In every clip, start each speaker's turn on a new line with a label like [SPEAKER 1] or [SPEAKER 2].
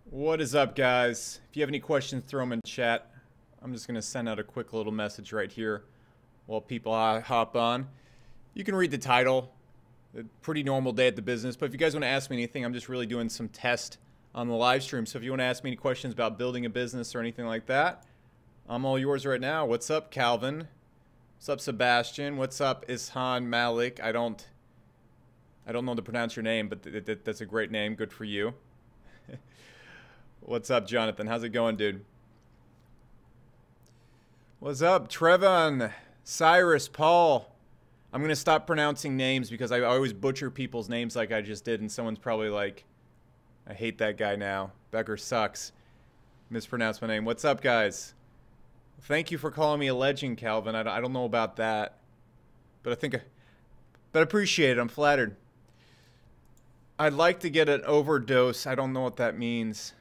[SPEAKER 1] What is up, guys? If you have any questions, throw them in chat. I'm just going to send out a quick little message right here while people hop on. You can read the title. A pretty normal day at the business. But if you guys want to ask me anything, I'm just really doing some test on the live stream. So if you want to ask me any questions about building a business or anything like that, I'm all yours right now. What's up, Calvin? What's up, Sebastian? What's up, Ishan Malik? I don't know how to pronounce your name, but that's a great name. Good for you. What's up, Jonathan? How's it going, dude? What's up, Trevon, Cyrus, Paul? I'm going to stop pronouncing names because I always butcher people's names like I just did, and someone's probably like, I hate that guy now. Becker sucks. Mispronounced my name. What's up, guys? Thank you for calling me a legend, Calvin. I don't know about that, but I appreciate it. I'm flattered. I'd like to get an overdose. I don't know what that means.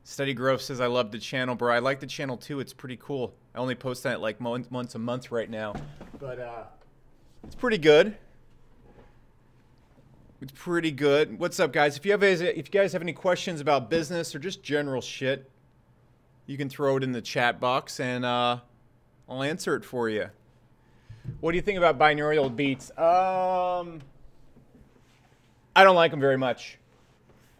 [SPEAKER 1] Steady Growth says, I love the channel, bro. I like the channel too. It's pretty cool. I only post on it like once a month right now. But it's pretty good. It's pretty good. What's up, guys? If you guys have any questions about business or just general shit, you can throw it in the chat box and I'll answer it for you. What do you think about binaural beats? I don't like them very much.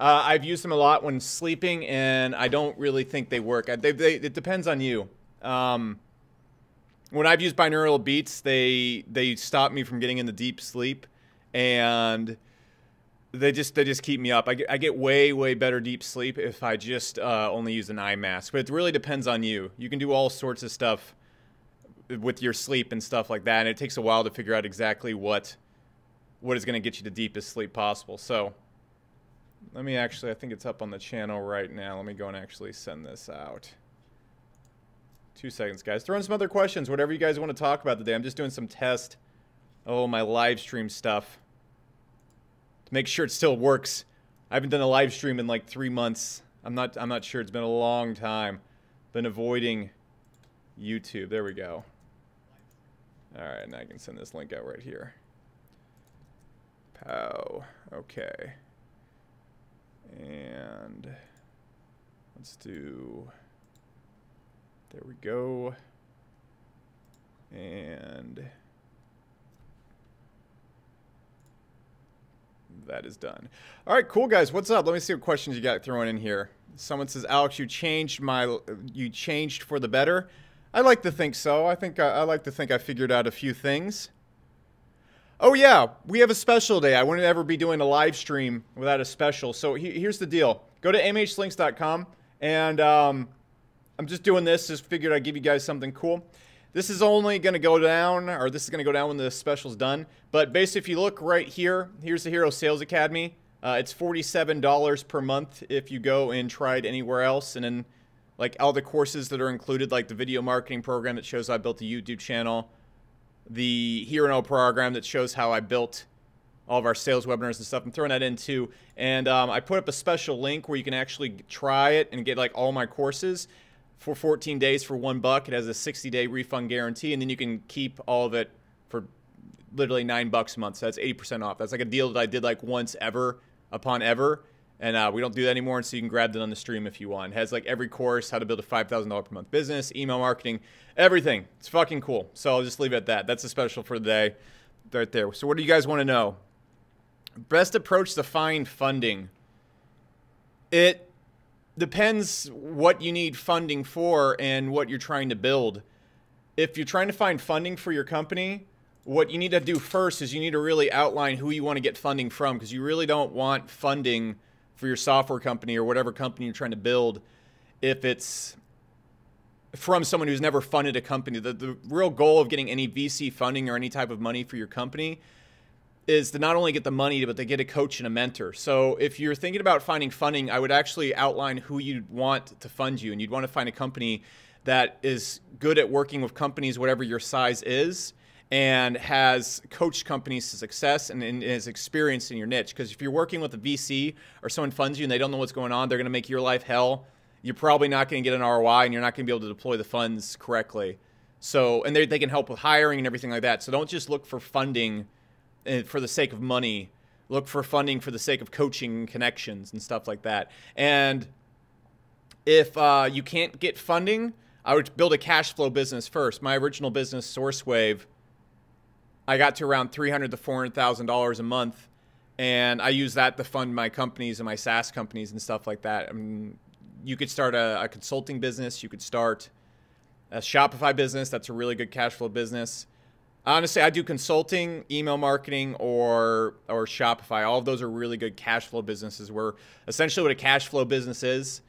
[SPEAKER 1] I've used them a lot when sleeping, and I don't really think they work. It depends on you. When I've used binaural beats, they stop me from getting into deep sleep, and they just keep me up. I get way better deep sleep if I just only use an eye mask. But it really depends on you. You can do all sorts of stuff with your sleep and stuff like that, and it takes a while to figure out exactly what is going to get you the deepest sleep possible. So let me I think it's up on the channel right now. Let me go and actually send this out. 2 seconds, guys. Throw in some other questions, whatever you guys want to talk about today. I'm just doing some test. Oh, my live stream stuff. To make sure it still works. I haven't done a live stream in like 3 months. I'm not sure. It's been a long time. Been avoiding YouTube. There we go. All right, now I can send this link out right here. Pow. Okay. And let's do, there we go. And that is done. All right, cool, guys. What's up? Let me see what questions you got thrown in here. Someone says, Alex, you changed for the better. I like to think so. I like to think I figured out a few things. Oh yeah, we have a special day. I wouldn't ever be doing a live stream without a special. So here's the deal. Go to mhlinks.com, and I'm just doing this. Just figured I'd give you guys something cool. This is only going to go down, or this is going to go down when the special's done. But basically, if you look right here, here's the Hero Sales Academy. It's $47 per month if you go and try it anywhere else. And then like all the courses that are included, like the video marketing program that shows I built a YouTube channel, the Hero program that shows how I built all of our sales webinars and stuff. I'm throwing that in too. And I put up a special link where you can actually try it and get like all my courses for 14 days for $1. It has a 60-day refund guarantee, and then you can keep all of it for literally $9 a month. So that's 80% off. That's like a deal that I did like once ever upon ever. And we don't do that anymore, and so you can grab that on the stream if you want. It has like every course, how to build a $5,000 per month business, email marketing, everything. It's fucking cool. So I'll just leave it at that. That's a special for the day right there. So what do you guys want to know? Best approach to find funding. It depends what you need funding for and what you're trying to build. If you're trying to find funding for your company, what you need to do first is you need to really outline who you want to get funding from, because you really don't want funding for your software company or whatever company you're trying to build if it's from someone who's never funded a company. The real goal of getting any VC funding or any type of money for your company is to not only get the money, but to get a coach and a mentor. So if you're thinking about finding funding, I would actually outline who you'd want to fund you. And you'd want to find a company that is good at working with companies, whatever your size is, and has coached companies to success and is experienced in your niche. Because if you're working with a VC or someone funds you and they don't know what's going on, they're going to make your life hell. You're probably not going to get an ROI, and you're not going to be able to deploy the funds correctly. So, and they can help with hiring and everything like that. So don't just look for funding for the sake of money. look for funding for the sake of coaching and connections and stuff like that. And if you can't get funding, I would build a cash flow business first. My original business, SourceWave, I got to around $300,000 to $400,000 a month, and I use that to fund my companies and my SaaS companies and stuff like that. I mean, you could start a consulting business. You could start a Shopify business. That's a really good cash flow business. Honestly, I do consulting, email marketing, or Shopify. All of those are really good cash flow businesses, where essentially what a cash flow business is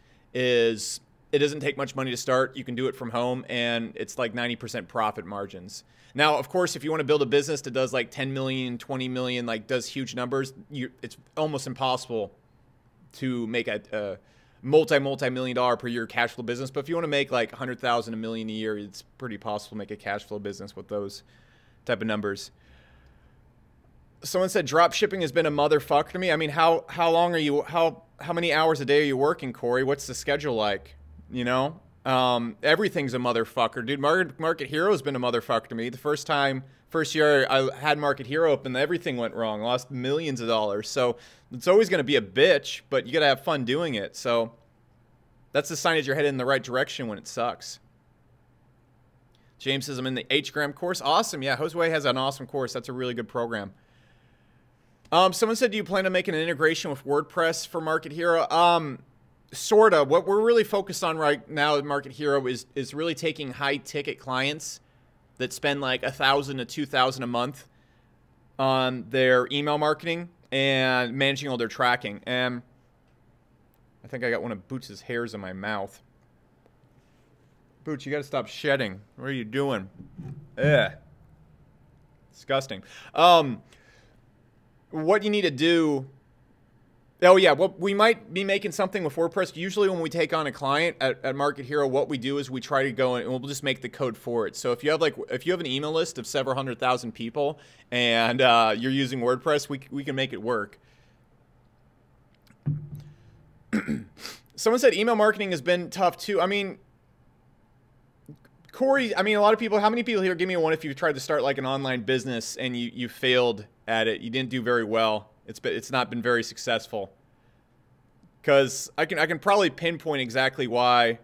[SPEAKER 1] it doesn't take much money to start. You can do it from home, and it's like 90% profit margins. Now, of course, if you want to build a business that does like 10 million, 20 million, like does huge numbers, it's almost impossible to make a multi-million dollar per year cash flow business. But if you want to make like 100,000, a million a year, it's pretty possible to make a cash flow business with those type of numbers. Someone said drop shipping has been a motherfucker to me. I mean, how long are you, how many hours a day are you working, Corey? What's the schedule like? You know, everything's a motherfucker, dude. Market Hero has been a motherfucker to me. The first year I had Market Hero open, everything went wrong. Lost millions of dollars. So it's always going to be a bitch, but you got to have fun doing it. So that's the sign that you're headed in the right direction when it sucks. James says, I'm in the H-Gram course. Awesome. Yeah, Josue has an awesome course. That's a really good program. Someone said, do you plan on making an integration with WordPress for Market Hero? Sorta. What we're really focused on right now at Market Hero is really taking high-ticket clients that spend like $1,000 to $2,000 a month on their email marketing and managing all their tracking. And I think I got one of Boots' hairs in my mouth. Boots, you got to stop shedding. What are you doing? Ugh. Disgusting. What you need to do... Oh, yeah. Well, we might be making something with WordPress. Usually when we take on a client at Market Hero, what we do is we try to go and we'll just make the code for it. So if you have an email list of several 100,000 people and you're using WordPress, we can make it work. Someone said email marketing has been tough too. I mean, Corey, a lot of people, how many people here, give me one if you've tried to start like an online business and you failed at it. You didn't do very well. It's not been very successful. Because I can probably pinpoint exactly why.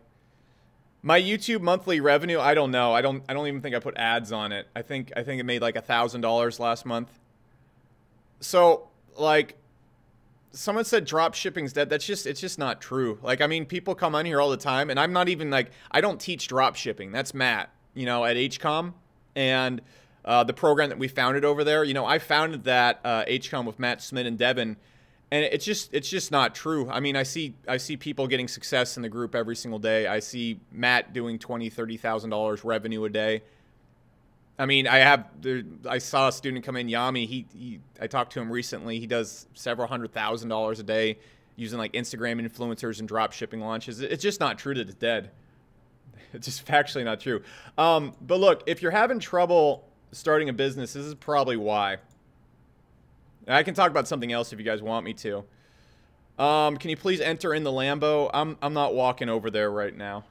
[SPEAKER 1] My YouTube monthly revenue, I don't know. I don't even think I put ads on it. I think it made like $1,000 last month. So like someone said drop shipping's dead. It's just not true. Like, I mean, people come on here all the time, and I'm not even like, I don't teach drop shipping. That's Matt, you know, at HCOM. And the program that we founded over there, you know, I founded that HCOM with Matt Smith and Devin, and it's just not true. I mean, I see people getting success in the group every single day. I see Matt doing $20,000, $30,000 revenue a day. I mean, I saw a student come in, Yami. I talked to him recently. He does several $100,000 a day using like Instagram influencers and drop shipping launches. It's just not true that it's dead. It's just factually not true. But look, if you're having trouble starting a business, this is probably why. And I can talk about something else if you guys want me to. Can you please enter in the Lambo? I'm not walking over there right now.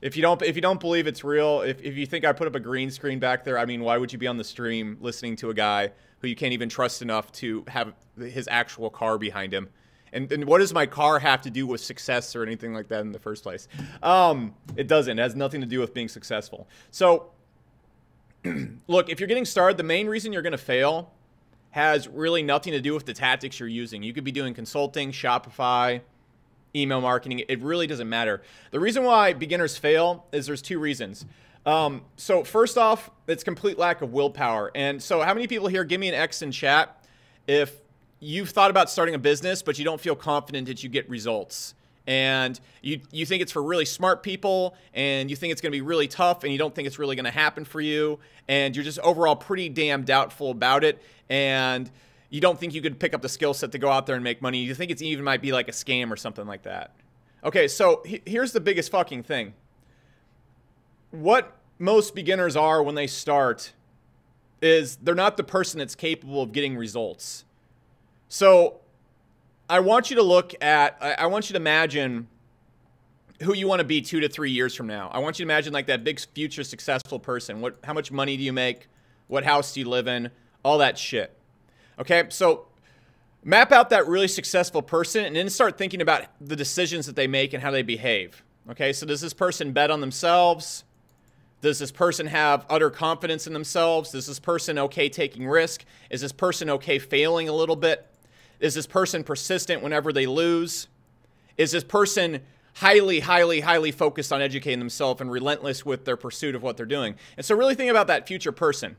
[SPEAKER 1] If you don't believe it's real, if you think I put up a green screen back there, I mean, why would you be on the stream listening to a guy who you can't even trust enough to have his actual car behind him? And what does my car have to do with success or anything like that in the first place? It doesn't. It has nothing to do with being successful. So, look, if you're getting started, the main reason you're going to fail has really nothing to do with the tactics you're using. You could be doing consulting, Shopify, email marketing. It really doesn't matter. The reason why beginners fail is there's two reasons. So first off, it's complete lack of willpower. And so how many people here, give me an X in chat if you've thought about starting a business, but you don't feel confident that you get results. And you think it's for really smart people, and you think it's going to be really tough, and you don't think it's really going to happen for you, and you're just overall pretty damn doubtful about it, and you don't think you could pick up the skill set to go out there and make money. You think it even might be like a scam or something like that. Okay, so here's the biggest fucking thing. What most beginners are when they start is they're not the person that's capable of getting results. So I want you to I want you to imagine who you want to be 2 to 3 years from now. I want you to imagine like that big future successful person. How much money do you make? What house do you live in? All that shit. Okay, so Map out that really successful person and then start thinking about the decisions that they make and how they behave. Okay, so does this person bet on themselves? Does this person have utter confidence in themselves? Is this person okay taking risk? Is this person okay failing a little bit? Is this person persistent whenever they lose? Is this person highly, highly, highly focused on educating themselves and relentless with their pursuit of what they're doing? And so really think about that future person,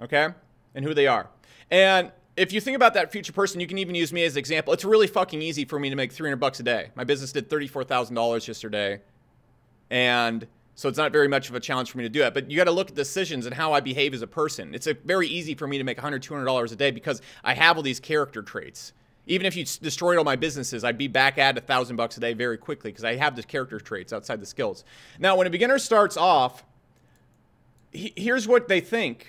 [SPEAKER 1] okay, and who they are. And if you think about that future person, you can even use me as an example. It's really fucking easy for me to make $300 a day. My business did $34,000 yesterday. And so it's not very much of a challenge for me to do that. But you got to look at decisions and how I behave as a person. It's very easy for me to make $100, $200 a day because I have all these character traits. Even if you destroyed all my businesses, I'd be back at $1,000 a day very quickly because I have the character traits outside the skills. Now, when a beginner starts off, here's what they think.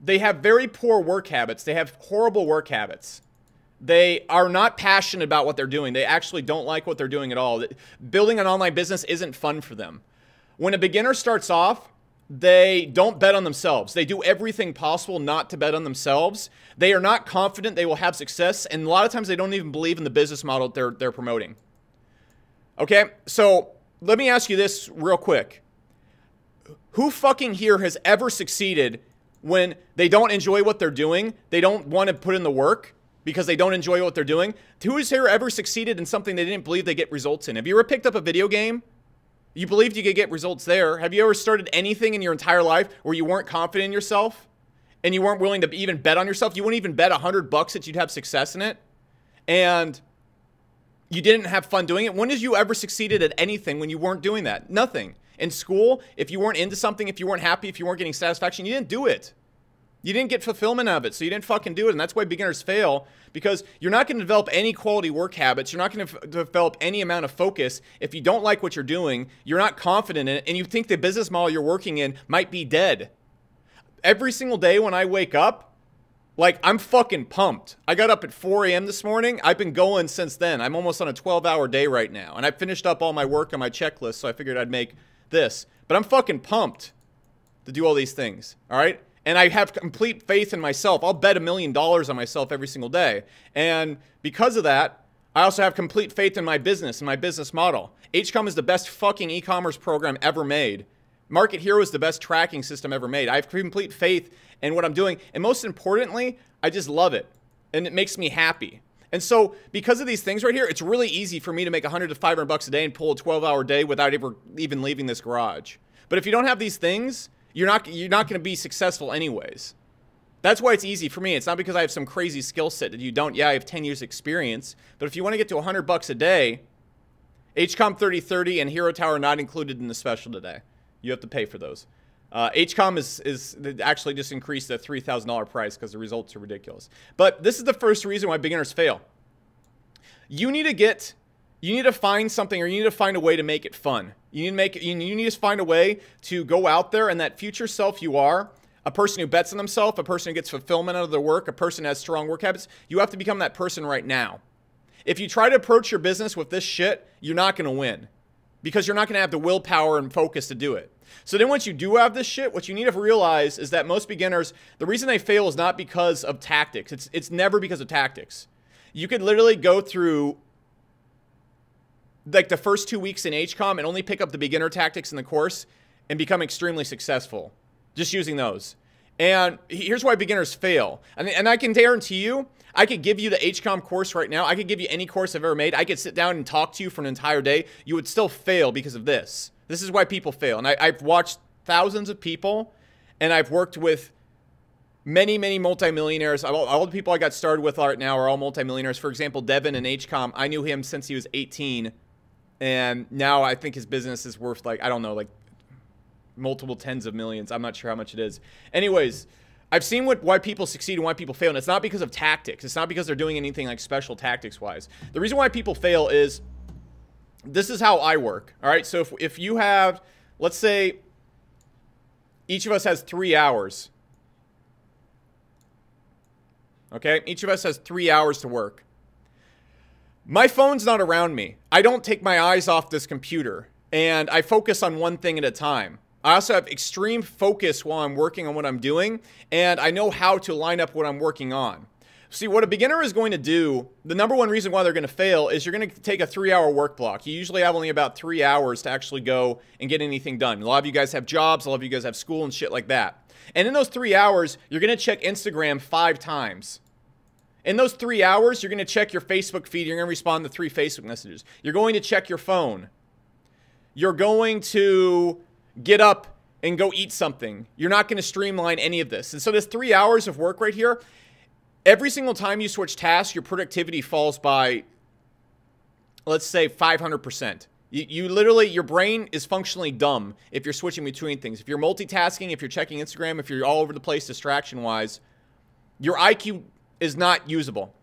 [SPEAKER 1] They have very poor work habits. They have horrible work habits. They are not passionate about what they're doing. They actually don't like what they're doing at all. Building an online business isn't fun for them. When a beginner starts off, they don't bet on themselves. They do everything possible not to bet on themselves. They are not confident they will have success, and a lot of times they don't even believe in the business model they're promoting. Okay, so let me ask you this real quick. Who fucking here has ever succeeded when they don't enjoy what they're doing, they don't want to put in the work because they don't enjoy what they're doing? Who has here ever succeeded in something they didn't believe they get results in? Have you ever picked up a video game? You believed you could get results there. Have you ever started anything in your entire life where you weren't confident in yourself and you weren't willing to even bet on yourself? You wouldn't even bet $100 that you'd have success in it, and you didn't have fun doing it? When did you ever succeeded at anything when you weren't doing that? Nothing. In school, if you weren't into something, if you weren't happy, if you weren't getting satisfaction, you didn't do it. You didn't get fulfillment out of it, so you didn't fucking do it. And that's why beginners fail, because you're not going to develop any quality work habits. You're not going to develop any amount of focus if you don't like what you're doing, you're not confident in it, and you think the business model you're working in might be dead. Every single day when I wake up, like, I'm fucking pumped. I got up at 4 a.m. this morning. I've been going since then. I'm almost on a 12-hour day right now, and I finished up all my work on my checklist, so I figured I'd make this. But I'm fucking pumped to do all these things, all right? And I have complete faith in myself. I'll bet $1 million on myself every single day. And because of that, I also have complete faith in my business and my business model. HCOM is the best fucking e-commerce program ever made. Market Hero is the best tracking system ever made. I have complete faith in what I'm doing. And most importantly, I just love it. And it makes me happy. And so because of these things right here, it's really easy for me to make $100 to $500 a day and pull a 12-hour day without ever even leaving this garage. But if you don't have these things, you're not going to be successful anyways. That's why it's easy for me. It's not because I have some crazy skill set that you don't. Yeah, I have 10 years experience. But if you want to get to $100 a day, HCOM 3030 and Hero Tower are not included in the special today. You have to pay for those. HCOM is actually just increased the $3,000 price because the results are ridiculous. But this is the first reason why beginners fail. You need to find something, or you need to find a way to make it fun. You need to find a way to go out there, and that future self you are, a person who bets on themselves, a person who gets fulfillment out of their work, a person who has strong work habits, you have to become that person right now. If you try to approach your business with this shit, you're not going to win, because you're not going to have the willpower and focus to do it. So then once you do have this shit, what you need to realize is that most beginners, the reason they fail is not because of tactics. It's never because of tactics. You could literally go through like the first 2 weeks in HCOM and only pick up the beginner tactics in the course and become extremely successful just using those. And here's why beginners fail. And I can guarantee you, I could give you the HCOM course right now. I could give you any course I've ever made. I could sit down and talk to you for an entire day. You would still fail because of this. This is why people fail. And I've watched thousands of people, and I've worked with many, many multimillionaires. All the people I got started with right now are all multimillionaires. For example, Devin in HCOM, I knew him since he was 18. And now I think his business is worth, like, I don't know, like multiple tens of millions. I'm not sure how much it is. Anyways, I've seen why people succeed and why people fail. And it's not because of tactics. It's not because they're doing anything like special tactics-wise. The reason why people fail is, this is how I work. All right, so if you have, let's say, each of us has 3 hours. Okay, each of us has 3 hours to work. My phone's not around me. I don't take my eyes off this computer, and I focus on one thing at a time. I also have extreme focus while I'm working on what I'm doing, and I know how to line up what I'm working on. See, what a beginner is going to do, the number one reason why they're going to fail is you're going to take a 3-hour work block. You usually have only about 3 hours to actually go and get anything done. A lot of you guys have jobs. A lot of you guys have school and shit like that. And in those 3 hours, you're going to check Instagram 5 times. In those 3 hours, you're going to check your Facebook feed. You're going to respond to 3 Facebook messages. You're going to check your phone. You're going to get up and go eat something. You're not going to streamline any of this. And so this 3 hours of work right here, every single time you switch tasks, your productivity falls by, let's say, 500%. You literally, your brain is functionally dumb if you're switching between things. If you're multitasking, if you're checking Instagram, if you're all over the place distraction-wise, your IQ is not usable.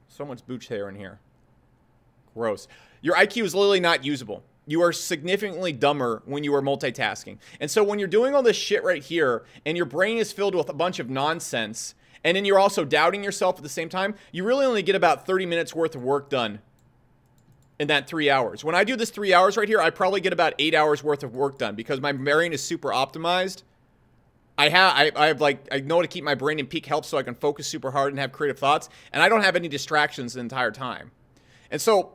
[SPEAKER 1] So much booch hair in here. Gross. Your IQ is literally not usable. You are significantly dumber when you are multitasking. And so when you're doing all this shit right here, and your brain is filled with a bunch of nonsense, and then you're also doubting yourself at the same time, you really only get about 30 minutes worth of work done in that 3 hours. When I do this 3 hours right here, I probably get about 8 hours worth of work done because my brain is super optimized. I know how to keep my brain in peak health so I can focus super hard and have creative thoughts, and I don't have any distractions the entire time. And so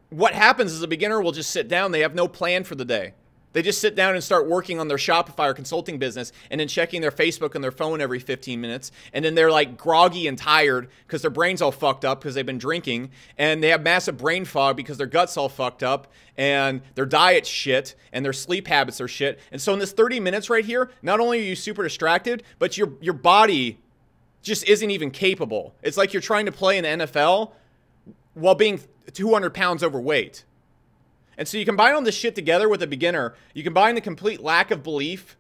[SPEAKER 1] what happens is a beginner will just sit down. They have no plan for the day. They just sit down and start working on their Shopify or consulting business and then checking their Facebook and their phone every 15 minutes. And then they're like groggy and tired because their brain's all fucked up because they've been drinking. And they have massive brain fog because their gut's all fucked up and their diet's shit and their sleep habits are shit. And so in this 30 minutes right here, not only are you super distracted, but your body just isn't even capable. It's like you're trying to play in the NFL while being 200 pounds overweight. And so you combine all this shit together with a beginner, you combine the complete lack of belief,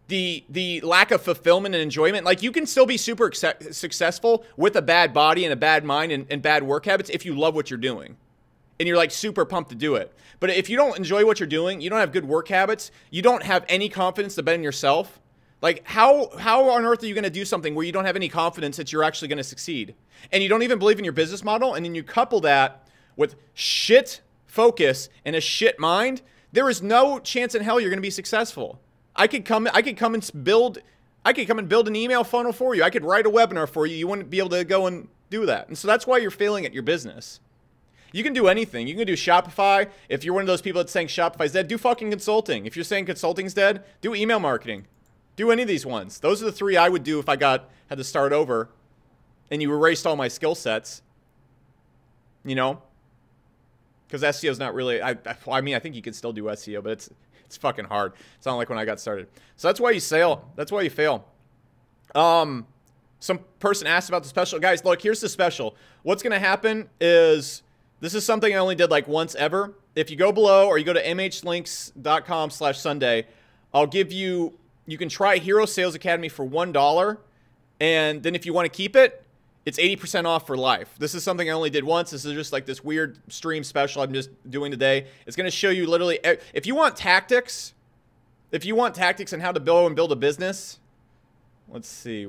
[SPEAKER 1] the lack of fulfillment and enjoyment. Like, you can still be super successful with a bad body and a bad mind and bad work habits if you love what you're doing. And you're like super pumped to do it. But if you don't enjoy what you're doing, you don't have good work habits, you don't have any confidence to bet in yourself, like how on earth are you going to do something where you don't have any confidence that you're actually going to succeed? And you don't even believe in your business model, and then you couple that with shit focus and a shit mind, there is no chance in hell you're going to be successful. I could come and build an email funnel for you. I could write a webinar for you. You wouldn't be able to go and do that. And so that's why you're failing at your business. You can do anything. You can do Shopify. If you're one of those people that's saying Shopify's dead, do fucking consulting. If you're saying consulting's dead, do email marketing. Do any of these ones. Those are the 3 I would do if I had to start over and you erased all my skill sets. You know? Because SEO is not really, I mean, I think you can still do SEO, but it's fucking hard. It's not like when I got started. So that's why you fail. That's why you fail. Some person asked about the special. Guys, look, here's the special. What's going to happen is, this is something I only did like once ever. If you go below or you go to mhlinks.com/Sunday, I'll give you, you can try Hero Sales Academy for $1. And then if you want to keep it, it's 80% off for life. This is something I only did once. This is just like this weird stream special I'm just doing today. It's going to show you literally, if you want tactics on how to build a business, let's see,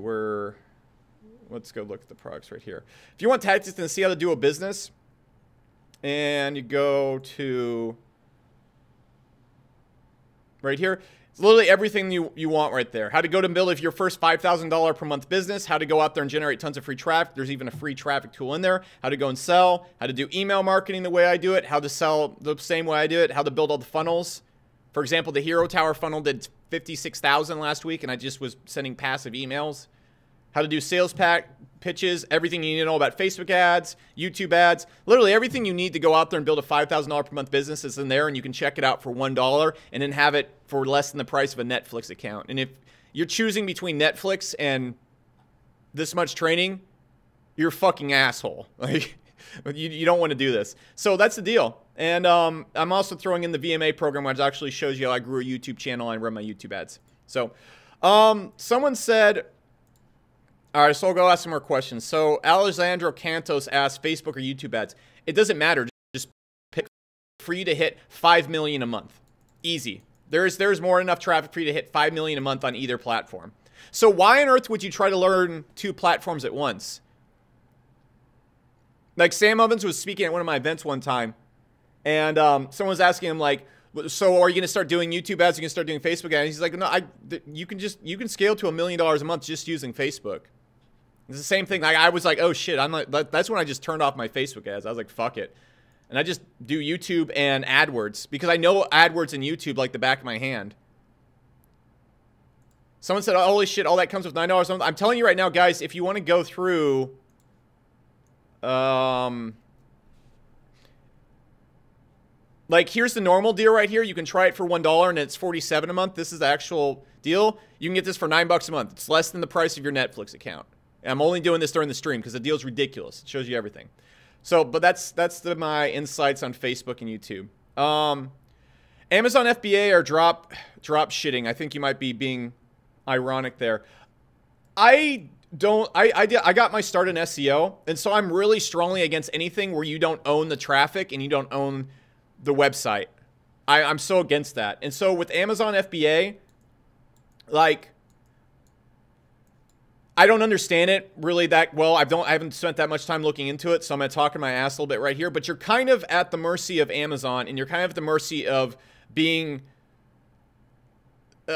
[SPEAKER 1] let's go look at the products right here. If you want tactics and see how to do a business, and you go to right here, it's literally everything you want right there. How to go to build your first $5,000 per month business. How to go out there and generate tons of free traffic. There's even a free traffic tool in there. How to go and sell. How to do email marketing the way I do it. How to sell the same way I do it. How to build all the funnels. For example, the Hero Tower funnel did 56,000 last week, and I just was sending passive emails. How to do sales pitches, everything you need to know about Facebook ads, YouTube ads, literally everything you need to go out there and build a $5,000 per month business is in there, and you can check it out for $1 and then have it for less than the price of a Netflix account. And if you're choosing between Netflix and this much training, you're a fucking asshole. Like, you don't want to do this. So that's the deal. And I'm also throwing in the VMA program, which actually shows you how I grew a YouTube channel and run my YouTube ads. So someone said, all right, so I'll go ask some more questions. So Alessandro Cantos asked, Facebook or YouTube ads? It doesn't matter. Just pick for you to hit 5 million a month. Easy. There's more than enough traffic for you to hit 5 million a month on either platform. So why on earth would you try to learn 2 platforms at once? Like, Sam Ovens was speaking at one of my events one time, and someone was asking him, like, so are you going to start doing YouTube ads? Are you going to start doing Facebook ads? He's like, no, you can scale to $1 million a month just using Facebook. It's the same thing. Like, I was like, oh shit, I'm like, that's when I just turned off my Facebook ads. I was like, fuck it. And I just do YouTube and AdWords because I know AdWords and YouTube like the back of my hand. Someone said, oh, holy shit, all that comes with $9. I'm telling you right now, guys, if you want to go through, like, here's the normal deal right here. You can try it for $1 and it's $47 a month. This is the actual deal. You can get this for $9 a month. It's less than the price of your Netflix account. And I'm only doing this during the stream because the deal's ridiculous. It shows you everything. So, but that's my insights on Facebook and YouTube. Amazon FBA or drop shitting. I think you might be being ironic there. I got my start in SEO, and so I'm really strongly against anything where you don't own the traffic and you don't own the website. I'm so against that. And so with Amazon FBA, like, I don't understand it really that well. I haven't spent that much time looking into it, so I'm going to talk in my ass a little bit right here. But you're kind of at the mercy of Amazon, and you're kind of at the mercy of being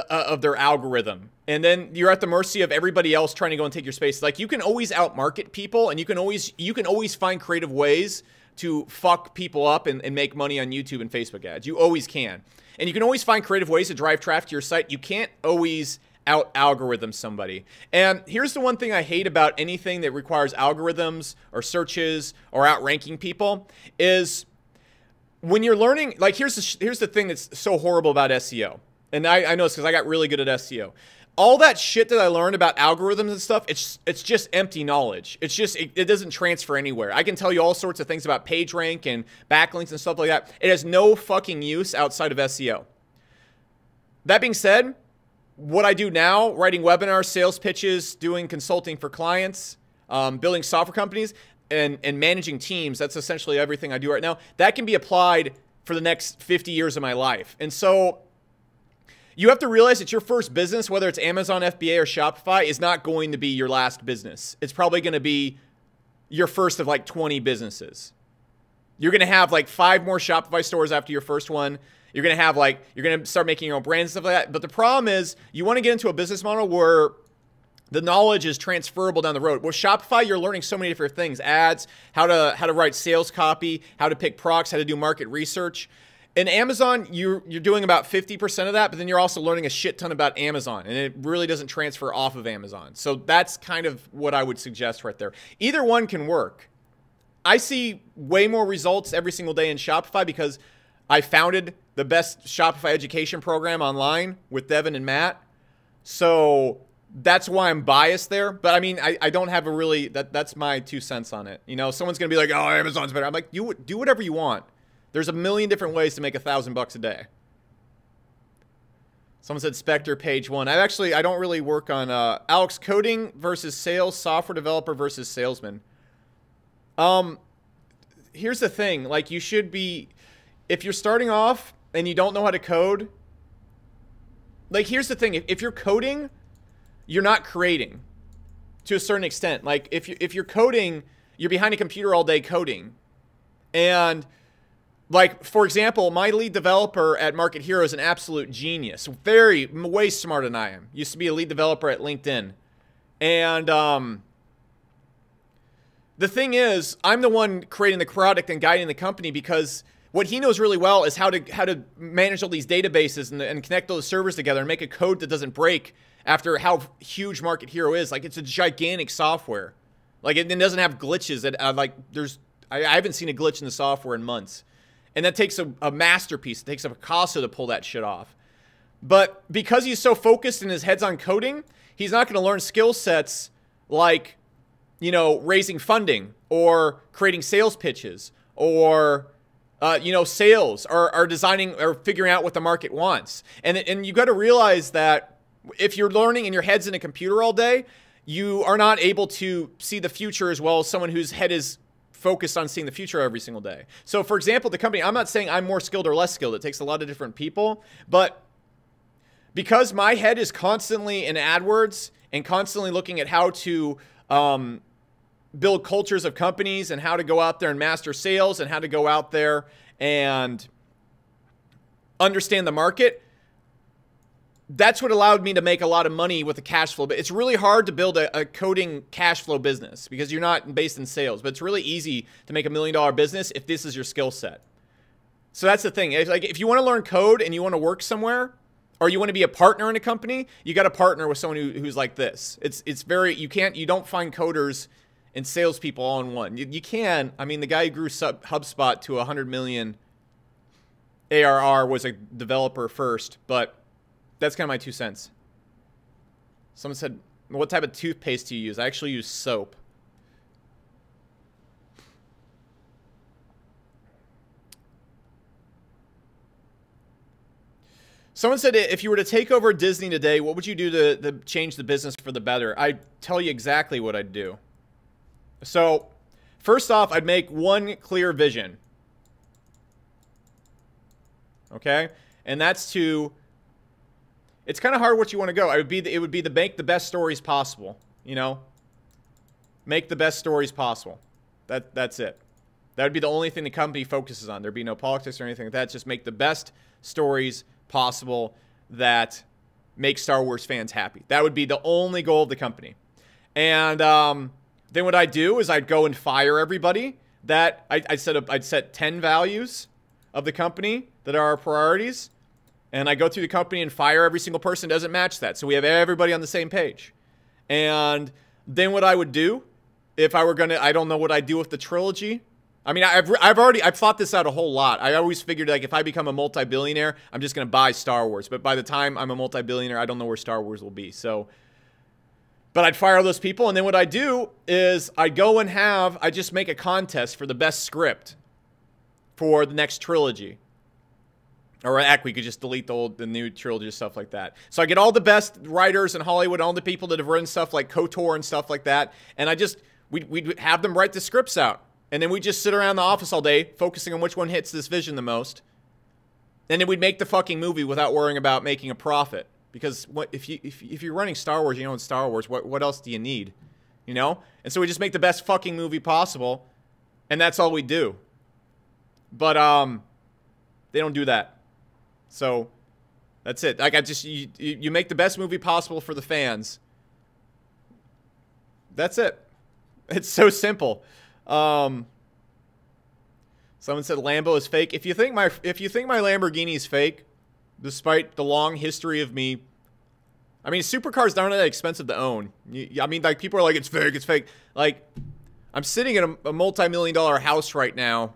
[SPEAKER 1] of their algorithm. And then you're at the mercy of everybody else trying to go and take your space. Like, you can always outmarket people, and you can always find creative ways to fuck people up and make money on YouTube and Facebook ads. You always can. And you can always find creative ways to drive traffic to your site. You can't always out-algorithm somebody. And here's the one thing I hate about anything that requires algorithms or searches or outranking people is when you're learning, like, here's the thing that's so horrible about SEO. And I know this because I got really good at SEO. All that shit that I learned about algorithms and stuff, it's just empty knowledge. It's just, it doesn't transfer anywhere. I can tell you all sorts of things about PageRank and backlinks and stuff like that. It has no fucking use outside of SEO. That being said, what I do now, writing webinars, sales pitches, doing consulting for clients, building software companies, and managing teams, that's essentially everything I do right now. That can be applied for the next 50 years of my life. And so you have to realize that your first business, whether it's Amazon FBA or Shopify, is not going to be your last business. It's probably going to be your first of like 20 businesses. You're going to have like 5 more Shopify stores after your first one. You're going to have like, you're going to start making your own brands and stuff like that. But the problem is you want to get into a business model where the knowledge is transferable down the road. With Shopify, you're learning so many different things. Ads, how to write sales copy, how to pick products, how to do market research. In Amazon, you're doing about 50% of that, but then you're also learning a shit ton about Amazon, and it really doesn't transfer off of Amazon. So that's kind of what I would suggest right there. Either one can work. I see way more results every single day in Shopify because I founded the best Shopify education program online with Devin and Matt. So that's why I'm biased there. But I mean, I don't have a really, that's my 2 cents on it. You know, someone's going to be like, oh, Amazon's better. I'm like, you do whatever you want. There's a million different ways to make $1,000 a day. Someone said Spectre page 1. I don't really work on Alex, coding versus sales, software developer versus salesman. Here's the thing, like, you should be, if you're starting off and you don't know how to code, like, here's the thing, if you're coding, you're not creating to a certain extent. Like, if you're coding, you're behind a computer all day coding. And like, for example, my lead developer at Market Hero is an absolute genius. Way smarter than I am. Used to be a lead developer at LinkedIn. And the thing is, I'm the one creating the product and guiding the company because what he knows really well is how to manage all these databases and connect all the servers together and make a code that doesn't break after how huge Market Hero is. Like, it's a gigantic software. Like, it doesn't have glitches. I haven't seen a glitch in the software in months. And that takes a masterpiece. It takes a Picasso to pull that shit off. But because he's so focused and his head's on coding, he's not going to learn skill sets like, you know, raising funding or creating sales pitches or, you know, sales or designing or figuring out what the market wants. And you got to realize that if you're learning and your head's in a computer all day, you are not able to see the future as well as someone whose head is focused on seeing the future every single day. So for example, the company, I'm not saying I'm more skilled or less skilled. It takes a lot of different people, but because my head is constantly in AdWords and constantly looking at how to build cultures of companies and how to go out there and master sales and how to go out there and understand the market, that's what allowed me to make a lot of money with the cash flow. But it's really hard to build a coding cash flow business because you're not based in sales. But it's really easy to make $1 million business if this is your skill set. So that's the thing. It's like if you want to learn code and you want to work somewhere, or you want to be a partner in a company, you got to partner with someone who's like this. It's very, you don't find coders and salespeople all in one. You can. I mean, the guy who grew HubSpot to 100 million ARR was a developer first, but that's kind of my 2 cents. Someone said, what type of toothpaste do you use? I actually use soap. Someone said, if you were to take over Disney today, what would you do to change the business for the better? I'd tell you exactly what I'd do. So, first off, I'd make one clear vision. Okay? And that's to... It's kind of hard what you want to go. It would be to make the best stories possible. You know? Make the best stories possible. That's it. That would be the only thing the company focuses on. There'd be no politics or anything like that. Just make the best stories possible that make Star Wars fans happy. That would be the only goal of the company. And then what I'd do is I'd go and fire everybody. That I'd set 10 values of the company that are our priorities, and I go through the company and fire every single person that doesn't match that. So we have everybody on the same page. And then what I would do if I were gonna, I don't know what I'd do with the trilogy. I mean, I've thought this out a whole lot. I always figured, like, if I become a multi-billionaire, I'm just going to buy Star Wars. But by the time I'm a multi-billionaire, I don't know where Star Wars will be. So, but I'd fire those people. And then what I do is I go and I just make a contest for the best script for the next trilogy. Or heck, we could just delete the new trilogy, stuff like that. So I get all the best writers in Hollywood, all the people that have written stuff like KOTOR and stuff like that. And we'd have them write the scripts out. And then we just sit around the office all day focusing on which one hits this vision the most. And then we'd make the fucking movie without worrying about making a profit. Because if you're running Star Wars, you know, in Star Wars, what else do you need? You know? And so we just make the best fucking movie possible. And that's all we do. But they don't do that. So that's it. Like, you make the best movie possible for the fans. That's it. It's so simple. Someone said Lambo is fake. If you think my Lamborghini is fake, despite the long history of me, I mean, supercars aren't that expensive to own. I mean, like, people are like, it's fake, it's fake. Like, I'm sitting in a multi-million-dollar house right now,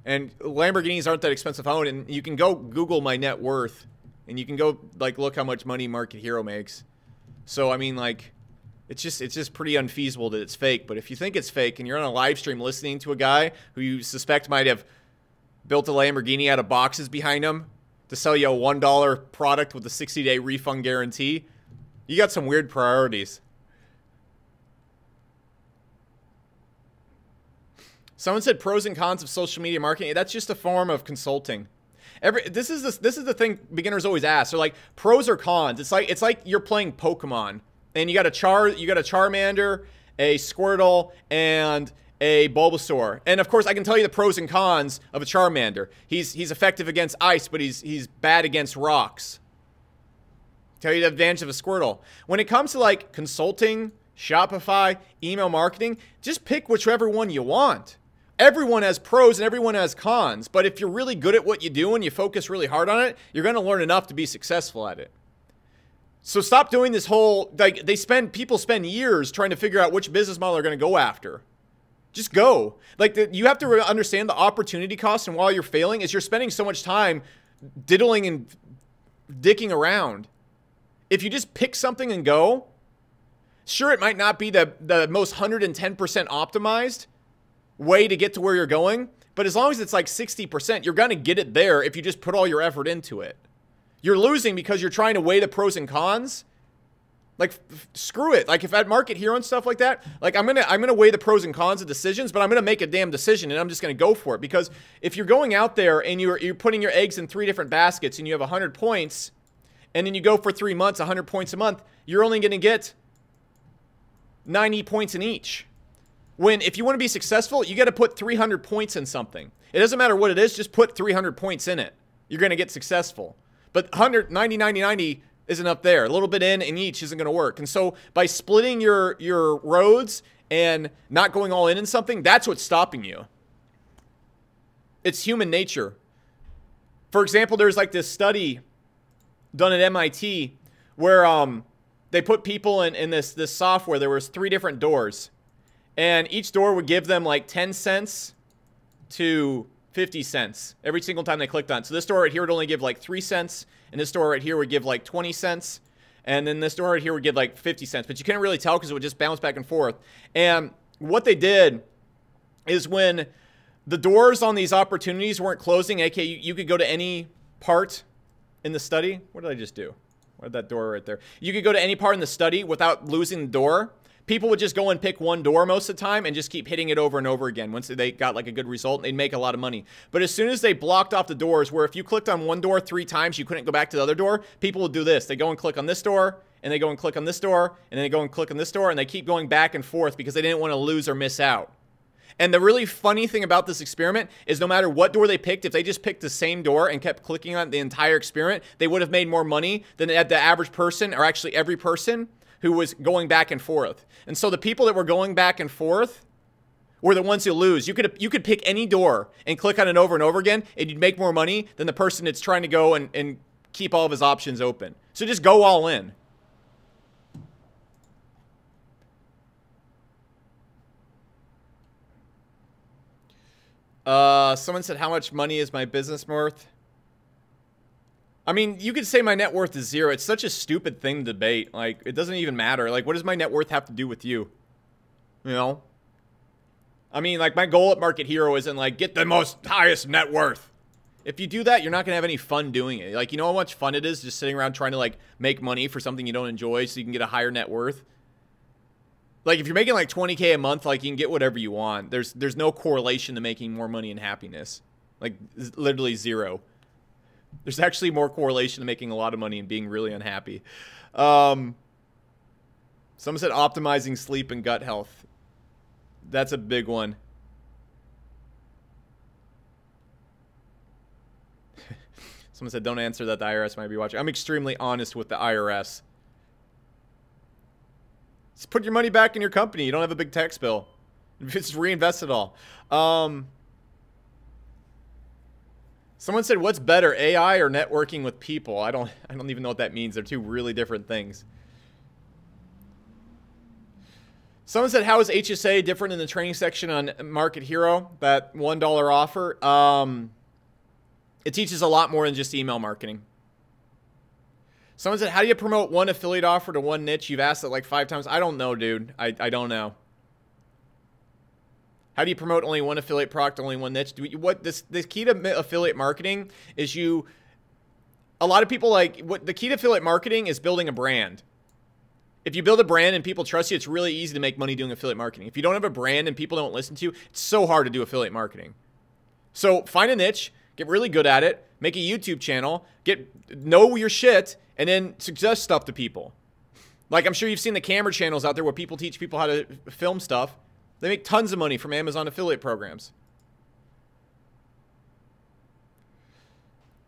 [SPEAKER 1] and Lamborghinis aren't that expensive to own. And you can go Google my net worth, and you can go, like, look how much money Market Hero makes. So I mean, like, it's just pretty unfeasible that it's fake. But if you think it's fake and you're on a live stream listening to a guy who you suspect might have built a Lamborghini out of boxes behind him to sell you a $1 product with a 60-day refund guarantee, you got some weird priorities. Someone said pros and cons of social media marketing. That's just a form of consulting. This is the thing beginners always ask. They're like, pros or cons? It's like you're playing Pokemon. And you got a Charmander, a Squirtle, and a Bulbasaur. And of course, I can tell you the pros and cons of a Charmander. He's effective against ice, but he's bad against rocks. Tell you the advantage of a Squirtle. When it comes to, like, consulting, Shopify, email marketing, just pick whichever one you want. Everyone has pros and everyone has cons. But if you're really good at what you do and you focus really hard on it, you're going to learn enough to be successful at it. So stop doing this whole, like, people spend years trying to figure out which business model they're going to go after. Just go. Like, you have to understand the opportunity cost, and while you're failing is you're spending so much time diddling and dicking around. If you just pick something and go, sure, it might not be the most 110% optimized way to get to where you're going, but as long as it's like 60%, you're going to get it there if you just put all your effort into it. You're losing because you're trying to weigh the pros and cons. Like, screw it. Like, if at Market Hero and stuff like that, like, I'm gonna weigh the pros and cons of decisions, but I'm gonna make a damn decision, and I'm just gonna go for it. Because if you're going out there and you're putting your eggs in 3 different baskets and you have 100 points, and then you go for 3 months, 100 points a month, you're only gonna get 90 points in each. When, if you want to be successful, you got to put 300 points in something. It doesn't matter what it is, just put 300 points in it. You're gonna get successful. But 100, 90, 90, 90, isn't up there. A little bit in each isn't going to work. And so by splitting your roads and not going all in something, that's what's stopping you. It's human nature. For example, there's like this study done at MIT where they put people in this software. There was 3 different doors. And each door would give them like 10 cents to 50 cents every single time they clicked on it. So this door right here would only give like 3 cents. And this door right here would give like 20 cents. And then this door right here would give like 50 cents. But you couldn't really tell because it would just bounce back and forth. And what they did is when the doors on these opportunities weren't closing, aka you could go to any part in the study. What did I just do? Where'd that door right there? You could go to any part in the study without losing the door. People would just go and pick one door most of the time and just keep hitting it over and over again. Once they got like a good result, they'd make a lot of money. But as soon as they blocked off the doors, where if you clicked on one door 3 times, you couldn't go back to the other door, people would do this. They go and click on this door, and they go and click on this door, and then they go and click on this door, and they keep going back and forth because they didn't want to lose or miss out. And the really funny thing about this experiment is no matter what door they picked, if they just picked the same door and kept clicking on the entire experiment, they would have made more money than the average person, or actually every person who was going back and forth. And so the people that were going back and forth were the ones who lose. You could pick any door and click on it over and over again, and you'd make more money than the person that's trying to go and keep all of his options open. So just go all in. Someone said, how much money is my business worth? I mean, you could say my net worth is 0. It's such a stupid thing to debate. Like, it doesn't even matter. Like, what does my net worth have to do with you? You know? I mean, like, my goal at Market Hero isn't, like, get the most highest net worth. If you do that, you're not going to have any fun doing it. Like, you know how much fun it is just sitting around trying to, like, make money for something you don't enjoy so you can get a higher net worth? Like, if you're making, like, 20K a month, like, you can get whatever you want. There's no correlation to making more money and happiness. Like, literally 0. There's actually more correlation to making a lot of money and being really unhappy. Someone said optimizing sleep and gut health. That's a big one. Someone said don't answer that, the IRS might be watching. I'm extremely honest with the IRS. Just put your money back in your company. You don't have a big tax bill. Just reinvest it all. Someone said, what's better, AI or networking with people? I don't even know what that means. They're 2 really different things. Someone said, how is HSA different in the training section on Market Hero? That $1 offer. It teaches a lot more than just email marketing. Someone said, how do you promote one affiliate offer to one niche? You've asked it like 5 times. I don't know, dude. I don't know. How do you promote only one affiliate product, only one niche? The key to affiliate marketing is a lot of people the key to affiliate marketing is building a brand. If you build a brand and people trust you, it's really easy to make money doing affiliate marketing. If you don't have a brand and people don't listen to you, it's so hard to do affiliate marketing. So find a niche, get really good at it, make a YouTube channel, know your shit, and then suggest stuff to people. Like, I'm sure you've seen the camera channels out there where people teach people how to film stuff. They make tons of money from Amazon affiliate programs.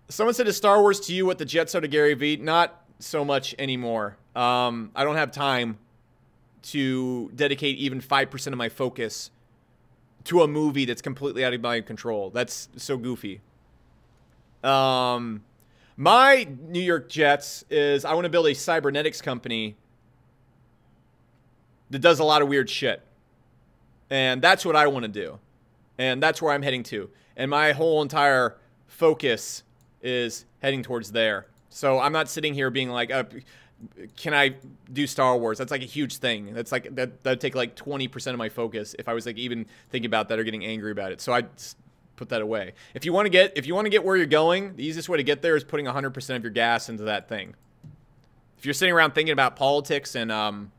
[SPEAKER 1] Someone said, is Star Wars to you what the Jets are to Gary Vee? Not so much anymore. I don't have time to dedicate even 5% of my focus to a movie that's completely out of my control. That's so goofy. My New York Jets is I want to build a cybernetics company that does a lot of weird shit. And that's what I want to do. And that's where I'm heading to. And my whole entire focus is heading towards there. So I'm not sitting here being like, can I do Star Wars? That's like a huge thing. That's like that'd take like 20% of my focus if I was like even thinking about that or getting angry about it. So I put that away. If you want to get where you're going, the easiest way to get there is putting 100% of your gas into that thing. If you're sitting around thinking about politics and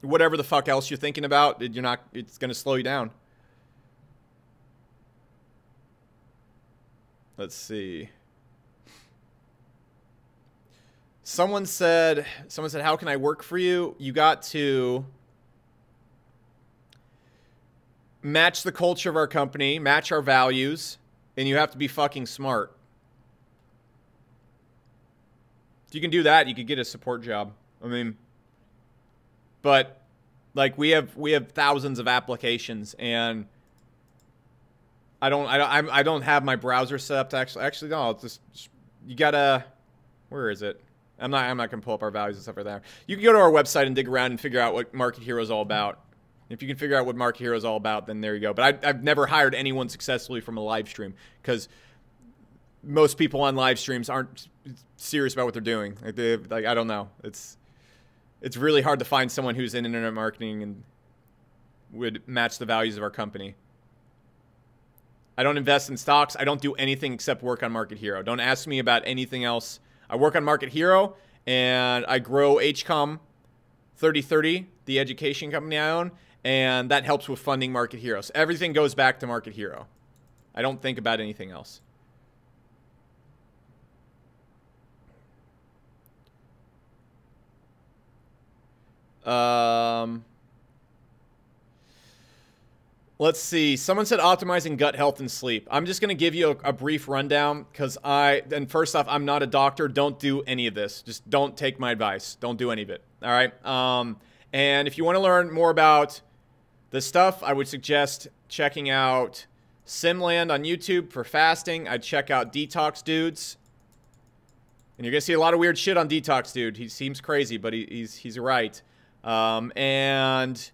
[SPEAKER 1] whatever the fuck else you're thinking about, it's going to slow you down. Let's see. Someone said, how can I work for you? You got to match the culture of our company, match our values, and you have to be fucking smart. If you can do that, you could get a support job. I mean, but like we have thousands of applications, and I don't have my browser set up to actually no. It's just you gotta. Where is it? I'm not gonna pull up our values and stuff right there. You can go to our website and dig around and figure out what Market Hero is all about. If you can figure out what Market Hero is all about, then there you go. But I've never hired anyone successfully from a live stream because most people on live streams aren't serious about what they're doing. Like I don't know. It's really hard to find someone who's in internet marketing and would match the values of our company. I don't invest in stocks. I don't do anything except work on Market Hero. Don't ask me about anything else. I work on Market Hero, and I grow HCOM 3030, the education company I own, and that helps with funding Market Hero. So everything goes back to Market Hero. I don't think about anything else. Let's see. Someone said optimizing gut health and sleep. I'm just going to give you a brief rundown because and first off, I'm not a doctor. Don't do any of this. Just don't take my advice. Don't do any of it. All right. And if you want to learn more about this stuff, I would suggest checking out Simland on YouTube for fasting. I'd check out Detox Dudes. And you're going to see a lot of weird shit on Detox Dude. He seems crazy, but he's right. And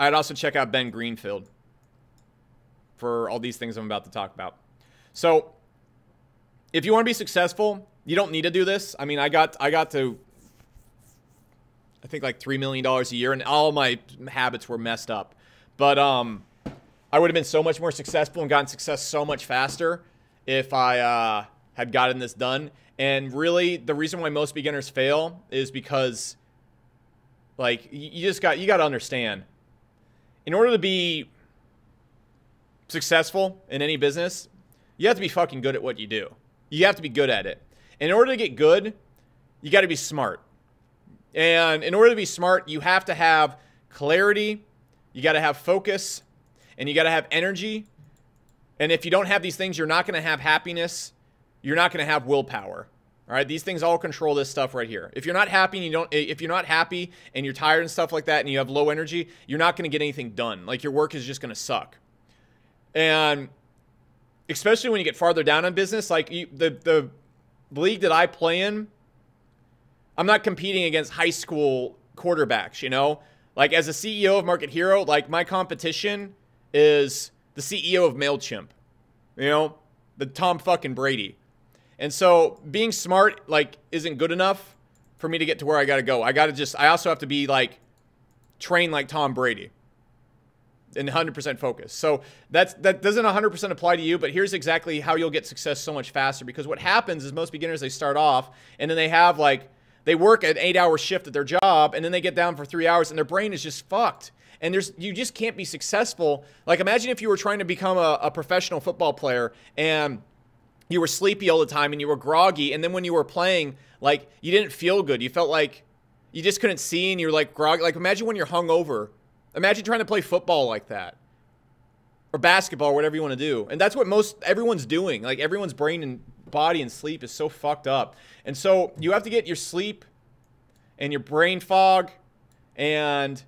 [SPEAKER 1] I'd also check out Ben Greenfield for all these things I'm about to talk about. So if you want to be successful, you don't need to do this. I mean, I got to, I think like $3 million a year, and all my habits were messed up. But I would have been so much more successful and gotten success so much faster if I had gotten this done. And really, the reason why most beginners fail is because, like, you got to understand, in order to be successful in any business, you have to be fucking good at what you do. You have to be good at it. And in order to get good, you got to be smart. And in order to be smart, you have to have clarity, you got to have focus, and you got to have energy. And if you don't have these things, you're not going to have happiness. You're not going to have willpower. All right, these things all control this stuff right here. If you're not happy and if you're not happy and you're tired and stuff like that, and you have low energy, you're not going to get anything done. Like, your work is just going to suck. And especially when you get farther down in business, like the league that I play in, I'm not competing against high school quarterbacks, you know? Like, as a CEO of Market Hero, like, my competition is the CEO of MailChimp, you know? The Tom fucking Brady. And so being smart, like, isn't good enough for me to get to where I got to go. I also have to be, like, trained like Tom Brady and 100% focused. So that doesn't 100% apply to you, but here's exactly how you'll get success so much faster. Because what happens is most beginners, they start off and then they have, like, they work an 8-hour shift at their job, and then they get down for 3 hours and their brain is just fucked. And you just can't be successful. Like, imagine if you were trying to become a professional football player and you were sleepy all the time and you were groggy, and then when you were playing, like, you didn't feel good. You felt like you just couldn't see and you're like groggy. Like, imagine when you're hungover. Imagine trying to play football like that. Or basketball, or whatever you want to do. And that's what everyone's doing. Like, everyone's brain and body and sleep is so fucked up. And so you have to get your sleep and your brain fog and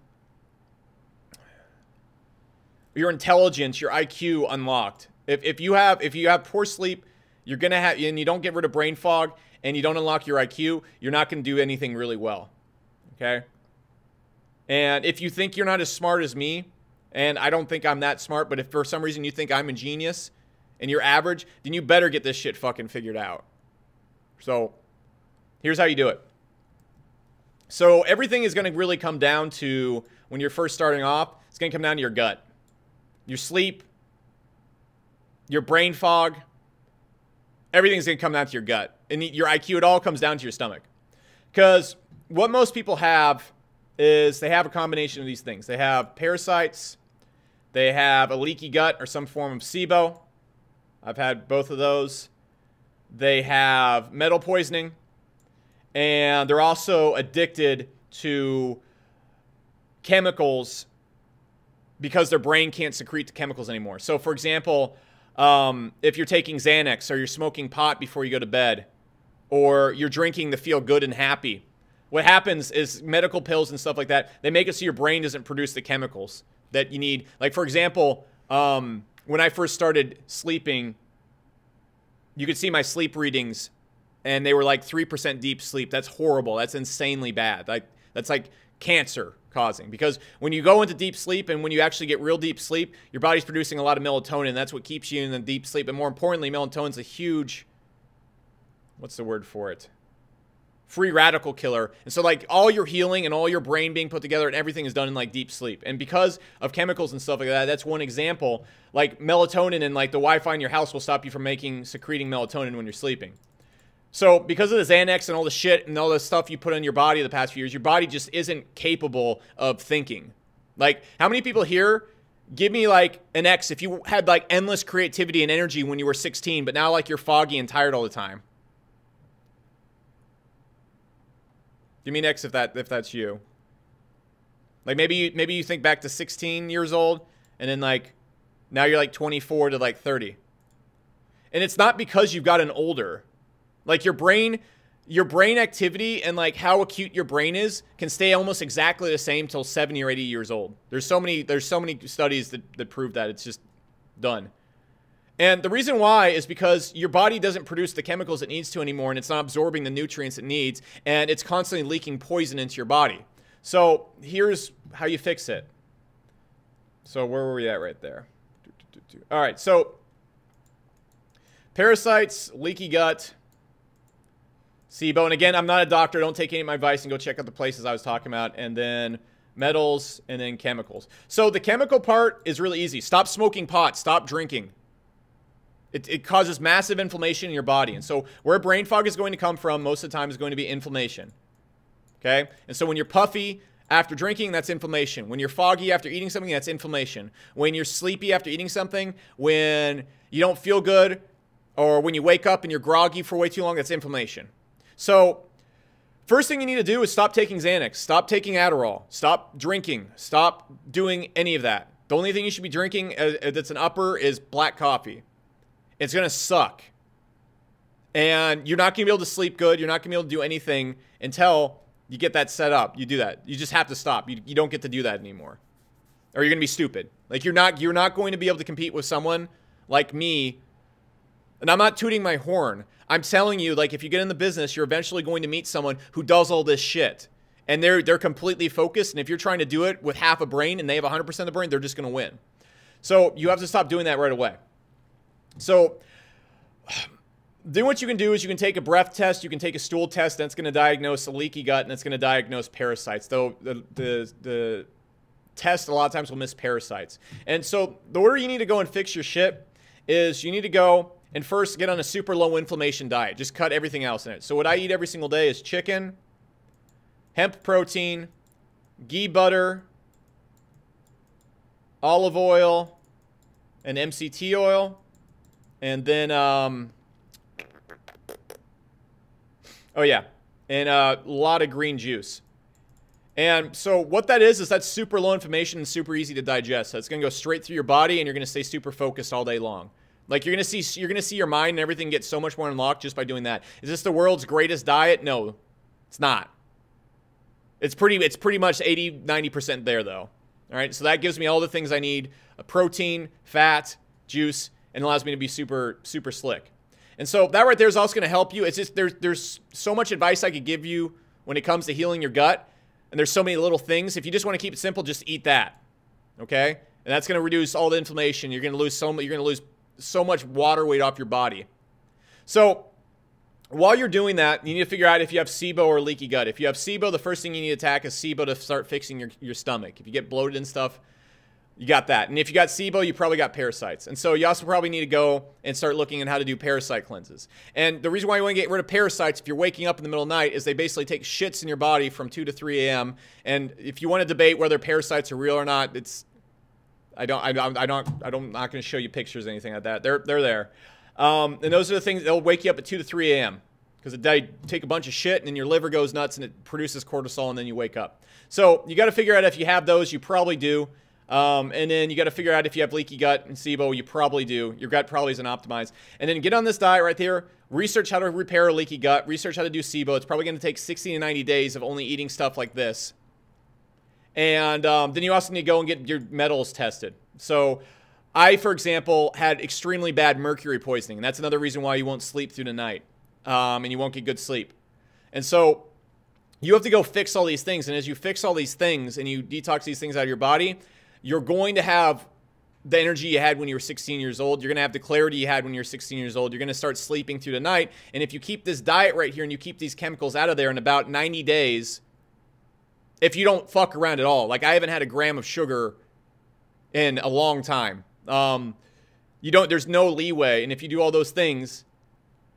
[SPEAKER 1] your intelligence, your IQ unlocked. If you have poor sleep, you're going to have, and you don't get rid of brain fog and you don't unlock your IQ, you're not going to do anything really well. Okay? And if you think you're not as smart as me, and I don't think I'm that smart, but if for some reason you think I'm a genius and you're average, then you better get this shit fucking figured out. So here's how you do it. So everything is going to really come down to, when you're first starting off, it's going to come down to your gut. Your sleep, your brain fog, everything's going to come down to your gut. And your IQ, it all comes down to your stomach. Because what most people have is they have a combination of these things. They have parasites, they have a leaky gut or some form of SIBO. I've had both of those. They have metal poisoning, and they're also addicted to chemicals because their brain can't secrete the chemicals anymore. So, for example, if you're taking Xanax or you're smoking pot before you go to bed, or you're drinking to feel good and happy. What happens is medical pills and stuff like that, they make it so your brain doesn't produce the chemicals that you need. Like, for example, when I first started sleeping, you could see my sleep readings, and they were like 3% deep sleep. That's horrible. That's insanely bad. Like, that's like cancer causing, because when you go into deep sleep and when you actually get real deep sleep, your body's producing a lot of melatonin. That's what keeps you in the deep sleep. And more importantly, melatonin's a huge, what's the word for it? Free radical killer. And so like all your healing and all your brain being put together and everything is done in like deep sleep. And because of chemicals and stuff like that, that's one example. Like melatonin and like the Wi-Fi in your house will stop you from secreting melatonin when you're sleeping. So because of the Xanax and all the shit and all the stuff you put on your body the past few years, your body just isn't capable of thinking. Like, how many people here, give me like an X if you had like endless creativity and energy when you were 16, but now like you're foggy and tired all the time? Give me an X if that's you. Like maybe you think back to 16 years old and then like now you're like 24 to like 30. And it's not because you've gotten older. Like your brain activity and like how acute your brain is can stay almost exactly the same till 70 or 80 years old. There's so many studies that prove that. It's just done. And the reason why is because your body doesn't produce the chemicals it needs to anymore, and it's not absorbing the nutrients it needs, and it's constantly leaking poison into your body. So here's how you fix it. So where were we at right there? All right, so parasites, leaky gut, SIBO. And again, I'm not a doctor. Don't take any of my advice and go check out the places I was talking about. And then metals and then chemicals. So the chemical part is really easy. Stop smoking pot. Stop drinking. It causes massive inflammation in your body. And so where brain fog is going to come from most of the time is going to be inflammation. Okay? And so when you're puffy after drinking, that's inflammation. When you're foggy after eating something, that's inflammation. When you're sleepy after eating something, when you don't feel good, or when you wake up and you're groggy for way too long, that's inflammation. So first thing you need to do is stop taking Xanax. Stop taking Adderall. Stop drinking. Stop doing any of that. The only thing you should be drinking that's an upper is black coffee. It's going to suck. And you're not going to be able to sleep good. You're not going to be able to do anything until you get that set up. You do that. You just have to stop. You don't get to do that anymore. Or you're going to be stupid. Like you're not going to be able to compete with someone like me. And I'm not tooting my horn. I'm telling you, like, if you get in the business, you're eventually going to meet someone who does all this shit. And they're completely focused. And if you're trying to do it with half a brain and they have 100% of the brain, they're just going to win. So you have to stop doing that right away. So then what you can do is you can take a breath test. You can take a stool test. That's going to diagnose a leaky gut, and it's going to diagnose parasites. Though the test a lot of times will miss parasites. And so the order you need to go and fix your shit is you need to go and first get on a super low inflammation diet. Just cut everything else in it. So what I eat every single day is chicken, hemp protein, ghee butter, olive oil, and MCT oil. And then, oh yeah, and a lot of green juice. And so what that is that's super low inflammation and super easy to digest. So it's going to go straight through your body, and you're going to stay super focused all day long. Like you're going to see your mind and everything get so much more unlocked just by doing that. Is this the world's greatest diet? No, it's not. It's pretty much 80, 90% there though. All right. So that gives me all the things I need: a protein, fat, juice, and allows me to be super, super slick. And so that right there is also going to help you. It's just there's so much advice I could give you when it comes to healing your gut. And there's so many little things. If you just want to keep it simple, just eat that. Okay? And that's going to reduce all the inflammation. You're going to lose so much water weight off your body. So while you're doing that, you need to figure out if you have SIBO or leaky gut. If you have SIBO, the first thing you need to attack is SIBO to start fixing your stomach. If you get bloated and stuff, you got that. And if you got SIBO, you probably got parasites. And so you also probably need to go and start looking at how to do parasite cleanses. And the reason why you want to get rid of parasites if you're waking up in the middle of the night is they basically take shits in your body from 2 to 3 a.m. And if you want to debate whether parasites are real or not, I'm not going to show you pictures or anything like that. They're there. And those are the things they'll wake you up at 2 to 3 a.m. because they take a bunch of shit and then your liver goes nuts and it produces cortisol and then you wake up. So you got to figure out if you have those. You probably do. And then you got to figure out if you have leaky gut and SIBO. You probably do. Your gut probably isn't optimized. And then get on this diet right there. Research how to repair a leaky gut. Research how to do SIBO. It's probably going to take 60 to 90 days of only eating stuff like this. And then you also need to go and get your metals tested. So I, for example, had extremely bad mercury poisoning. And that's another reason why you won't sleep through the night. And you won't get good sleep. And so you have to go fix all these things. And as you fix all these things and you detox these things out of your body, you're going to have the energy you had when you were 16 years old. You're going to have the clarity you had when you were 16 years old. You're going to start sleeping through the night. And if you keep this diet right here and you keep these chemicals out of there in about 90 days, if you don't fuck around at all, like I haven't had a gram of sugar in a long time. There's no leeway. And if you do all those things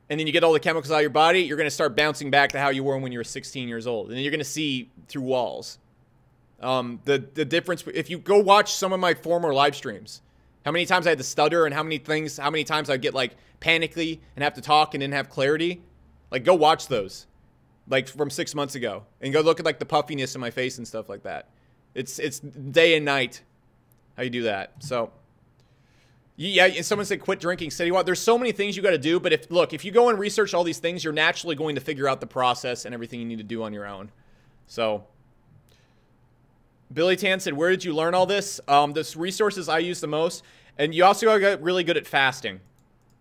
[SPEAKER 1] and then you get all the chemicals out of your body, you're going to start bouncing back to how you were when you were 16 years old. And then you're going to see through walls. The difference, if you go watch some of my former live streams, how many times I had to stutter and how many times I'd get like panicky and have to talk and didn't have clarity, like go watch those, like from 6 months ago, and go look at like the puffiness in my face and stuff like that. It's day and night how you do that. So yeah, and someone said quit drinking, steady water. There's so many things you got to do, but if you go and research all these things, you're naturally going to figure out the process and everything you need to do on your own. So Billy Tan said, where did you learn all this? The resources I use the most. And you also got to get really good at fasting.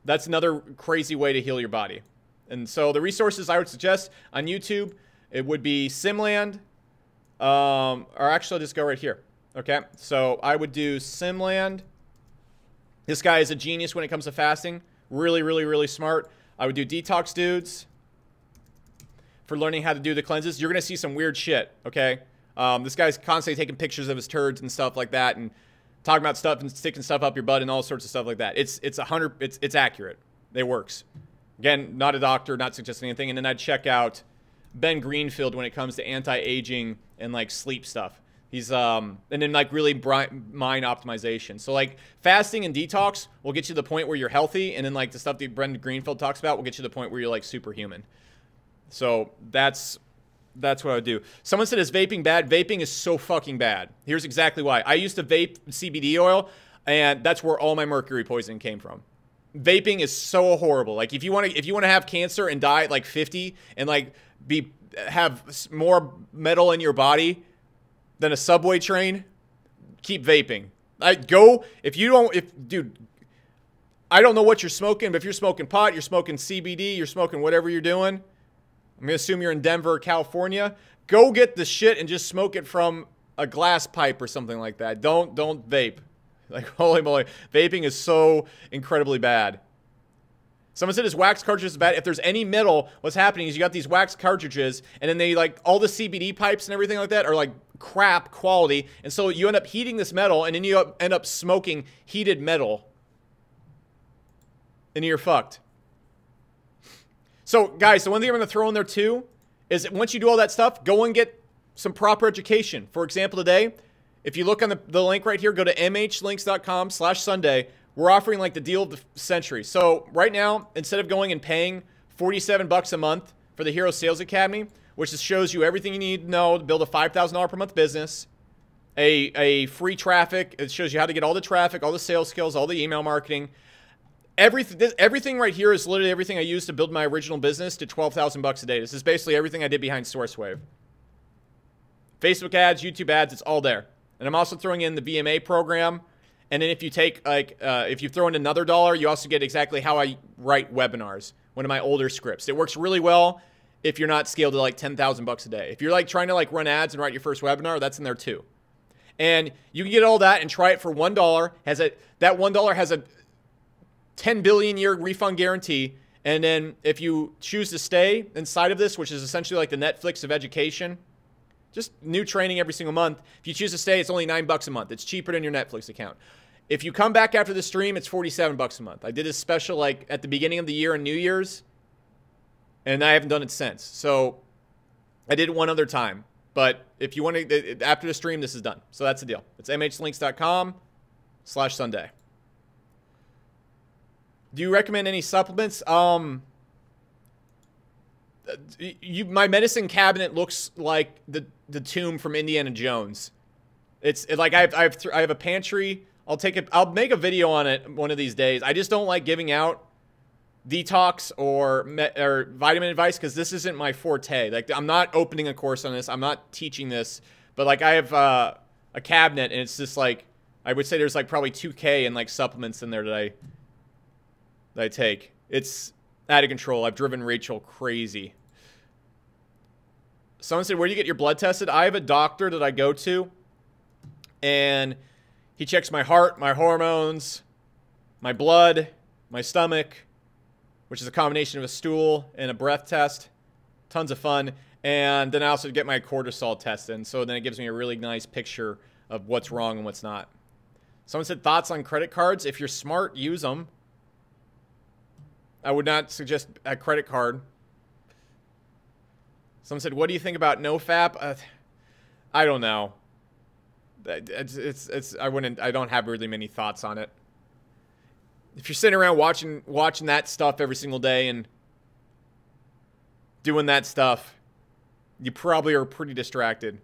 [SPEAKER 1] That's another crazy way to heal your body. And so the resources I would suggest on YouTube, it would be Simland. Or actually, I'll just go right here. Okay, so I would do Simland. This guy is a genius when it comes to fasting. Really, really, really smart. I would do Detox Dudes for learning how to do the cleanses. You're going to see some weird shit, okay? This guy's constantly taking pictures of his turds and stuff like that and talking about stuff and sticking stuff up your butt and all sorts of stuff like that. It's accurate. It works. Again, not a doctor, not suggesting anything. And then I'd check out Ben Greenfield when it comes to anti-aging and like sleep stuff. He's and then like really mind optimization. So like fasting and detox will get you to the point where you're healthy, and then like the stuff that Ben Greenfield talks about will get you to the point where you're like superhuman. So that's what I would do. Someone said, is vaping bad? Vaping is so fucking bad. Here's exactly why. I used to vape CBD oil, and that's where all my mercury poisoning came from. Vaping is so horrible. Like if you want to have cancer and die at like 50 and like have more metal in your body than a subway train, keep vaping. Dude, I don't know what you're smoking, but if you're smoking pot, you're smoking CBD, you're smoking whatever you're doing, I'm going to assume you're in Denver, California. Go get the shit and just smoke it from a glass pipe or something like that. Don't vape. Like, holy moly. Vaping is so incredibly bad. Someone said his wax cartridge is bad. If there's any metal, what's happening is you got these wax cartridges, and then they, like, all the CBD pipes and everything like that are, like, crap quality. And so you end up heating this metal, and then you end up smoking heated metal. And you're fucked. So, guys, the one thing I'm going to throw in there, too, is that once you do all that stuff, go and get some proper education. For example, today, if you look on the link right here, go to mhlinks.com/Sunday. We're offering, like, the deal of the century. So, right now, instead of going and paying $47 a month for the Hero Sales Academy, which just shows you everything you need to know to build a $5,000 per month business, a free traffic, it shows you how to get all the traffic, all the sales skills, all the email marketing. Everything right here is literally everything I used to build my original business to $12,000 a day. This is basically everything I did behind SourceWave. Facebook ads, YouTube ads, it's all there. And I'm also throwing in the VMA program. And then if you take, like, if you throw in another $1, you also get exactly how I write webinars, one of my older scripts. It works really well if you're not scaled to like $10,000 a day. If you're like trying to like run ads and write your first webinar, that's in there too. And you can get all that and try it for $1. That $1 has a 10 billion year refund guarantee. And then if you choose to stay inside of this, which is essentially like the Netflix of education, just new training every single month. If you choose to stay, it's only $9 a month. It's cheaper than your Netflix account. If you come back after the stream, it's $47 a month. I did this special like at the beginning of the year on New Year's, and I haven't done it since. So I did it one other time. But if you want to, after the stream, this is done. So that's the deal. It's mhlinks.com/Sunday. Do you recommend any supplements? My medicine cabinet looks like the tomb from Indiana Jones. Like I have a pantry. I'll make a video on it one of these days. I just don't like giving out detox or vitamin advice because this isn't my forte. Like, I'm not opening a course on this. I'm not teaching this. But like, I have a cabinet, and it's just like, I would say there's like probably 2K in like supplements in there that I take. It's out of control. I've driven Rachel crazy. Someone said, where do you get your blood tested? I have a doctor that I go to, and he checks my heart, my hormones, my blood, my stomach, which is a combination of a stool and a breath test. Tons of fun. And then I also get my cortisol tested. And so then it gives me a really nice picture of what's wrong and what's not. Someone said, thoughts on credit cards? If you're smart, use them. I would not suggest a credit card. Someone said, what do you think about NoFap? I don't know. I don't have really many thoughts on it. If you're sitting around watching that stuff every single day and doing that stuff, you probably are pretty distracted.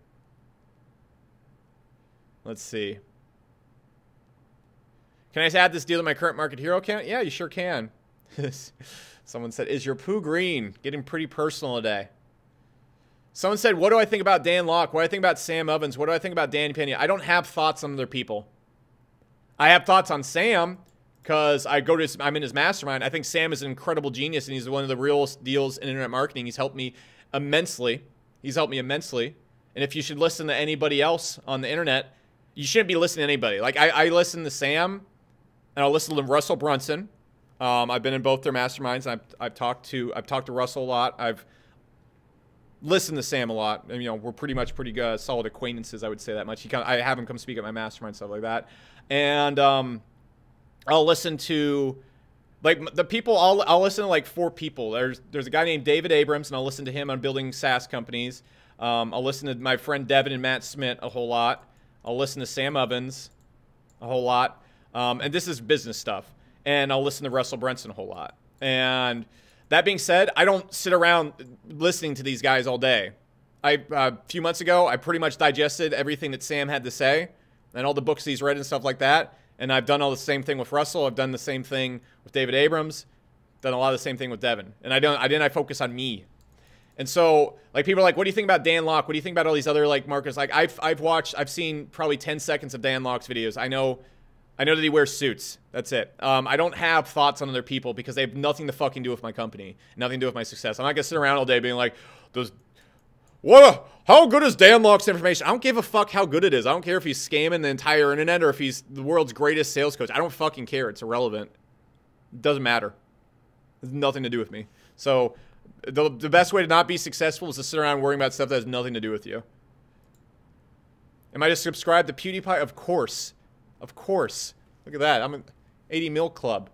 [SPEAKER 1] Let's see. Can I just add this deal to my current market hero account? Yeah, you sure can. Someone said, is your poo green? Getting pretty personal today. Someone said, what do I think about Dan Locke? What do I think about Sam Ovens? What do I think about Danny Pena? I don't have thoughts on other people. I have thoughts on Sam because I'm in his mastermind. I think Sam is an incredible genius, and he's one of the realest deals in internet marketing. He's helped me immensely. And if you should listen to anybody else on the internet, you shouldn't be listening to anybody. Like, I listen to Sam, and I'll listen to Russell Brunson. I've been in both their masterminds. And I've talked to Russell a lot. I've listened to Sam a lot. And, we're pretty good, solid acquaintances. I would say that much. I have him come speak at my mastermind, stuff like that. And I'll listen to like the people. I'll listen to like 4 people. There's a guy named David Abrams, and I'll listen to him on building SaaS companies. I'll listen to my friend Devin and Matt Smith a whole lot. I'll listen to Sam Ovens a whole lot. And this is business stuff. And I'll listen to Russell Brunson a whole lot. And that being said, I don't sit around listening to these guys all day. A few months ago, I pretty much digested everything that Sam had to say and all the books he's read and stuff like that. And I've done all the same thing with Russell. I've done the same thing with David Abrams. Done a lot of the same thing with Devin. And I focus on me. And so, like, people are like, what do you think about Dan Locke? What do you think about all these other, like, marketers? Like, I've seen probably 10 seconds of Dan Locke's videos. I know that he wears suits. That's it. I don't have thoughts on other people because they have nothing to fucking do with my company. Nothing to do with my success. I'm not going to sit around all day being like, how good is Dan Locke's information? I don't give a fuck how good it is. I don't care if he's scamming the entire internet or if he's the world's greatest sales coach. I don't fucking care. It's irrelevant. It doesn't matter. It has nothing to do with me. So the best way to not be successful is to sit around worrying about stuff that has nothing to do with you. Am I just subscribed to PewDiePie? Of course. Of course. Look at that. I'm an 80 mil club.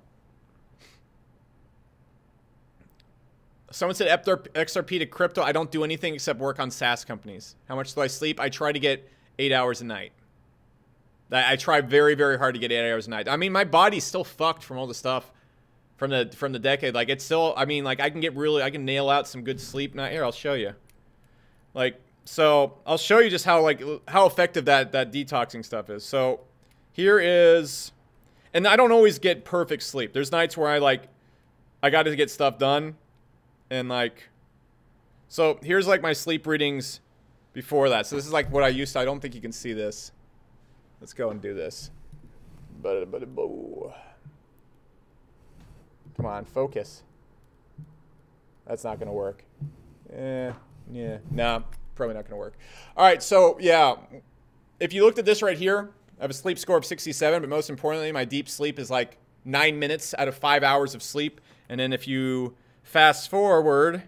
[SPEAKER 1] Someone said XRP to crypto. I don't do anything except work on SaaS companies. How much do I sleep? I try to get 8 hours a night. I try very, very hard to get 8 hours a night. I mean, my body's still fucked from all the stuff from the decade. Like, it's still, I mean, like, I can nail out some good sleep. Now, here, I'll show you. Like, so I'll show you just how effective that detoxing stuff is. So here is, and I don't always get perfect sleep. There's nights where I got to get stuff done. And like, so here's like my sleep readings before that. So this is like what I used to. I don't think you can see this. Let's go and do this. Come on, focus. That's not gonna work. Yeah, nah, probably not gonna work. All right, so yeah, if you looked at this right here, I have a sleep score of 67, but most importantly, my deep sleep is like 9 minutes out of 5 hours of sleep. And then if you fast forward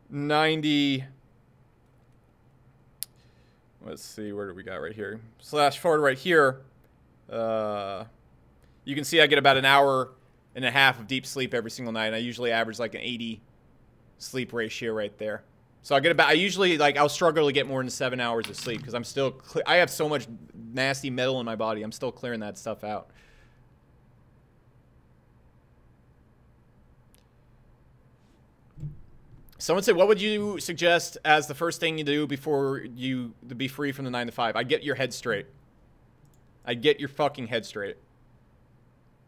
[SPEAKER 1] 90, let's see, where do we got right here? Slash forward right here. You can see I get about an hour and a half of deep sleep every single night. And I usually average like an 80 sleep ratio right there. So I usually, like, I'll struggle to get more than 7 hours of sleep because I'm still, I have so much nasty metal in my body. I'm still clearing that stuff out. Someone said, what would you suggest as the first thing you do before you to be free from the 9 to 5? I'd get your head straight. I'd get your fucking head straight.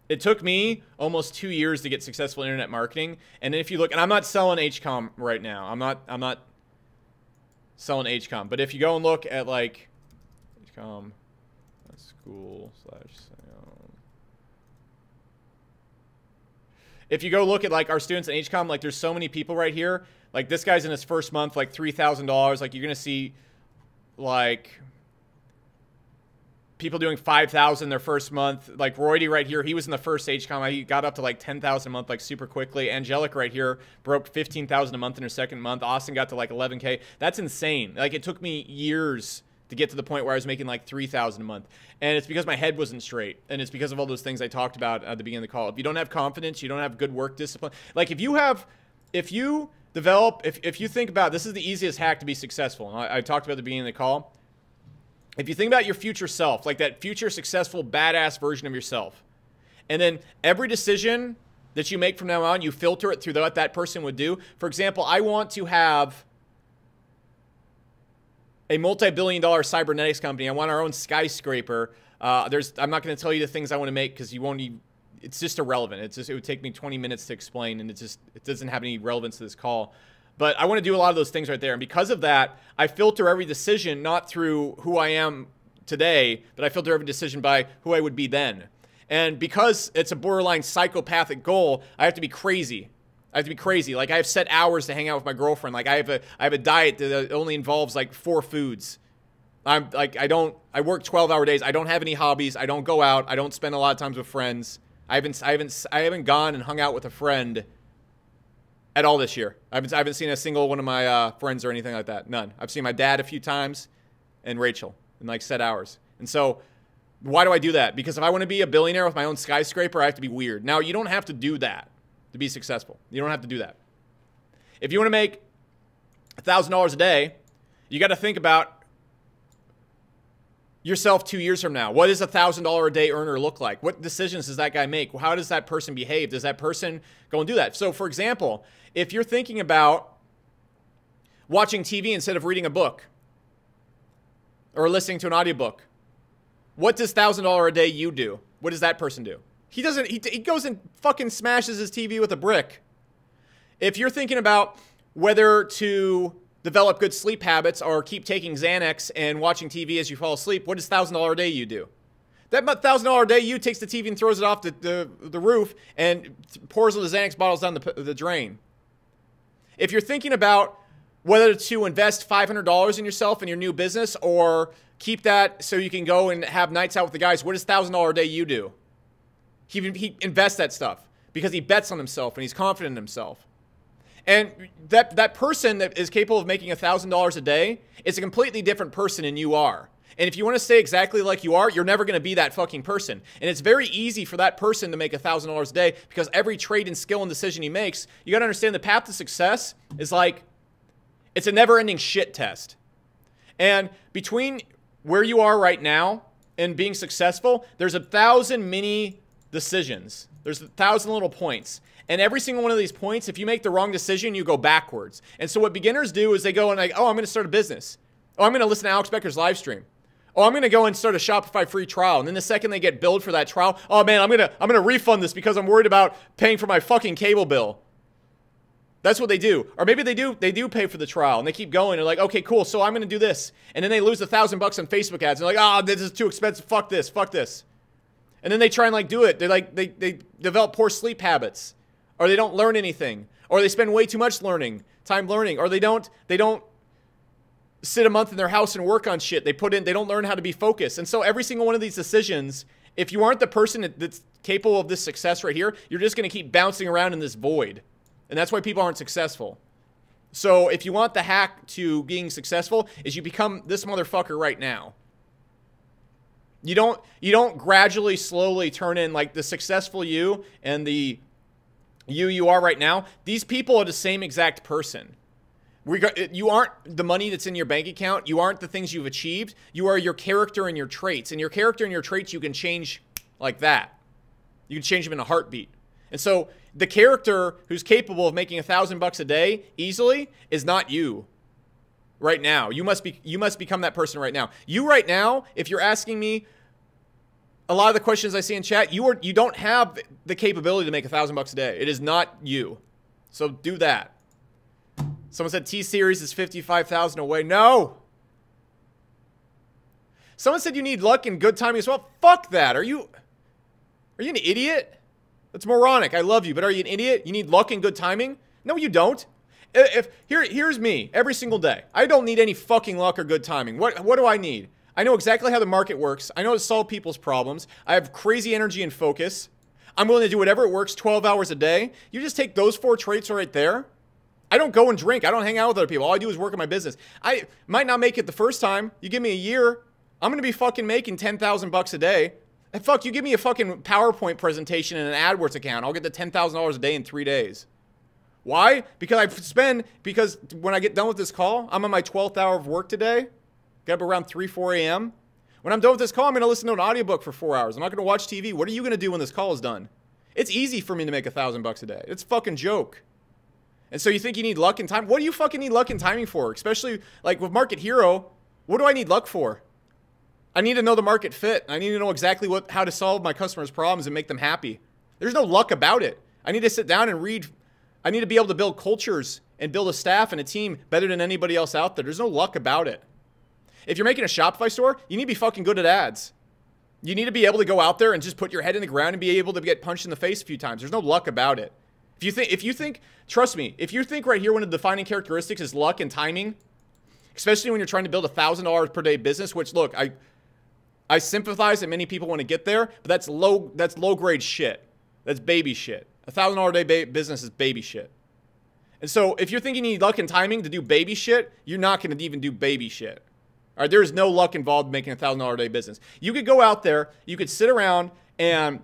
[SPEAKER 1] It took me almost 2 years to get successful internet marketing. And then if you look, and I'm not selling HCOM right now. I'm not selling HCOM. But if you go and look at like HCOM school / if you go look at like our students in HCOM, like there's so many people right here. Like this guy's in his first month, like $3,000. Like you're gonna see like people doing $5,000 their first month. Like Roydy right here, he was in the first HCOM. He got up to like $10,000 a month, like super quickly. Angelic right here broke $15,000 a month in her second month. Austin got to like 11K. That's insane. Like it took me years to get to the point where I was making like $3,000 a month. And it's because my head wasn't straight. And it's because of all those things I talked about at the beginning of the call. If you don't have confidence, you don't have good work discipline. Like if you think about, this is the easiest hack to be successful. And I talked about at the beginning of the call. If you think about your future self, like that future successful badass version of yourself, and then every decision that you make from now on, you filter it through what that person would do. For example, I want to have a multi-billion-dollar cybernetics company. I want our own skyscraper. I'm not going to tell you the things I want to make because you won't even, it's just irrelevant. It would take me 20 minutes to explain, and it doesn't have any relevance to this call. But I want to do a lot of those things right there. And because of that, I filter every decision not through who I am today, but I filter every decision by who I would be then. And because it's a borderline psychopathic goal, I have to be crazy. I have to be crazy. Like I have set hours to hang out with my girlfriend. Like I have a diet that only involves like 4 foods. I work 12-hour days. I don't have any hobbies. I don't go out. I don't spend a lot of times with friends. I haven't gone and hung out with a friend at all this year. I haven't seen a single one of my friends or anything like that. None. I've seen my dad a few times and Rachel in like set hours. And so why do I do that? Because if I want to be a billionaire with my own skyscraper, I have to be weird. Now, you don't have to do that to be successful. You don't have to do that. If you want to make $1,000 a day, you got to think about yourself 2 years from now. What does a $1,000 a day earner look like? What decisions does that guy make? How does that person behave? Does that person go and do that? So, for example, if you're thinking about watching TV instead of reading a book or listening to an audiobook, what does $1,000 a day you do? What does that person do? He doesn't. He goes and fucking smashes his TV with a brick. If you're thinking about whether to develop good sleep habits or keep taking Xanax and watching TV as you fall asleep, what does $1,000 a day you do? That $1,000 a day you takes the TV and throws it off the roof and pours the Xanax bottles down the drain. If you're thinking about whether to invest $500 in yourself in your new business or keep that so you can go and have nights out with the guys, what does $1,000 a day you do? He invests that stuff because he bets on himself and he's confident in himself. And that person that is capable of making $1,000 a day is a completely different person than you are. And if you want to stay exactly like you are, you're never going to be that fucking person. And it's very easy for that person to make $1,000 a day because every trade and skill and decision he makes, you got to understand the path to success is like, it's a never-ending shit test. And between where you are right now and being successful, there's 1,000 mini decisions. There's 1,000 little points. And every single one of these points, if you make the wrong decision, you go backwards. And so what beginners do is they go and like, oh, I'm going to start a business. Oh, I'm going to listen to Alex Becker's live stream. Oh, I'm going to go and start a Shopify free trial. And then the second they get billed for that trial, oh man, I'm going to refund this because I'm worried about paying for my fucking cable bill. That's what they do. Or maybe they do pay for the trial and they keep going. They're like, okay, cool. So I'm going to do this. And then they lose $1,000 on Facebook ads. And they're like, oh, this is too expensive. Fuck this. Fuck this. And then they try and like do it. They're like, they develop poor sleep habits, or they don't learn anything, or they spend way too much time learning, or they don't sit a month in their house and work on shit. They don't learn how to be focused. And so every single one of these decisions, if you aren't the person that's capable of this success right here, you're just going to keep bouncing around in this void. And that's why people aren't successful. So if you want the hack to being successful, is you become this motherfucker right now. You don't gradually, slowly turn in like the successful you and the you are right now. These people are the same exact person. You aren't the money that's in your bank account. You aren't the things you've achieved. You are your character and your traits. And your character and your traits you can change like that. You can change them in a heartbeat. And so the character who's capable of making $1,000 a day easily is not you right now. You must become that person right now. You right now, if you're asking me a lot of the questions I see in chat, you don't have the capability to make $1,000 a day. It is not you. So do that. Someone said T-Series is 55,000 away. No. Someone said you need luck and good timing as well. Fuck that. Are you an idiot? That's moronic. I love you, but are you an idiot? You need luck and good timing? No, you don't. Here's me every single day. I don't need any fucking luck or good timing. What do I need? I know exactly how the market works. I know how to solve people's problems. I have crazy energy and focus. I'm willing to do whatever it works 12 hours a day. You just take those 4 traits right there. I don't go and drink. I don't hang out with other people. All I do is work on my business. I might not make it the first time. You give me a year, I'm going to be fucking making $10,000 a day. And fuck, you give me a fucking PowerPoint presentation and an AdWords account, I'll get the $10,000 a day in 3 days. Why? Because when I get done with this call, I'm on my 12th hour of work today. Get up around 3, 4 a.m. When I'm done with this call, I'm going to listen to an audiobook for 4 hours. I'm not going to watch TV. What are you going to do when this call is done? It's easy for me to make $1,000 a day. It's a fucking joke. And so you think you need luck and time? What do you fucking need luck and timing for? Especially like with Market Hero, what do I need luck for? I need to know the market fit. I need to know exactly how to solve my customers' problems and make them happy. There's no luck about it. I need to sit down and read. I need to be able to build cultures and build a staff and a team better than anybody else out there. There's no luck about it. If you're making a Shopify store, you need to be fucking good at ads. You need to be able to go out there and just put your head in the ground and be able to get punched in the face a few times. There's no luck about it. If you think, trust me, if you think right here one of the defining characteristics is luck and timing, especially when you're trying to build a $1,000 per day business, which look, I sympathize that many people want to get there, but that's low grade shit. That's baby shit. $1,000 a day business is baby shit. And so if you're thinking you need luck and timing to do baby shit, you're not going to even do baby shit. All right, there is no luck involved in making a $1,000 a day business. You could go out there, you could sit around, and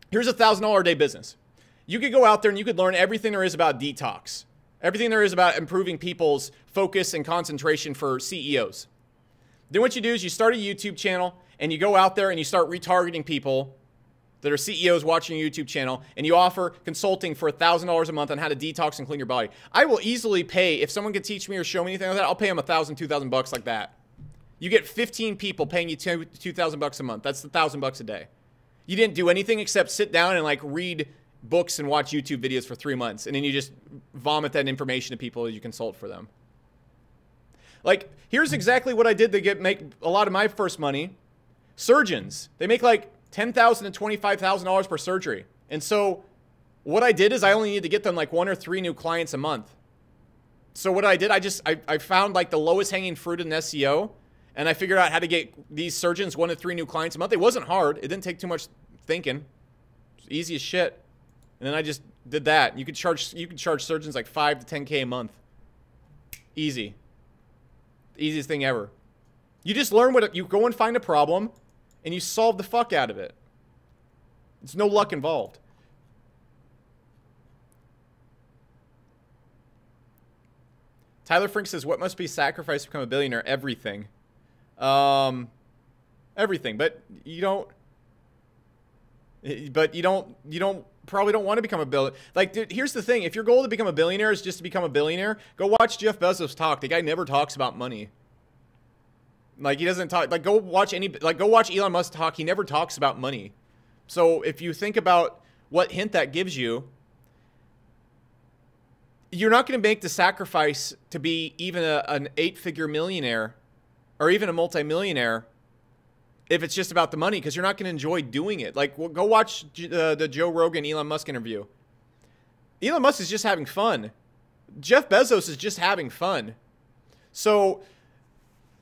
[SPEAKER 1] here's a $1,000 a day business. You could go out there and you could learn everything there is about detox, everything there is about improving people's focus and concentration for CEOs. Then what you do is you start a YouTube channel and you go out there and you start retargeting people that are CEOs watching your YouTube channel, and you offer consulting for $1,000 a month on how to detox and clean your body. I will easily pay, if someone could teach me or show me anything like that, I'll pay them $1,000, $2,000 like that. You get 15 people paying you $2,000 a month. That's $1,000 a day. You didn't do anything except sit down and like read books and watch YouTube videos for 3 months, and then you just vomit that information to people as you consult for them. Like, here's exactly what I did to make a lot of my first money. Surgeons, they make like $10,000 to $25,000 per surgery. And so what I did is I only need to get them like 1 or 3 new clients a month. So what I did, I found like the lowest hanging fruit in SEO, and I figured out how to get these surgeons 1 to 3 new clients a month. It wasn't hard. It didn't take too much thinking. It was easy as shit. And then I just did that. You could charge surgeons like $5 to $10K a month. Easy. The easiest thing ever. You just learn you go and find a problem and you solve the fuck out of it. There's no luck involved. Tyler Frink says, what must be sacrificed to become a billionaire? Everything. Everything. But you don't probably don't want to become a billionaire. Like, dude, here's the thing. If your goal to become a billionaire is just to become a billionaire, go watch Jeff Bezos talk. The guy never talks about money. Like, he doesn't talk. Like, go watch Elon Musk talk. He never talks about money. So if you think about what hint that gives you, you're not going to make the sacrifice to be even an 8-figure millionaire or even a multimillionaire if it's just about the money, because you're not going to enjoy doing it. Like, well, go watch the Joe Rogan Elon Musk interview. Elon Musk is just having fun. Jeff Bezos is just having fun. So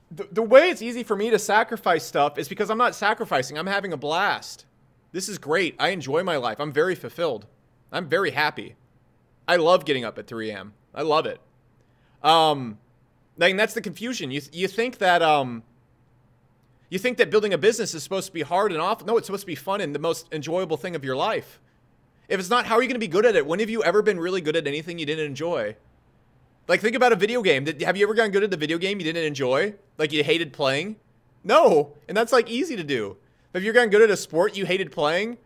[SPEAKER 1] the way it's easy for me to sacrifice stuff is because I'm not sacrificing. I'm having a blast. This is great. I enjoy my life. I'm very fulfilled. I'm very happy. I love getting up at 3 a.m. I love it. Like, that's the confusion. You think that building a business is supposed to be hard and awful. No, it's supposed to be fun and the most enjoyable thing of your life. If it's not, how are you going to be good at it? When have you ever been really good at anything you didn't enjoy? Like, think about a video game. Have you ever gotten good at the video game you didn't enjoy? Like, you hated playing? No. And that's, like, easy to do. Have you gotten good at a sport you hated playing?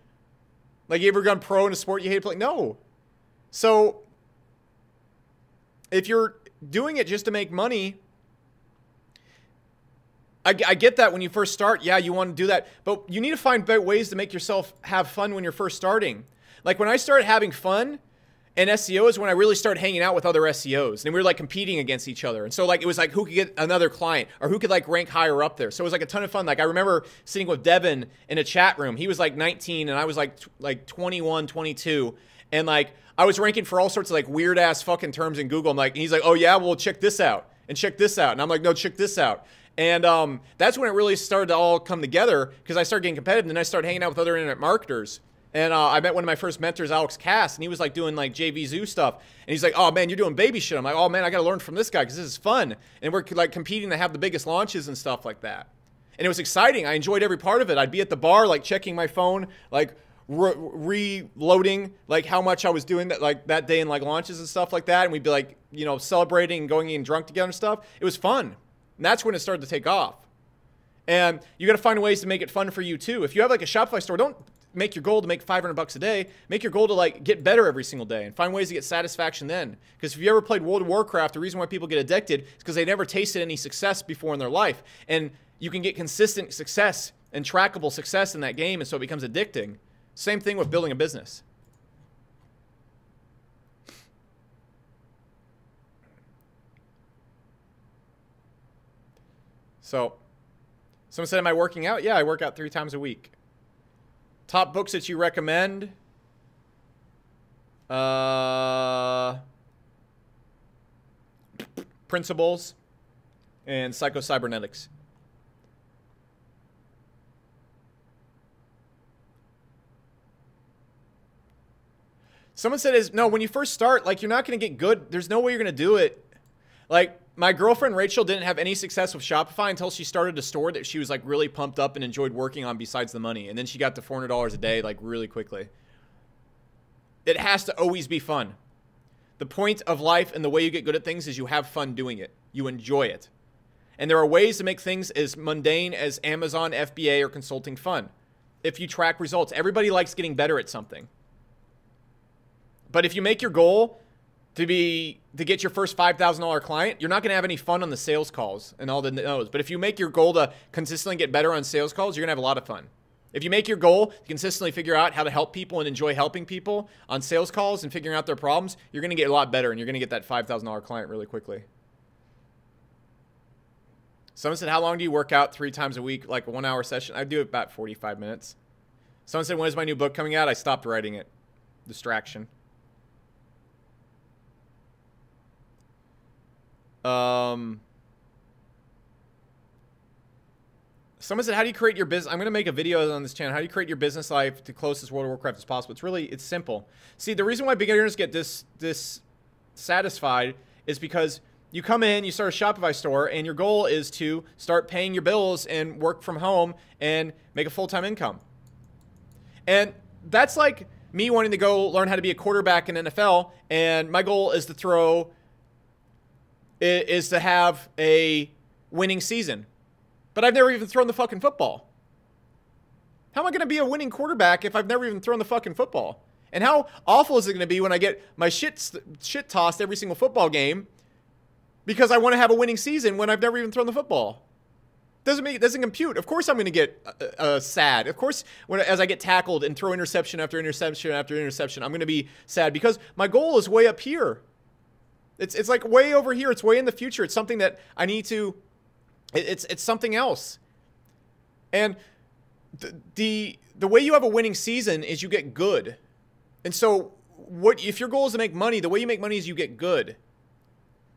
[SPEAKER 1] Like, you ever gone pro in a sport you hate playing? No. So, if you're doing it just to make money, I get that when you first start, yeah, you want to do that. But you need to find better ways to make yourself have fun when you're first starting. Like, when I started having fun in SEO is when I really started hanging out with other SEOs. And we were, like, competing against each other. And so, like, it was like who could get another client or who could, like, rank higher up there. So it was, like, a ton of fun. Like, I remember sitting with Devin in a chat room. He was, like, 19 and I was, like 21, 22. And, like, I was ranking for all sorts of, like, weird-ass fucking terms in Google. I'm like, and he's like, oh, yeah, well, check this out. And check this out. And I'm like, no, check this out. And that's when it really started to all come together because I started getting competitive. And then I started hanging out with other internet marketers. And I met one of my first mentors, Alex Cass, and he was like doing like JV Zoo stuff. And he's like, oh man, you're doing baby shit. I'm like, oh man, I got to learn from this guy because this is fun. And we're like competing to have the biggest launches and stuff like that. And it was exciting. I enjoyed every part of it. I'd be at the bar, like checking my phone, like reloading, like how much I was doing that, like that day in like launches and stuff like that. And we'd be like, you know, celebrating and going and drunk together and stuff. It was fun. And that's when it started to take off. And you got to find ways to make it fun for you too. If you have like a Shopify store, don't make your goal to make $500 a day. Make your goal to like get better every single day and find ways to get satisfaction then. Because if you ever played World of Warcraft, the reason why people get addicted is because they never tasted any success before in their life. And you can get consistent success and trackable success in that game, and so it becomes addicting. Same thing with building a business. So, someone said, am I working out? Yeah, I work out 3 times a week. Top books that you recommend? Principles and Psycho-Cybernetics. Someone said, no, when you first start, like, you're not going to get good. There's no way you're going to do it. Like, my girlfriend Rachel didn't have any success with Shopify until she started a store that she was like really pumped up and enjoyed working on besides the money. And then she got to $400 a day like really quickly. It has to always be fun. The point of life and the way you get good at things is you have fun doing it. You enjoy it. And there are ways to make things as mundane as Amazon, FBA, or consulting fun. If you track results, everybody likes getting better at something. But if you make your goal to get your first $5,000 client, you're not going to have any fun on the sales calls and all the no's. But if you make your goal to consistently get better on sales calls, you're going to have a lot of fun. If you make your goal to consistently figure out how to help people and enjoy helping people on sales calls and figuring out their problems, you're going to get a lot better and you're going to get that $5,000 client really quickly. Someone said, how long do you work out 3 times a week, like a 1-hour session? I do it about 45 minutes. Someone said, when is my new book coming out? I stopped writing it. Distraction. Someone said, how do you create your business? I'm going to make a video on this channel. How do you create your business life to close as World of Warcraft as possible? It's simple. See, the reason why beginners get dissatisfied is because you come in, you start a Shopify store, and your goal is to start paying your bills and work from home and make a full-time income. And that's like me wanting to go learn how to be a quarterback in NFL, and my goal is to have a winning season. But I've never even thrown the fucking football. How am I going to be a winning quarterback if I've never even thrown the fucking football? And how awful is it going to be when I get my shit tossed every single football game because I want to have a winning season when I've never even thrown the football? Doesn't compute. Of course I'm going to get sad. Of course, as I get tackled and throw interception after interception after interception, I'm going to be sad because my goal is way up here. It's like way over here. It's way in the future. It's something that I need to... It's something else. And the way you have a winning season is you get good. And so if your goal is to make money, the way you make money is you get good.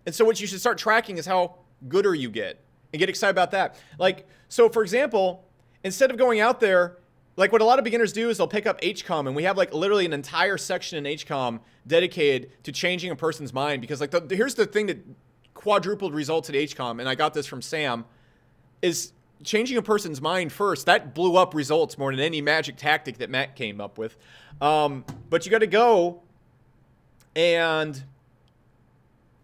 [SPEAKER 1] And so what you should start tracking is how gooder you get and get excited about that. Like, so for example, instead of going out there, like what a lot of beginners do is they'll pick up HCOM, and we have like literally an entire section in HCOM dedicated to changing a person's mind. Because like here's the thing that quadrupled results at HCOM, and I got this from Sam, is changing a person's mind first. That blew up results more than any magic tactic that Matt came up with. But you got to go and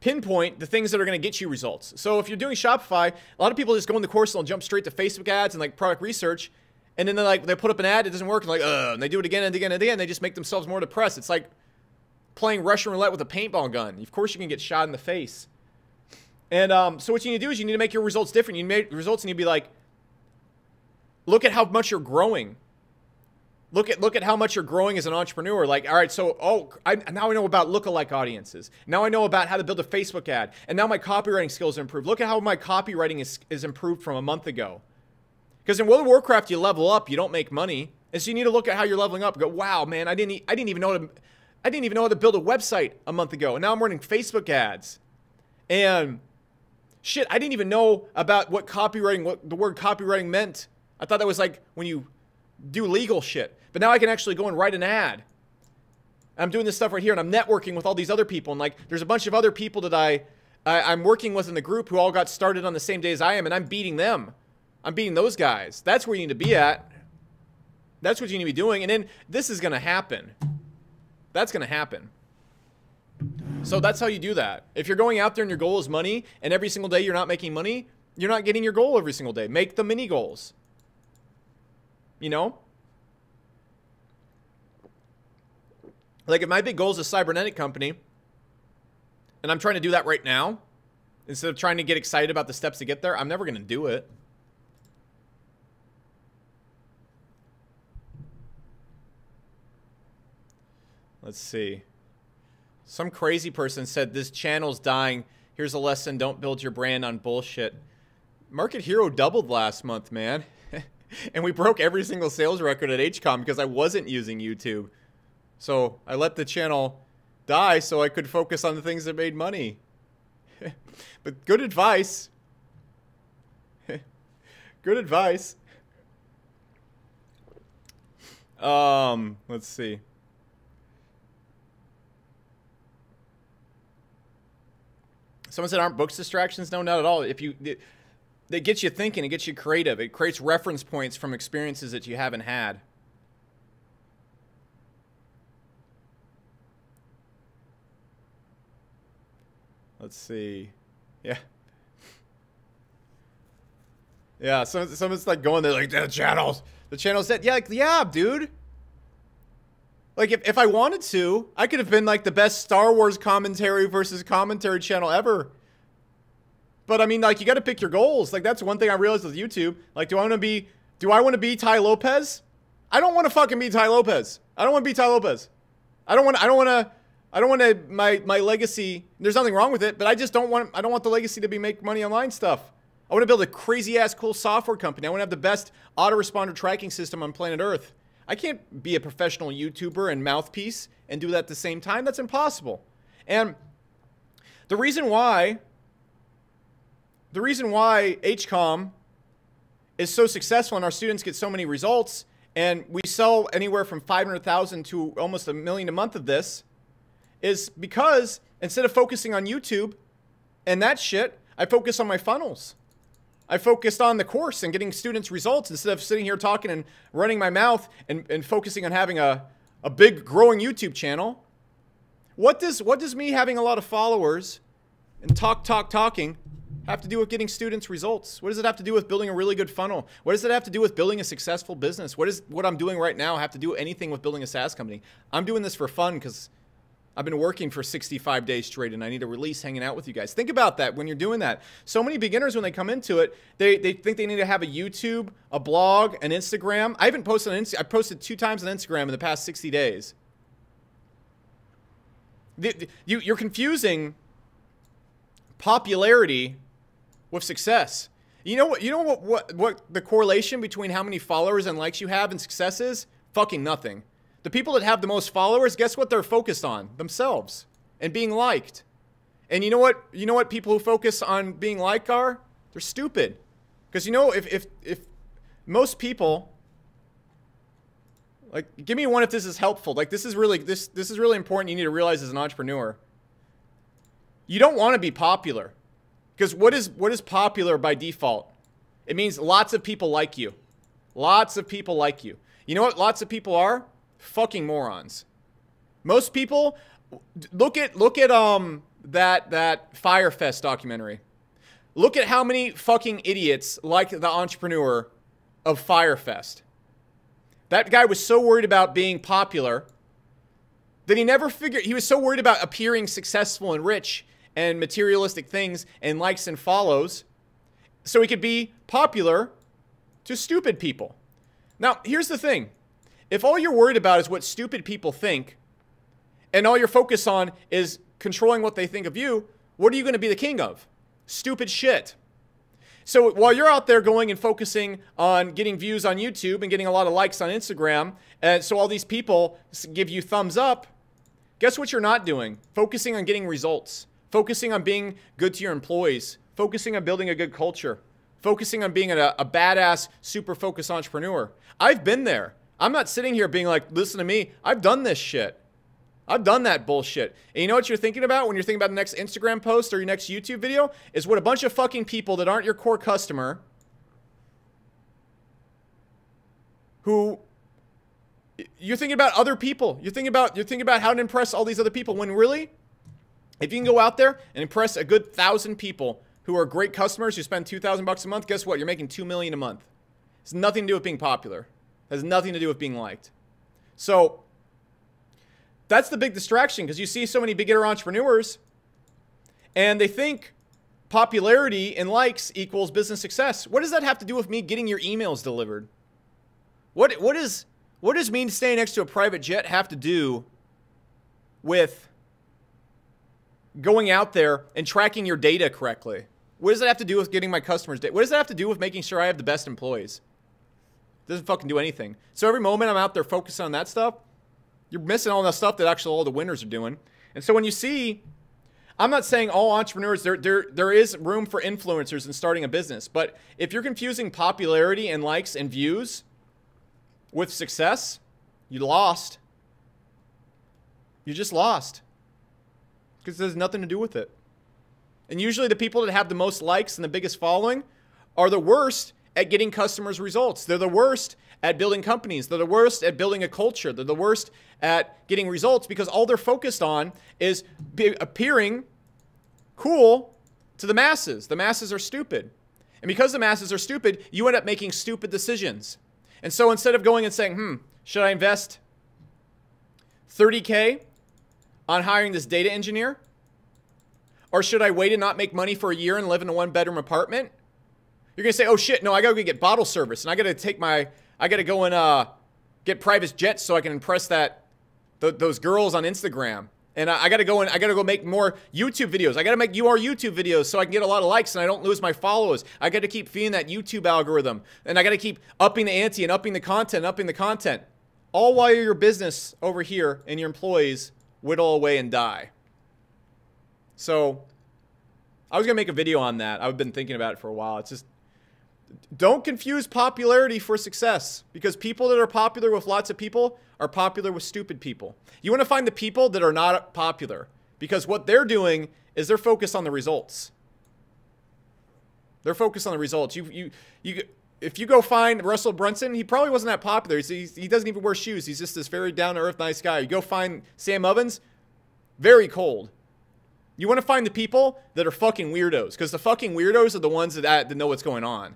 [SPEAKER 1] pinpoint the things that are going to get you results. So if you're doing Shopify, a lot of people just go in the course and they'll jump straight to Facebook ads and like product research. And then they put up an ad, it doesn't work, and and they do it again and again and again. They just make themselves more depressed. It's like playing Russian roulette with a paintball gun. Of course you can get shot in the face. And so what you need to do is you need to make your results different. You make results and you be like, look at how much you're growing. Look at how much you're growing as an entrepreneur. Like, all right, so now I know about lookalike audiences. Now I know about how to build a Facebook ad. And now my copywriting skills are improved. Look at how my copywriting is improved from a month ago. Because in World of Warcraft, you level up, you don't make money. And so you need to look at how you're leveling up and go, wow, man, I didn't even know how to build a website a month ago. And now I'm running Facebook ads. And shit, I didn't even know about what the word copywriting meant. I thought that was like when you do legal shit. But now I can actually go and write an ad. I'm doing this stuff right here, and I'm networking with all these other people. And like, there's a bunch of other people that I'm working with in the group who all got started on the same day as I am, and I'm beating them. I'm beating those guys. That's where you need to be at. That's what you need to be doing. And then this is going to happen. That's going to happen. So that's how you do that. If you're going out there and your goal is money, and every single day you're not making money, you're not getting your goal every single day. Make the mini goals. You know? Like, if my big goal is a cybernetic company, and I'm trying to do that right now, instead of trying to get excited about the steps to get there, I'm never going to do it. Let's see. Some crazy person said, this channel's dying. Here's a lesson. Don't build your brand on bullshit. Market Hero doubled last month, man. And we broke every single sales record at HCOM because I wasn't using YouTube. So I let the channel die so I could focus on the things that made money. But good advice. Good advice. Let's see. Someone said, aren't books distractions? No, not at all. They get you thinking, it gets you creative. It creates reference points from experiences that you haven't had. Let's see. Yeah. Yeah, someone's like going there like, the channel's dead. Yeah, like, yeah, dude. Like, if I wanted to, I could have been like the best Star Wars commentary versus commentary channel ever. But I mean, like, you got to pick your goals. Like, that's one thing I realized with YouTube. Like, do I want to be Tai Lopez? I don't want to fucking be Tai Lopez. I don't want to be Tai Lopez. I don't want to, my legacy, there's nothing wrong with it, but I don't want the legacy to be make money online stuff. I want to build a crazy ass cool software company. I want to have the best autoresponder tracking system on planet Earth. I can't be a professional YouTuber and mouthpiece and do that at the same time. That's impossible. And the reason why HCOM is so successful and our students get so many results and we sell anywhere from 500,000 to almost 1 million a month of this is because instead of focusing on YouTube and that shit, I focus on my funnels. I focused on the course and getting students results instead of sitting here talking and running my mouth and focusing on having a big growing YouTube channel. What does me having a lot of followers and talking have to do with getting students results? What does it have to do with building a really good funnel? What does it have to do with building a successful business? What does what I'm doing right now have to do anything with building a SaaS company? I'm doing this for fun because I've been working for 65 days straight and I need a release hanging out with you guys. Think about that when you're doing that. So many beginners, when they come into it, they think they need to have a YouTube, a blog, an Instagram. I haven't posted on Instagram. I posted 2 times on Instagram in the past 60 days. You're confusing popularity with success. You know what the correlation between how many followers and likes you have and success is? Fucking nothing. The people that have the most followers, guess what they're focused on? Themselves and being liked. And you know what people who focus on being liked are? They're stupid. Because you know, if most people, like, give me one if this is helpful. Like, this is really important. You need to realize as an entrepreneur. You don't want to be popular. Because what is popular by default? It means lots of people like you. Lots of people like you. You know what lots of people are? Fucking morons. Most people, look at that Firefest documentary. Look at how many fucking idiots like the entrepreneur of Firefest. That guy was so worried about being popular that he was so worried about appearing successful and rich and materialistic things and likes and follows so he could be popular to stupid people. Now, here's the thing. If all you're worried about is what stupid people think, and all you're focused on is controlling what they think of you, what are you going to be the king of? Stupid shit. So while you're out there going and focusing on getting views on YouTube and getting a lot of likes on Instagram, and so all these people give you thumbs up, guess what you're not doing? Focusing on getting results. Focusing on being good to your employees. Focusing on building a good culture. Focusing on being a badass, super focused entrepreneur. I've been there. I'm not sitting here being like, listen to me. I've done this shit. I've done that bullshit. And you know what you're thinking about when you're thinking about the next Instagram post or your next YouTube video? Is what a bunch of fucking people that aren't your core customer, who you're thinking about other people. You're thinking about how to impress all these other people, when really, if you can go out there and impress a good 1,000 people who are great customers who spend $2,000 a month, guess what? You're making $2 million a month. It's nothing to do with being popular. It has nothing to do with being liked. So that's the big distraction, because you see so many beginner entrepreneurs and they think popularity and likes equals business success. What does that have to do with me getting your emails delivered? What does me staying next to a private jet have to do with going out there and tracking your data correctly? What does that have to do with getting my customers' data? What does that have to do with making sure I have the best employees? It doesn't fucking do anything. So every moment I'm out there focused on that stuff, you're missing all the stuff that actually all the winners are doing. And so when you see, I'm not saying all entrepreneurs, there is room for influencers in starting a business. But if you're confusing popularity and likes and views with success, you lost. You just lost. Because there's nothing to do with it. And usually the people that have the most likes and the biggest following are the worst at getting customers results. They're the worst at building companies. They're the worst at building a culture. They're the worst at getting results, because all they're focused on is appearing cool to the masses. The masses are stupid. And because the masses are stupid, you end up making stupid decisions. And so instead of going and saying, should I invest $30K on hiring this data engineer? Or should I wait and not make money for a year and live in a one-bedroom apartment? You're going to say, oh shit, no, I got to go get bottle service. And I got to go and get private jets so I can impress those girls on Instagram. And I got to go make more YouTube videos. I got to make YouTube videos so I can get a lot of likes and I don't lose my followers. I got to keep feeding that YouTube algorithm. And I got to keep upping the ante and upping the content. All while your business over here and your employees whittle away and die. So I was going to make a video on that. I've been thinking about it for a while. It's just, don't confuse popularity for success, because people that are popular with lots of people are popular with stupid people. You want to find the people that are not popular, because what they're doing is they're focused on the results. They're focused on the results. If you go find Russell Brunson, he probably wasn't that popular. He doesn't even wear shoes. He's just this very down-to-earth, nice guy. You go find Sam Ovens, very cold. You want to find the people that are fucking weirdos, because the fucking weirdos are the ones that know what's going on.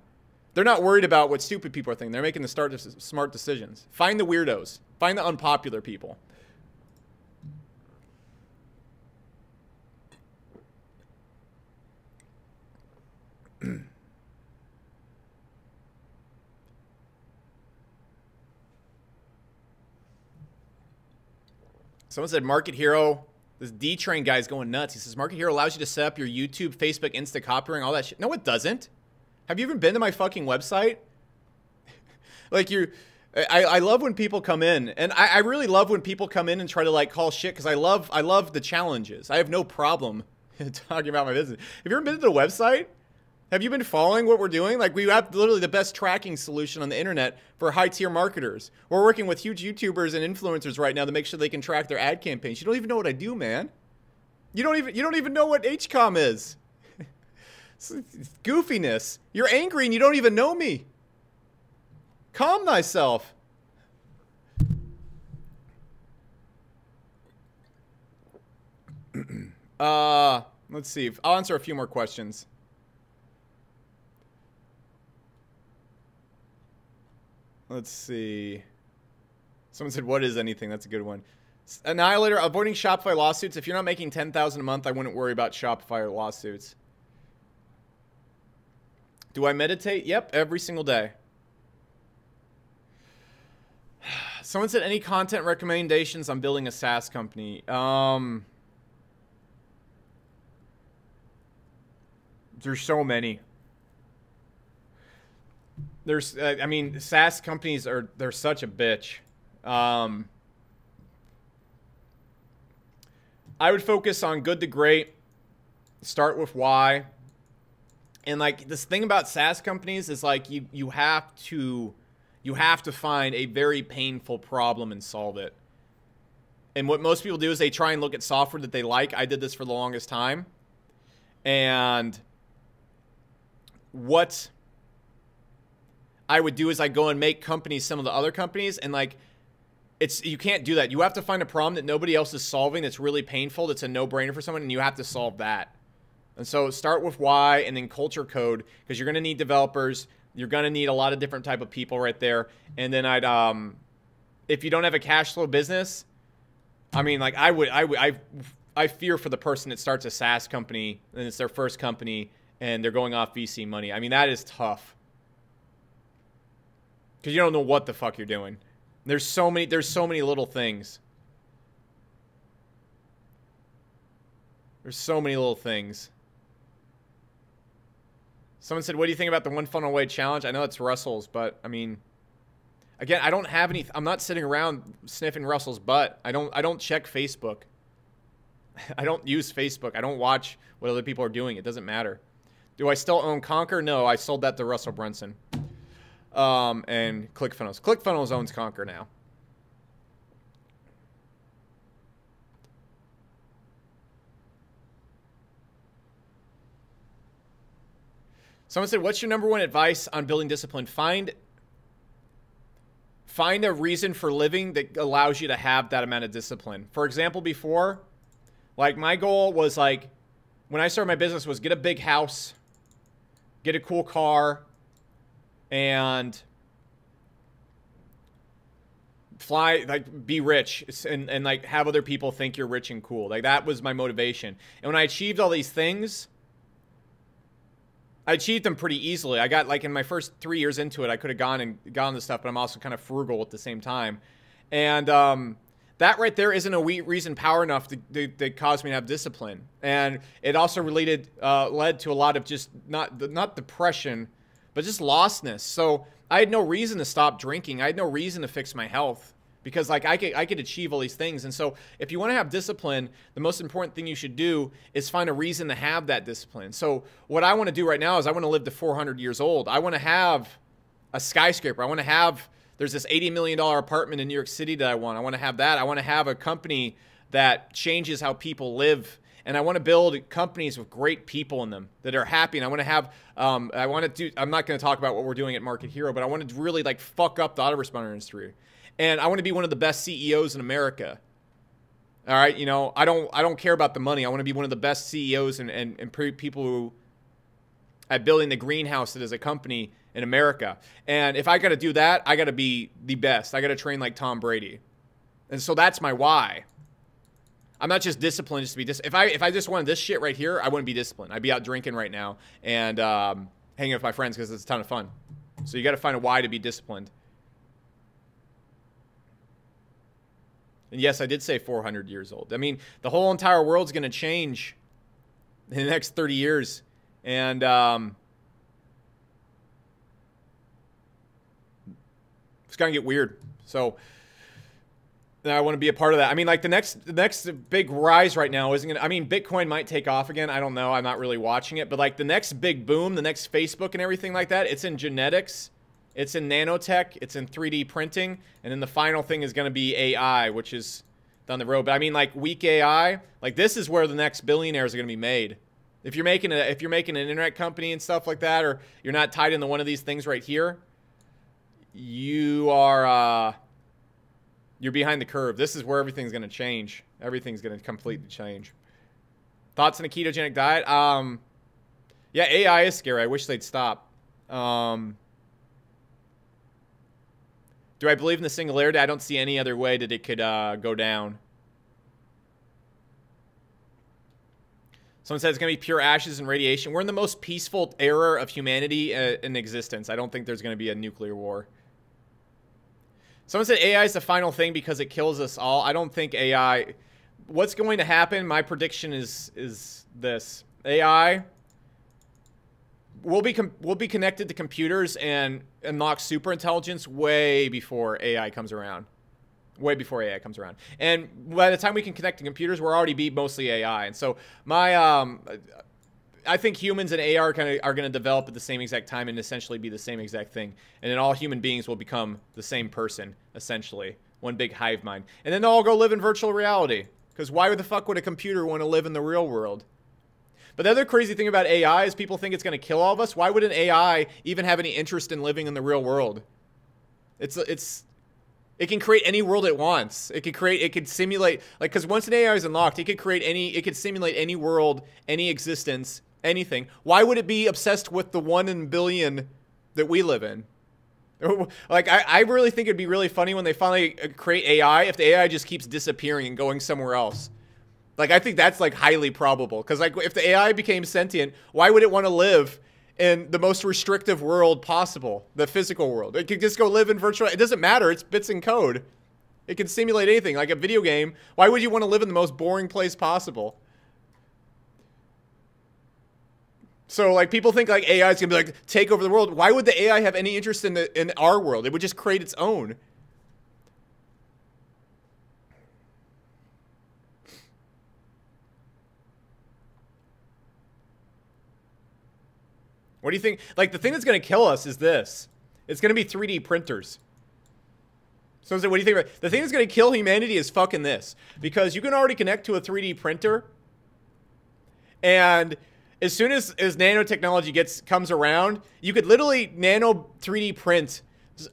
[SPEAKER 1] They're not worried about what stupid people are thinking. They're making the smart decisions. Find the weirdos. Find the unpopular people. Someone said Market Hero. This D-Train guy's going nuts. He says Market Hero allows you to set up your YouTube, Facebook, Insta copywriting, all that shit. No, it doesn't. Have you even been to my fucking website? Like I love when people come in, and I really love when people come in and try to like call shit, because I love the challenges. I have no problem talking about my business. Have you ever been to the website? Have you been following what we're doing? Like, we have literally the best tracking solution on the internet for high-tier marketers. We're working with huge YouTubers and influencers right now to make sure they can track their ad campaigns. You don't even know what I do, man. You don't even know what HCOM is. It's goofiness. You're angry and you don't even know me. Calm thyself. Let's see. I'll answer a few more questions. Let's see. Someone said, what is anything? That's a good one. Annihilator, avoiding Shopify lawsuits. If you're not making $10,000 a month, I wouldn't worry about Shopify lawsuits. Do I meditate? Yep, every single day. Someone said, any content recommendations on building a SaaS company? There's so many. There's, I mean, SaaS companies they're such a bitch. I would focus on good to great. Start with why. And like this thing about SaaS companies is like you have to find a very painful problem and solve it. And what most people do is they try and look at software that they like. I did this for the longest time. And what I would do is I go and make companies, some of the other companies, and like you can't do that. You have to find a problem that nobody else is solving that's really painful, that's a no-brainer for someone, and you have to solve that. And so start with why and then culture code, because you're going to need developers. You're going to need a lot of different type of people right there. And then if you don't have a cash flow business, I mean, like I fear for the person that starts a SaaS company and it's their first company and they're going off VC money. I mean, that is tough. Because you don't know what the fuck you're doing. There's so many little things. There's so many little things. Someone said, what do you think about the one funnel away challenge? I know it's Russell's, but I mean, again, I don't have any, I'm not sitting around sniffing Russell's butt. I don't check Facebook. I don't use Facebook. I don't watch what other people are doing. It doesn't matter. Do I still own Conquer? No, I sold that to Russell Brunson. And ClickFunnels. ClickFunnels owns Conquer now. Someone said, what's your number one advice on building discipline? Find a reason for living that allows you to have that amount of discipline. For example, before, like my goal was like, when I started my business was get a big house, get a cool car, and fly, like be rich and like have other people think you're rich and cool. Like that was my motivation. And when I achieved all these things, I achieved them pretty easily. I got like in my first 3 years into it, I could have gone this stuff, but I'm also kind of frugal at the same time. And that right there isn't a reason power enough that caused me to have discipline. And it also led to a lot of just not depression, but just lostness. So I had no reason to stop drinking. I had no reason to fix my health because like I could achieve all these things. And so if you want to have discipline, the most important thing you should do is find a reason to have that discipline. So what I want to do right now is I want to live to 400 years old. I want to have a skyscraper. I want to have, there's this $80 million apartment in New York City that I want. I want to have that. I want to have a company that changes how people live. And I want to build companies with great people in them that are happy. And I want to have, I'm not going to talk about what we're doing at Market Hero, but I want to really like fuck up the autoresponder industry. And I want to be one of the best CEOs in America. All right. You know, I don't care about the money. I want to be one of the best CEOs and people who at building the greenhouse that is a company in America. And if I got to do that, I got to be the best. I got to train like Tom Brady. And so that's my why. I'm not just disciplined just to be disciplined. If I just wanted this shit right here, I wouldn't be disciplined. I'd be out drinking right now and hanging with my friends because it's a ton of fun. So you got to find a why to be disciplined. And yes, I did say 400 years old. I mean, the whole entire world's going to change in the next 30 years. And it's going to get weird. So I want to be a part of that. I mean, like the next big rise right now isn't gonna, I mean, Bitcoin might take off again. I don't know. I'm not really watching it. But like the next big boom, the next Facebook and everything like that, it's in genetics, it's in nanotech, it's in 3D printing, and then the final thing is going to be AI, which is down the road. But I mean, like weak AI, like this is where the next billionaires are going to be made. If you're making an internet company and stuff like that, or you're not tied into one of these things right here, you are you're behind the curve. This is where everything's going to change. Everything's going to completely change. Thoughts on a ketogenic diet? Yeah, AI is scary. I wish they'd stop. Do I believe in the singularity? I don't see any other way that it could go down. Someone said it's going to be pure ashes and radiation. We're in the most peaceful era of humanity in existence. I don't think there's going to be a nuclear war. Someone said AI is the final thing because it kills us all. I don't think AI... What's going to happen, my prediction is this. AI will be connected to computers and unlock super intelligence way before AI comes around. Way before AI comes around. And by the time we can connect to computers, we're already be mostly AI. And so I think humans and AI are going to develop at the same exact time and essentially be the same exact thing. And then all human beings will become the same person, essentially. One big hive mind. And then they'll all go live in virtual reality. Because why the fuck would a computer want to live in the real world? But the other crazy thing about AI is people think it's going to kill all of us. Why would an AI even have any interest in living in the real world? It can create any world it wants. It could simulate, like, because once an AI is unlocked, it could simulate any world, any existence, anything. Why would it be obsessed with the 1 in a billion that we live in? Like, I really think it'd be really funny when they finally create AI, if the AI just keeps disappearing and going somewhere else. Like, I think that's, like, highly probable. Because, like, if the AI became sentient, why would it want to live in the most restrictive world possible? The physical world. It could just go live in virtual... It doesn't matter. It's bits and code. It can simulate anything. Like a video game. Why would you want to live in the most boring place possible? So, like, people think, like, AI is going to be, like, take over the world. Why would the AI have any interest in our world? It would just create its own. What do you think? Like, the thing that's going to kill us is this. It's going to be 3D printers. So, what do you think about it? The thing that's going to kill humanity is fucking this. Because you can already connect to a 3D printer. And... as soon as nanotechnology comes around, you could literally nano 3D print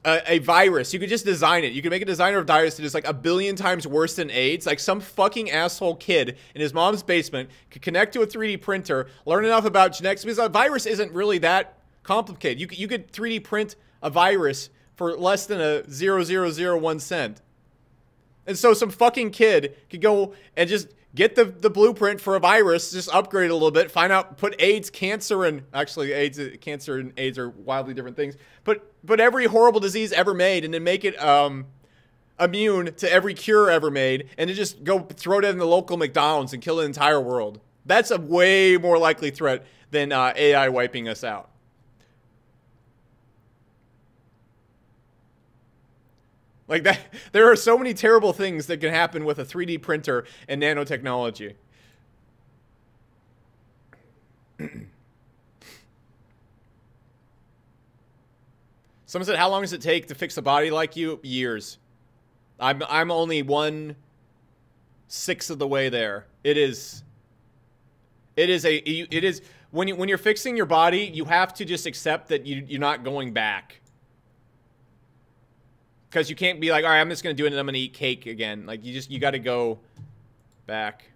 [SPEAKER 1] a virus. You could just design it. You could make a designer of virus that is like 1 billion times worse than AIDS. Like some fucking asshole kid in his mom's basement could connect to a 3D printer, learn enough about genetics, because a virus isn't really that complicated. You could 3D print a virus for less than a 0.001 cent. And so some fucking kid could go and just get the blueprint for a virus, just upgrade it a little bit, find out, put AIDS, cancer, and actually cancer and AIDS are wildly different things. Put every horrible disease ever made and then make it immune to every cure ever made, and then just go throw it in the local McDonald's and kill the entire world. That's a way more likely threat than AI wiping us out. Like that, there are so many terrible things that can happen with a 3D printer and nanotechnology. Someone said, how long does it take to fix a body like you? Years. I'm only 1/6 of the way there. It is when you're fixing your body, you have to just accept that you're not going back. Because you can't be like, all right, I'm just going to do it and I'm going to eat cake again. Like, you got to go back.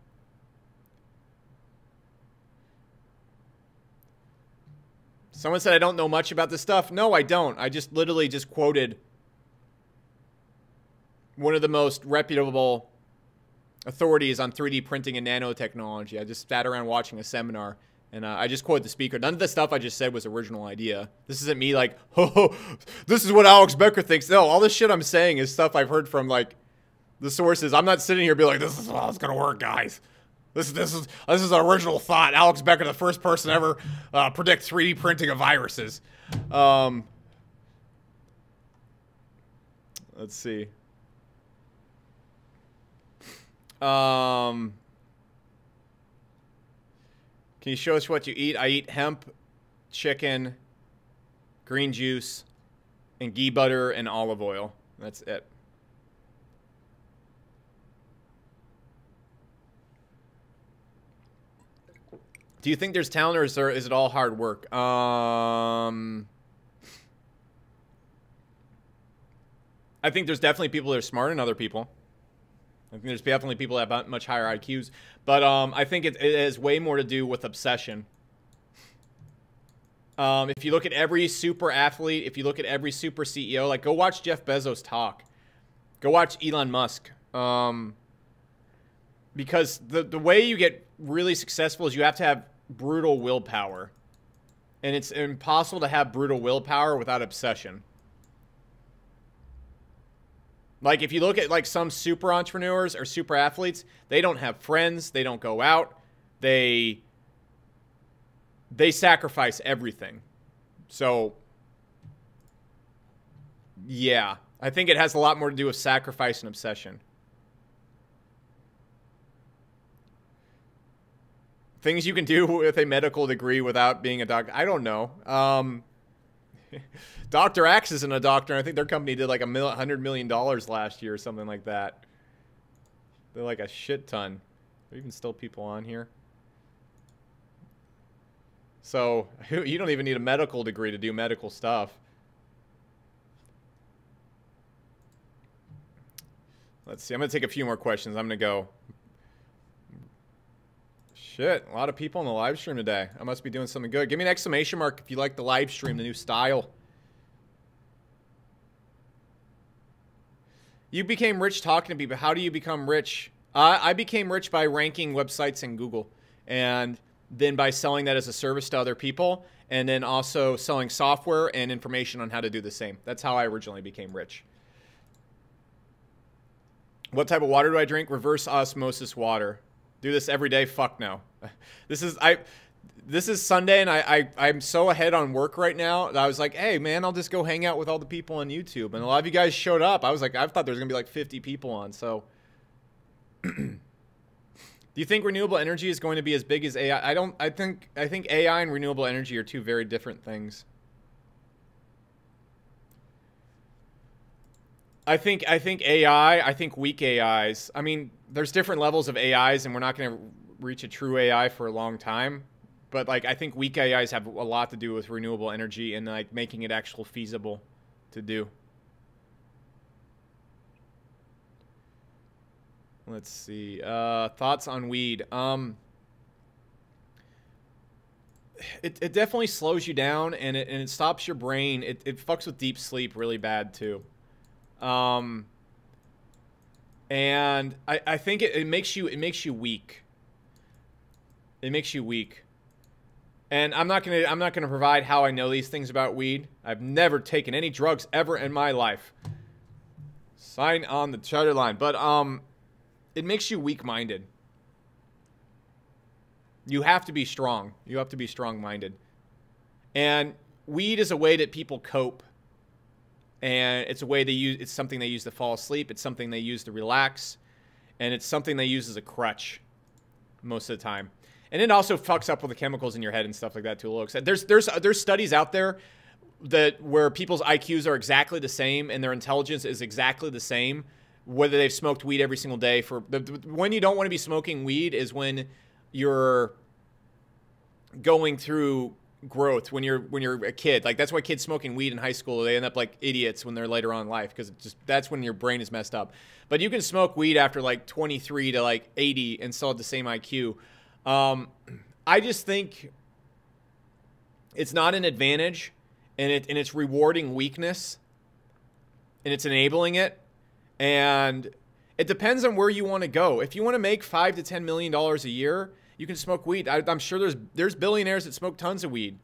[SPEAKER 1] Someone said I don't know much about this stuff. No, I don't. I just literally just quoted one of the most reputable authorities on 3D printing and nanotechnology. I just sat around watching a seminar. And I just quoted the speaker. None of the stuff I just said was original idea. This isn't me like, oh, this is what Alex Becker thinks. No, all this shit I'm saying is stuff I've heard from, like, the sources. I'm not sitting here being like, this is how it's going to work, guys. This is an original thought. Alex Becker, the first person to ever predict 3D printing of viruses. Let's see. Can you show us what you eat? I eat hemp, chicken, green juice, and ghee butter and olive oil. That's it. Do you think there's talent or is it all hard work? I think there's definitely people that are smarter than other people. I think there's definitely people that have much higher IQs. But I think it has way more to do with obsession. If you look at every super athlete, if you look at every super CEO, like go watch Jeff Bezos talk. Go watch Elon Musk. Because the way you get really successful is you have to have brutal willpower. And it's impossible to have brutal willpower without obsession. Like if you look at like some super entrepreneurs or super athletes, they don't have friends, they don't go out, they sacrifice everything. So yeah, I think it has a lot more to do with sacrifice and obsession. Things you can do with a medical degree without being a doctor. I don't know. Dr. Axe isn't a doctor. I think their company did like $100 million last year or something like that. They're like a shit ton. Are there even still people on here? So you don't even need a medical degree to do medical stuff. Let's see. I'm going to take a few more questions. I'm going to go. Shit, a lot of people on the live stream today. I must be doing something good. Give me an exclamation mark if you like the live stream, the new style. You became rich talking to people. How do you become rich? I became rich by ranking websites in Google, and then by selling that as a service to other people, and then also selling software and information on how to do the same. That's how I originally became rich. What type of water do I drink? Reverse osmosis water. Do this every day? Fuck no. This is Sunday, and I'm so ahead on work right now that I was like, hey man, I'll just go hang out with all the people on YouTube. And a lot of you guys showed up. I was like, I thought there was gonna be like 50 people on. So do you think renewable energy is going to be as big as AI? I think AI and renewable energy are two very different things. I think AI, I think weak AIs. I mean, there's different levels of AIs, and we're not going to reach a true AI for a long time. But like, I think weak AIs have a lot to do with renewable energy and like making it actual feasible to do. Let's see. Thoughts on weed. It definitely slows you down, and it stops your brain. It fucks with deep sleep really bad too. And I think it makes you weak. It makes you weak. And I'm not gonna provide how I know these things about weed. I've never taken any drugs ever in my life. Sign on the charter line. But it makes you weak-minded. You have to be strong. You have to be strong-minded. And weed is a way that people cope. And it's a way they use, it's something they use to fall asleep. It's something they use to relax. And it's something they use as a crutch most of the time. And it also fucks up with the chemicals in your head and stuff like that to a little extent. There's studies out there that where people's IQs are exactly the same and their intelligence is exactly the same, whether they've smoked weed every single day. When you don't want to be smoking weed is when you're going through growth, when you're a kid. Like that's why kids smoking weed in high school, they end up like idiots when they're later on in life, because that's when your brain is messed up. But you can smoke weed after like 23 to like 80 and still have the same IQ. I just think it's not an advantage, and it's rewarding weakness, and it's enabling it. And it depends on where you want to go. If you want to make $5 to $10 million a year, you can smoke weed. I'm sure there's billionaires that smoke tons of weed.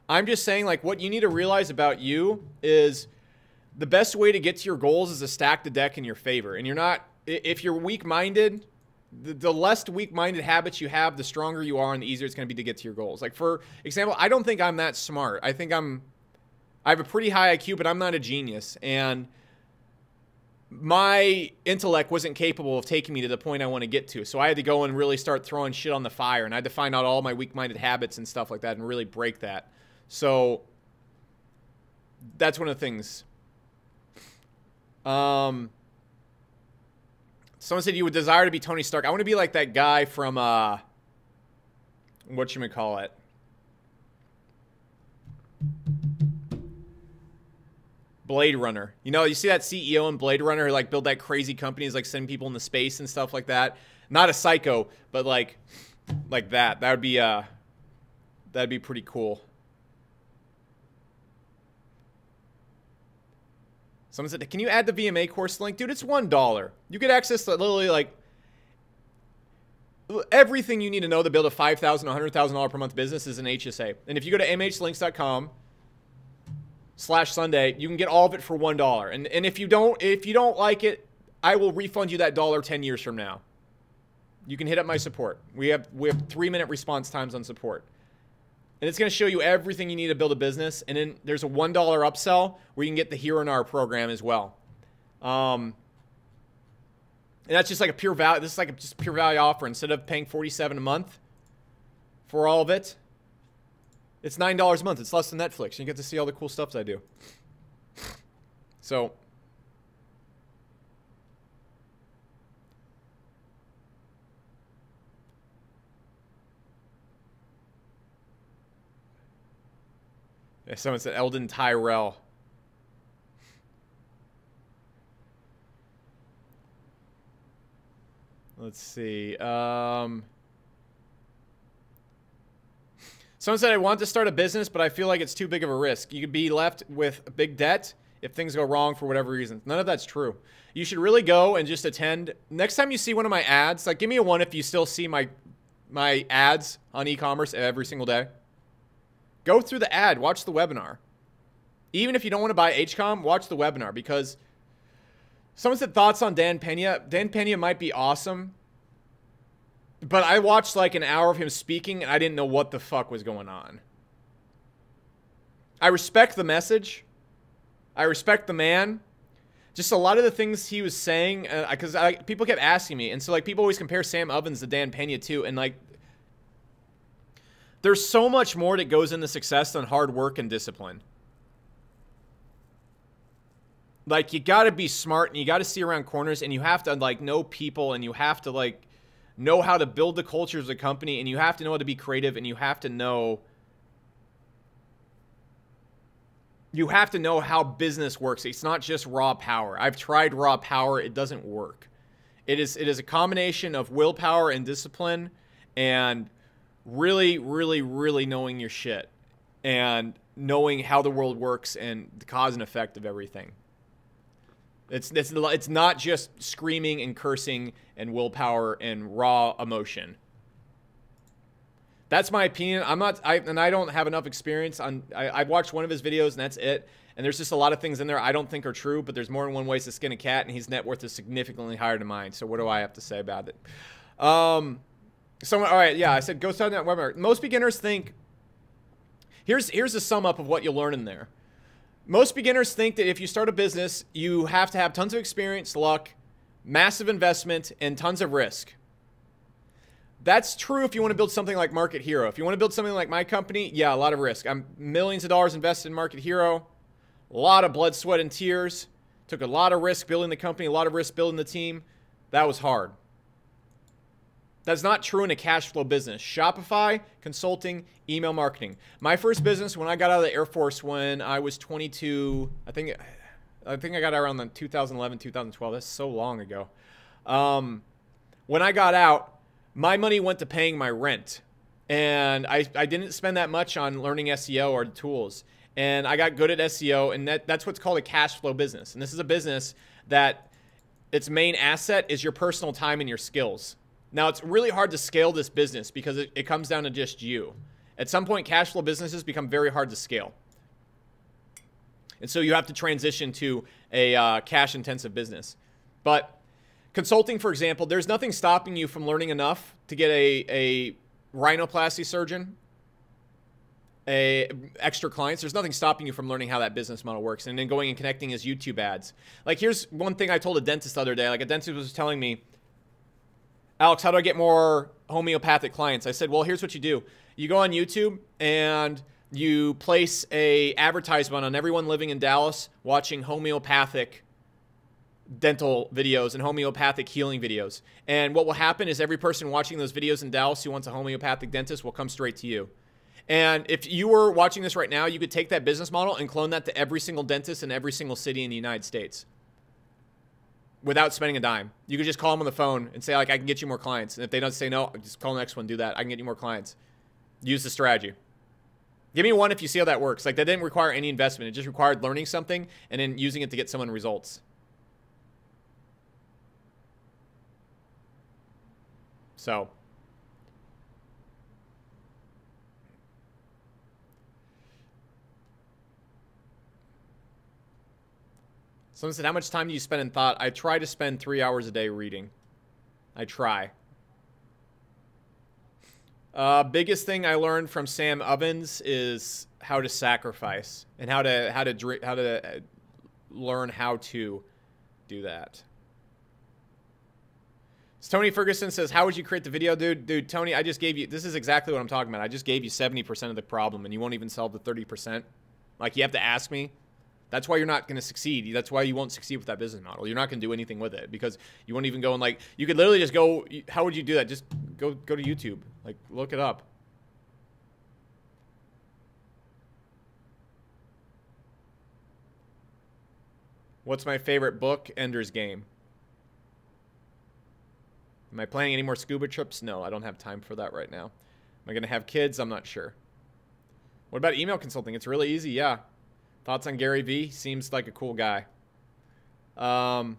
[SPEAKER 1] I'm just saying, like, what you need to realize about you is the best way to get to your goals is to stack the deck in your favor. And if you're weak-minded, the less weak-minded habits you have, the stronger you are and the easier it's going to be to get to your goals. Like, for example, I don't think I'm that smart. I think I have a pretty high IQ, but I'm not a genius. And my intellect wasn't capable of taking me to the point I want to get to. So I had to go and really start throwing shit on the fire. And I had to find out all my weak-minded habits and stuff like that and really break that. So that's one of the things. Someone said you would desire to be Tony Stark. I want to be like that guy from, whatchamacallit. Blade Runner. You know, you see that CEO in Blade Runner who like build that crazy company, is like sending people into space and stuff like that. Not a psycho, but like that. That'd be pretty cool. Someone said, can you add the VMA course link? Dude, it's $1. You get access to literally like everything you need to know to build a $5,000, $100,000 per month business is an HSA. And if you go to mhlinks.com/Sunday, you can get all of it for $1. And if you don't like it, I will refund you that dollar 10 years from now. You can hit up my support. We have 3-minute response times on support. And it's going to show you everything you need to build a business. And then there's a $1 upsell where you can get the Hero in Our program as well. And that's just like a pure value. This is like just a pure value offer. Instead of paying $47 a month for all of it, it's $9 a month. It's less than Netflix. You get to see all the cool stuff that I do. So yeah, someone said Eldon Tyrell. Let's see. Someone said, I want to start a business, but I feel like it's too big of a risk. You could be left with a big debt if things go wrong for whatever reason. None of that's true. You should really go and just attend. Next time you see one of my ads, like give me a 1 if you still see my ads on e-commerce every single day. Go through the ad. Watch the webinar. Even if you don't want to buy HCOM, watch the webinar because someone said thoughts on Dan Pena. Dan Pena might be awesome, but I watched like an hour of him speaking and I didn't know what the fuck was going on. I respect the message. I respect the man. Just a lot of the things he was saying, because people kept asking me. And so like people always compare Sam Ovens to Dan Pena too. And like, there's so much more that goes into success than hard work and discipline. Like, you got to be smart and you got to see around corners and you have to, like, know people and you have to, like, know how to build the culture of the company and you have to know how to be creative and you have to know how business works. It's not just raw power. I've tried raw power. It doesn't work. It is a combination of willpower and discipline and really, really, really knowing your shit and knowing how the world works and the cause and effect of everything. It's not just screaming and cursing and willpower and raw emotion. That's my opinion. I don't have enough experience on. I've watched one of his videos and that's it. And there's just a lot of things in there I don't think are true. But there's more than one way to skin a cat, and his net worth is significantly higher than mine. So what do I have to say about it? All right, yeah, I said go start that webinar. Most beginners think. Here's a sum up of what you'll learn in there. Most beginners think that if you start a business, you have to have tons of experience, luck, massive investment, and tons of risk. That's true if you want to build something like Market Hero. If you want to build something like my company, yeah, a lot of risk. I'm millions of dollars invested in Market Hero. A lot of blood, sweat, and tears. Took a lot of risk building the company, a lot of risk building the team. That was hard. That's not true in a cash flow business. Shopify, consulting, email marketing. My first business when I got out of the Air Force when I was 22, I think I got out around the 2011, 2012. That's so long ago. When I got out, my money went to paying my rent. And I didn't spend that much on learning SEO or the tools. And I got good at SEO, and that's what's called a cash flow business. And this is a business that its main asset is your personal time and your skills. Now, it's really hard to scale this business because it comes down to just you. At some point, cash flow businesses become very hard to scale. And so you have to transition to a cash-intensive business. But consulting, for example, there's nothing stopping you from learning enough to get a rhinoplasty surgeon, extra clients. There's nothing stopping you from learning how that business model works and then going and connecting his YouTube ads. Like, here's one thing I told a dentist the other day. Like, a dentist was telling me, Alex, how do I get more homeopathic clients? I said, well, here's what you do. You go on YouTube and you place a advertisement on everyone living in Dallas watching homeopathic dental videos and homeopathic healing videos. And what will happen is every person watching those videos in Dallas who wants a homeopathic dentist will come straight to you. And if you were watching this right now, you could take that business model and clone that to every single dentist in every single city in the United States without spending a dime. You could just call them on the phone and say, like, I can get you more clients. And if they don't say no, just call the next one, do that. I can get you more clients. Use the strategy. Give me one if you see how that works. Like, that didn't require any investment. It just required learning something and then using it to get someone results. So. Someone said, how much time do you spend in thought? I try to spend 3 hours a day reading. I try. Biggest thing I learned from Sam Ovens is how to sacrifice and how to learn how to do that. So Tony Ferguson says, how would you create the video? Dude, Tony, I just gave you, this is exactly what I'm talking about. I just gave you 70% of the problem and you won't even solve the 30%. Like, you have to ask me. That's why you're not going to succeed. That's why you won't succeed with that business model. You're not going to do anything with it because you won't even go and, like, you could literally just go, how would you do that? Just go to YouTube. Like, look it up. What's my favorite book? Ender's Game. Am I planning any more scuba trips? No, I don't have time for that right now. Am I going to have kids? I'm not sure. What about email consulting? It's really easy, yeah. Thoughts on Gary Vee? Seems like a cool guy. I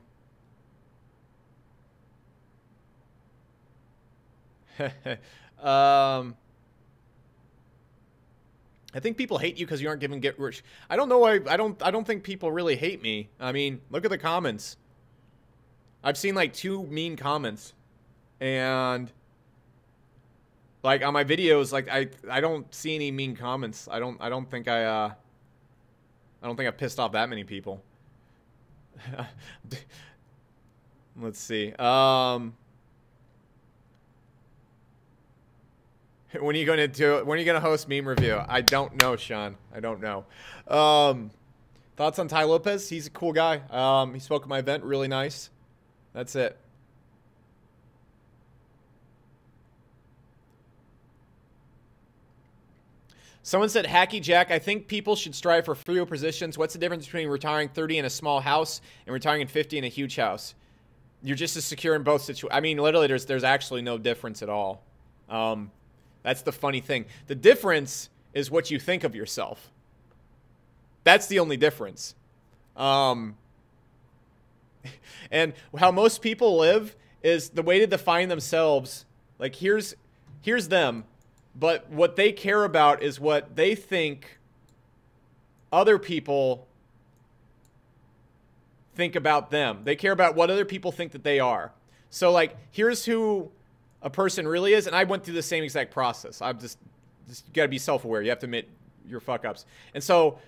[SPEAKER 1] think people hate you because you aren't giving get rich. I don't know why. I don't think people really hate me. I mean, look at the comments. I've seen like 2 mean comments, and like on my videos, like I don't see any mean comments. I don't think I've pissed off that many people. Let's see. When are you going to host meme review? I don't know, Sean. I don't know. Thoughts on Ty Lopez? He's a cool guy. He spoke at my event. Really nice. That's it. Someone said, Hacky Jack, I think people should strive for fewer positions. What's the difference between retiring 30 in a small house and retiring in 50 in a huge house? You're just as secure in both situations. I mean, literally, there's actually no difference at all. That's the funny thing. The difference is what you think of yourself. That's the only difference. And how most people live is the way to define themselves. Like, here's them. But what they care about is what they think other people think about them. They care about what other people think that they are. So, like, here's who a person really is. And I went through the same exact process. I've just you got to be self-aware. You have to admit your fuck-ups. And so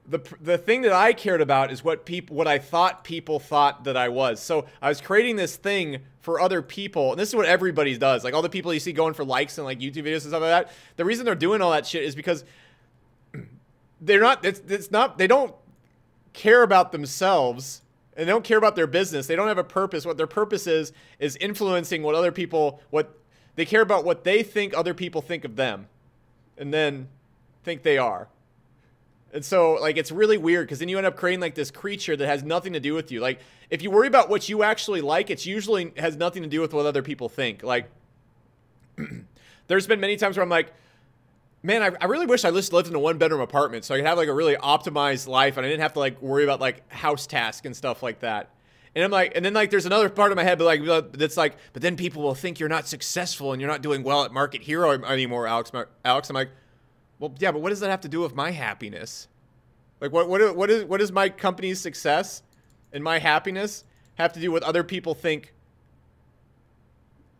[SPEAKER 1] the thing that I cared about is what I thought people thought that I was. So I was creating this thing for other people, and this is what everybody does. Like, all the people you see going for likes and like YouTube videos and stuff like that. The reason they're doing all that shit is because they're not. They don't care about themselves, and they don't care about their business. They don't have a purpose. What their purpose is influencing what other people. What they care about, what they think other people think of them, and then think they are. And so, like, it's really weird because then you end up creating, like, this creature that has nothing to do with you. Like, if you worry about what you actually like, it usually has nothing to do with what other people think. Like, there's been many times where I'm like, man, I really wish I just lived in a 1-bedroom apartment so I could have, like, a really optimized life and I didn't have to, like, worry about, like, house tasks and stuff like that. And I'm like, and then, like, there's another part of my head, but, like, that's like, but then people will think you're not successful and you're not doing well at Market Hero anymore, Alex. I'm like, well, yeah, but what does that have to do with my happiness? Like, what does my company's success and my happiness have to do with other people think,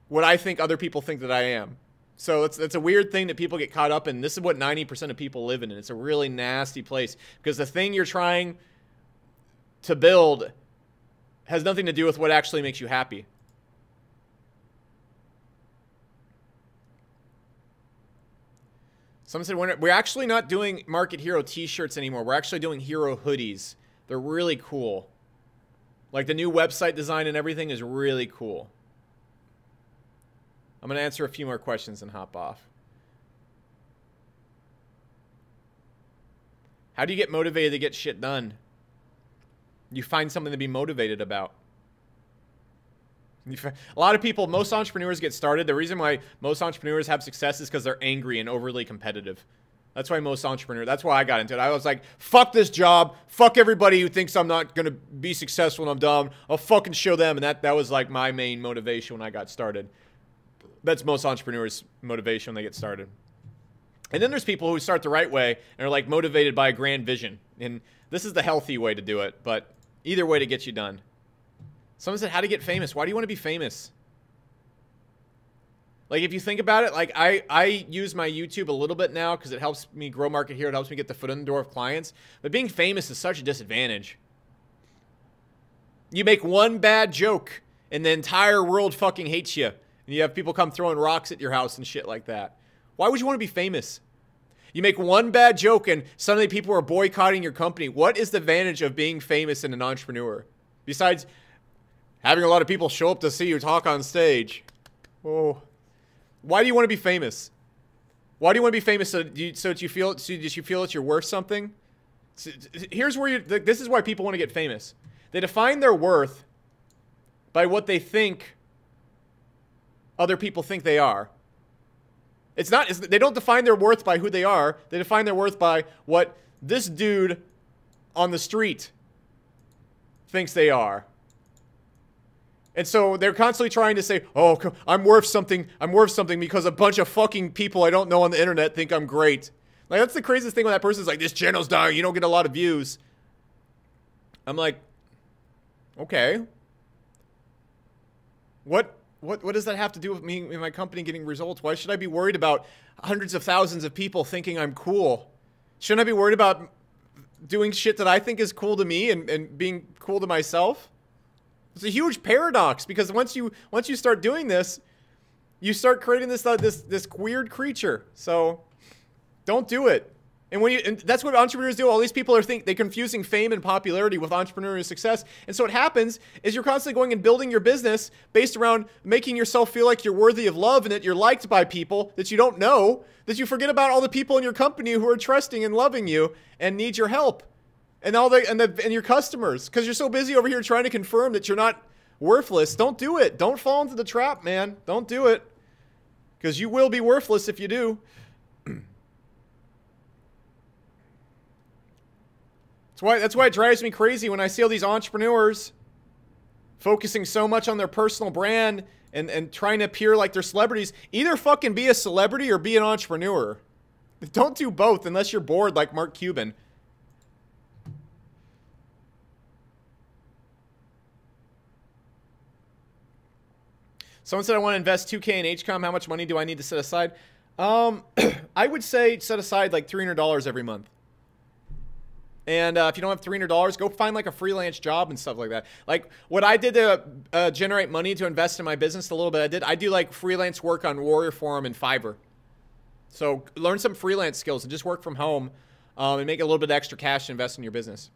[SPEAKER 1] what I think other people think that I am? So it's a weird thing that people get caught up in. This is what 90% of people live in, and it's a really nasty place because the thing you're trying to build has nothing to do with what actually makes you happy. Someone said, we're actually not doing Market Hero t-shirts anymore. We're actually doing Hero hoodies. They're really cool. Like, the new website design and everything is really cool. I'm going to answer a few more questions and hop off. How do you get motivated to get shit done? You find something to be motivated about. A lot of people, most entrepreneurs get started. The reason why most entrepreneurs have success is because they're angry and overly competitive. That's why most entrepreneurs, that's why I got into it. I was like, fuck this job. Fuck everybody who thinks I'm not going to be successful and I'm dumb. I'll fucking show them. And that was like my main motivation when I got started. That's most entrepreneurs' motivation when they get started. And then there's people who start the right way and are like motivated by a grand vision. And this is the healthy way to do it, but either way to get you done. Someone said, how to get famous? Why do you want to be famous? Like, if you think about it, like, I use my YouTube a little bit now because it helps me grow market here. It helps me get the foot in the door of clients. But being famous is such a disadvantage. You make one bad joke and the entire world fucking hates you. And you have people come throwing rocks at your house and shit like that. Why would you want to be famous? You make one bad joke and suddenly people are boycotting your company. What is the advantage of being famous and an entrepreneur? Besides having a lot of people show up to see you talk on stage. Oh. Why do you want to be famous? Why do you want to be famous so that you feel that you're worth something? Here's where this is why people want to get famous. They define their worth by what they think other people think they are. They don't define their worth by who they are. They define their worth by what this dude on the street thinks they are. And so they're constantly trying to say, oh, I'm worth something because a bunch of fucking people I don't know on the internet think I'm great. Like, that's the craziest thing when that person's like, this channel's dying, you don't get a lot of views. I'm like, okay. What does that have to do with me and my company getting results? Why should I be worried about hundreds of thousands of people thinking I'm cool? Shouldn't I be worried about doing shit that I think is cool to me and being cool to myself? It's a huge paradox because once you start doing this, you start creating this weird creature. So don't do it. And that's what entrepreneurs do. All these people are they're confusing fame and popularity with entrepreneurial success. And so what happens is you're constantly going and building your business based around making yourself feel like you're worthy of love and that you're liked by people that you don't know, that you forget about all the people in your company who are trusting and loving you and need your help. And your customers, because you're so busy over here trying to confirm that you're not worthless. Don't do it. Don't fall into the trap, man. Don't do it, because you will be worthless if you do. That's why it drives me crazy when I see all these entrepreneurs focusing so much on their personal brand and trying to appear like they're celebrities. Either fucking be a celebrity or be an entrepreneur. Don't do both unless you're bored like Mark Cuban. Someone said I want to invest $2K in HCOM. How much money do I need to set aside? I would say set aside like $300 every month. And if you don't have $300, go find like a freelance job and stuff like that. Like what I did to generate money to invest in my business a little bit, I do like freelance work on Warrior Forum and Fiverr. So learn some freelance skills and just work from home and make a little bit of extra cash to invest in your business.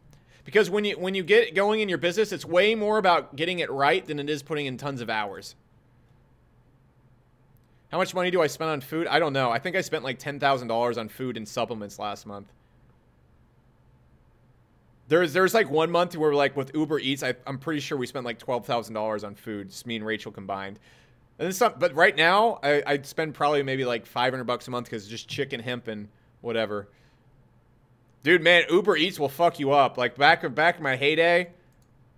[SPEAKER 1] Because when you get going in your business, it's way more about getting it right than it is putting in tons of hours. How much money do I spend on food? I don't know. I think I spent like $10,000 on food and supplements last month. There's like one month where like with Uber Eats, I'm pretty sure we spent like $12,000 on food, just me and Rachel combined. And then but right now, I'd spend probably maybe like $500 a month because it's just chicken, hemp, and whatever. Dude, man, Uber Eats will fuck you up. Like back in my heyday,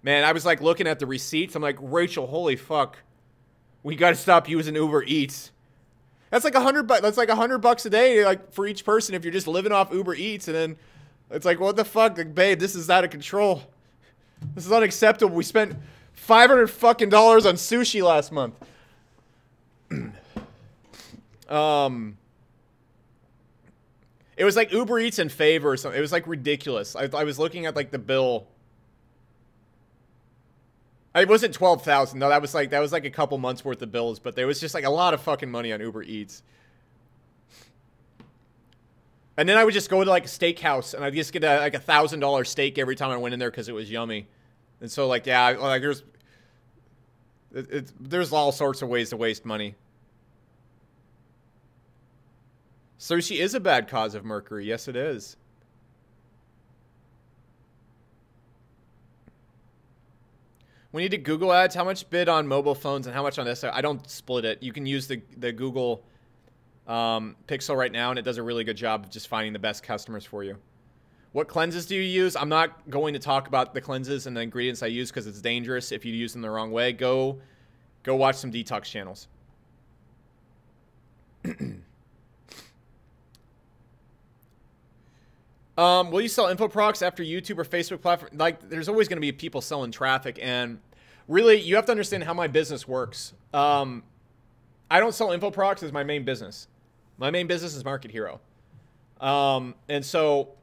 [SPEAKER 1] man, I was like looking at the receipts. I'm like, Rachel, holy fuck, we got to stop using Uber Eats. That's like $100. That's like $100 a day, like for each person if you're just living off Uber Eats. And then it's like, what the fuck, like, babe? This is out of control. This is unacceptable. We spent $500 fucking dollars on sushi last month. It was like Uber Eats in favor or something. It was like ridiculous. I was looking at like the bill. It wasn't 12,000. No, that was like a couple months worth of bills, but there was just like a lot of fucking money on Uber Eats. And then I would just go to like a steakhouse and I'd just get like $1,000 steak every time I went in there because it was yummy. And so like, yeah, like there's all sorts of ways to waste money. Sushi is a bad cause of mercury. Yes, it is. We need to Google ads. How much bid on mobile phones and how much on this? I don't split it. You can use the Google Pixel right now, and it does a really good job of just finding the best customers for you. What cleanses do you use? I'm not going to talk about the cleanses and the ingredients I use because it's dangerous if you use them the wrong way. Go watch some detox channels. Will you sell info products after YouTube or Facebook platform? Like, there's always going to be people selling traffic, and really, you have to understand how my business works. I don't sell info products as my main business. My main business is Market Hero. And so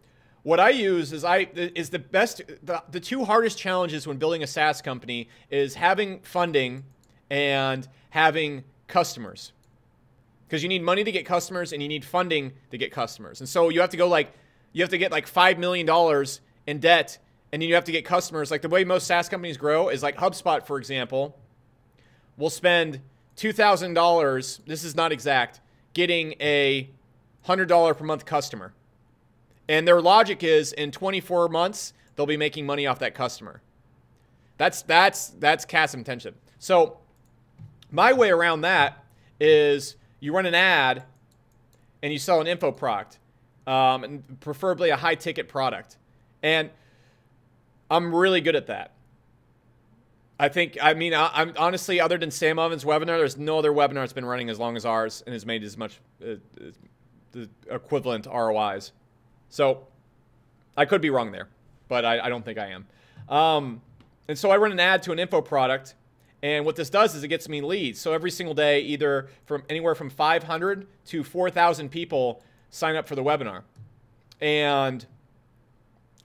[SPEAKER 1] what I use is the two hardest challenges when building a SaaS company is having funding and having customers. Because you need money to get customers and you need funding to get customers. And so you have to get like $5 million in debt, and then you have to get customers. Like the way most SaaS companies grow is like HubSpot, for example, will spend $2,000, this is not exact, getting a $100 per month customer. And their logic is in 24 months, they'll be making money off that customer. That's cash intensive. So my way around that is you run an ad and you sell an info product, and preferably a high ticket product. And I'm really good at that. I'm honestly, other than Sam Ovens' webinar, there's no other webinar that's been running as long as ours and has made as much the equivalent ROIs. So I could be wrong there, but I don't think I am. And so I run an ad to an info product, and what this does is it gets me leads. So every single day, either from anywhere from 500 to 4,000 people sign up for the webinar. And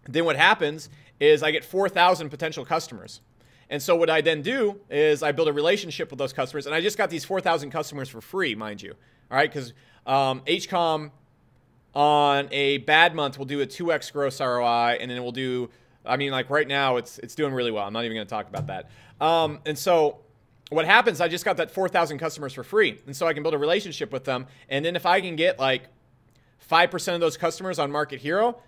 [SPEAKER 1] then what happens is I get 4,000 potential customers. And so what I then do is I build a relationship with those customers. And I just got these 4,000 customers for free, mind you. All right, because HCOM on a bad month will do a 2x gross ROI. And then it will do, like right now it's doing really well. I'm not even going to talk about that. And so what happens, I just got that 4,000 customers for free. And so I can build a relationship with them. And then if I can get like 5% of those customers on Market Hero,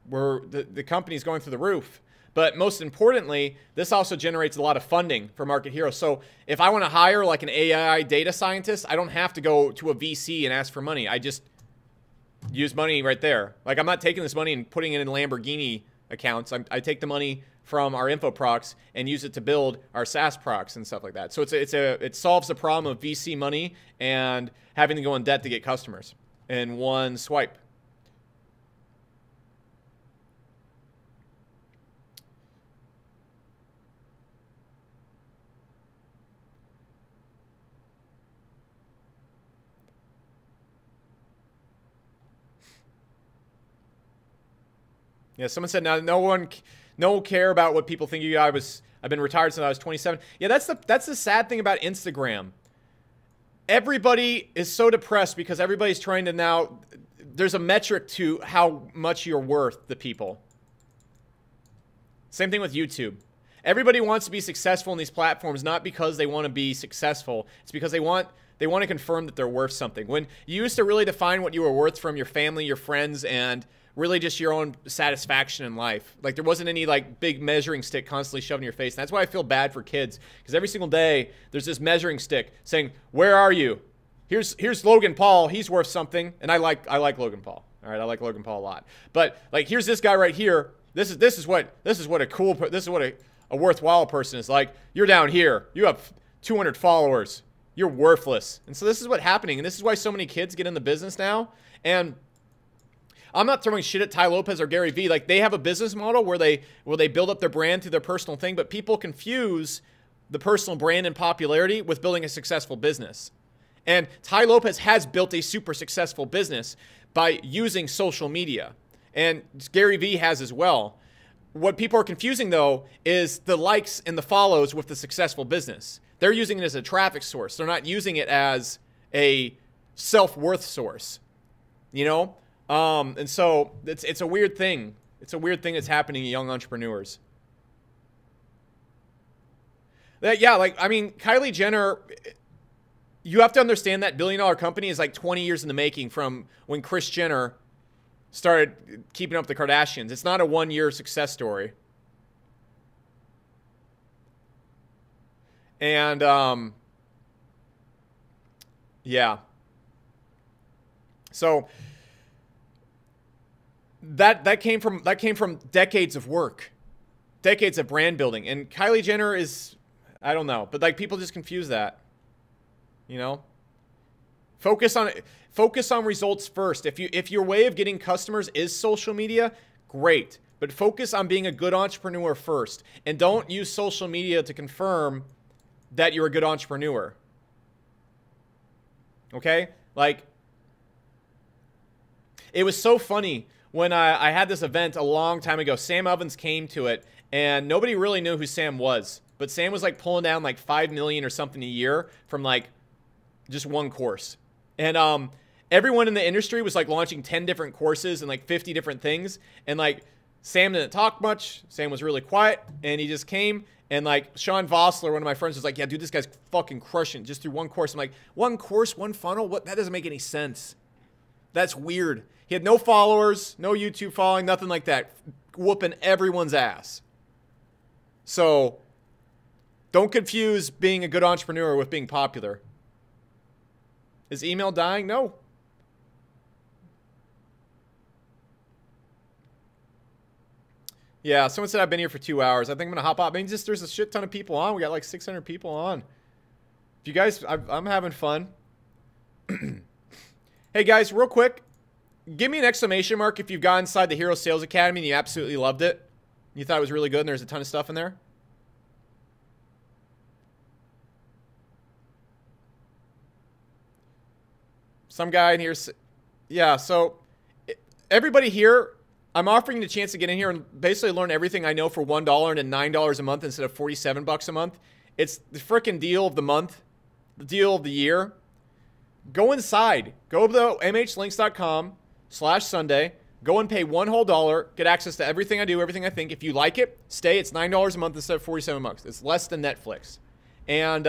[SPEAKER 1] the company's going through the roof. But most importantly, this also generates a lot of funding for Market Hero. So if I want to hire like an AI data scientist, I don't have to go to a VC and ask for money. I just use money right there. Like, I'm not taking this money and putting it in Lamborghini accounts. I take the money from our info products and use it to build our SaaS products and stuff like that. So it solves the problem of VC money and having to go in debt to get customers in one swipe. Yeah, someone said now no one care about what people think of you. I've been retired since I was 27. Yeah, that's the sad thing about Instagram. Everybody is so depressed because everybody's trying to now. There's a metric to how much you're worth to people. Same thing with YouTube. Everybody wants to be successful in these platforms, not because they want to be successful. It's because they want to confirm that they're worth something. When you used to really define what you were worth from your family, your friends, and really just your own satisfaction in life. Like, there wasn't any like big measuring stick constantly shoved in your face. And that's why I feel bad for kids, because every single day there's this measuring stick saying, "Where are you? Here's Logan Paul. He's worth something." And I like Logan Paul. All right, I like Logan Paul a lot. But like, here's this guy right here. This is what a worthwhile person is like. You're down here. You have 200 followers. You're worthless. And so this is what's happening. And this is why so many kids get in the business now. And I'm not throwing shit at Ty Lopez or Gary Vee. Like, they have a business model where they build up their brand through their personal thing, but people confuse the personal brand and popularity with building a successful business. And Ty Lopez has built a super successful business by using social media. And Gary Vee has as well. What people are confusing, though, is the likes and the follows with the successful business. They're using it as a traffic source. They're not using it as a self-worth source, you know? And so it's a weird thing. It's a weird thing that's happening to young entrepreneurs. Yeah, like, Kylie Jenner, you have to understand that billion-dollar company is like 20 years in the making from when Kris Jenner started keeping up with the Kardashians. It's not a one-year success story. And, yeah. So that came from decades of work, decades of brand building. And Kylie Jenner is, I don't know, but like people just confuse that. You know? Focus on results first. If your way of getting customers is social media, great. But focus on being a good entrepreneur first. And don't use social media to confirm that you're a good entrepreneur. Okay? Like, it was so funny when I had this event a long time ago. Sam Ovens came to it, and nobody really knew who Sam was. But Sam was like pulling down like $5 million or something a year from like just one course. And everyone in the industry was like launching 10 different courses and like 50 different things. And like Sam didn't talk much. Sam was really quiet, and he just came. And like Sean Vossler, one of my friends, was like, yeah, dude, this guy's fucking crushing just through one course. I'm like, one course, one funnel? What? That doesn't make any sense. That's weird. He had no followers, no YouTube following, nothing like that. Whooping everyone's ass. So don't confuse being a good entrepreneur with being popular. Is email dying? No. Yeah, someone said I've been here for 2 hours. I think I'm going to hop up. I mean, just there's a shit ton of people on. We got like 600 people on. If you guys, I'm having fun. Hey, guys, real quick. Give me an exclamation mark if you've got inside the Hero Sales Academy and you absolutely loved it. You thought it was really good and there's a ton of stuff in there. Some guy in here. Yeah, so everybody here, I'm offering you the chance to get in here and basically learn everything I know for $1 and $9 a month instead of $47 a month. It's the freaking deal of the month, the deal of the year. Go inside. Go to mhlinks.com/Sunday. Go and pay $1 whole. Get access to everything I do, everything I think. If you like it, stay. It's $9 a month instead of $47. It's less than Netflix. And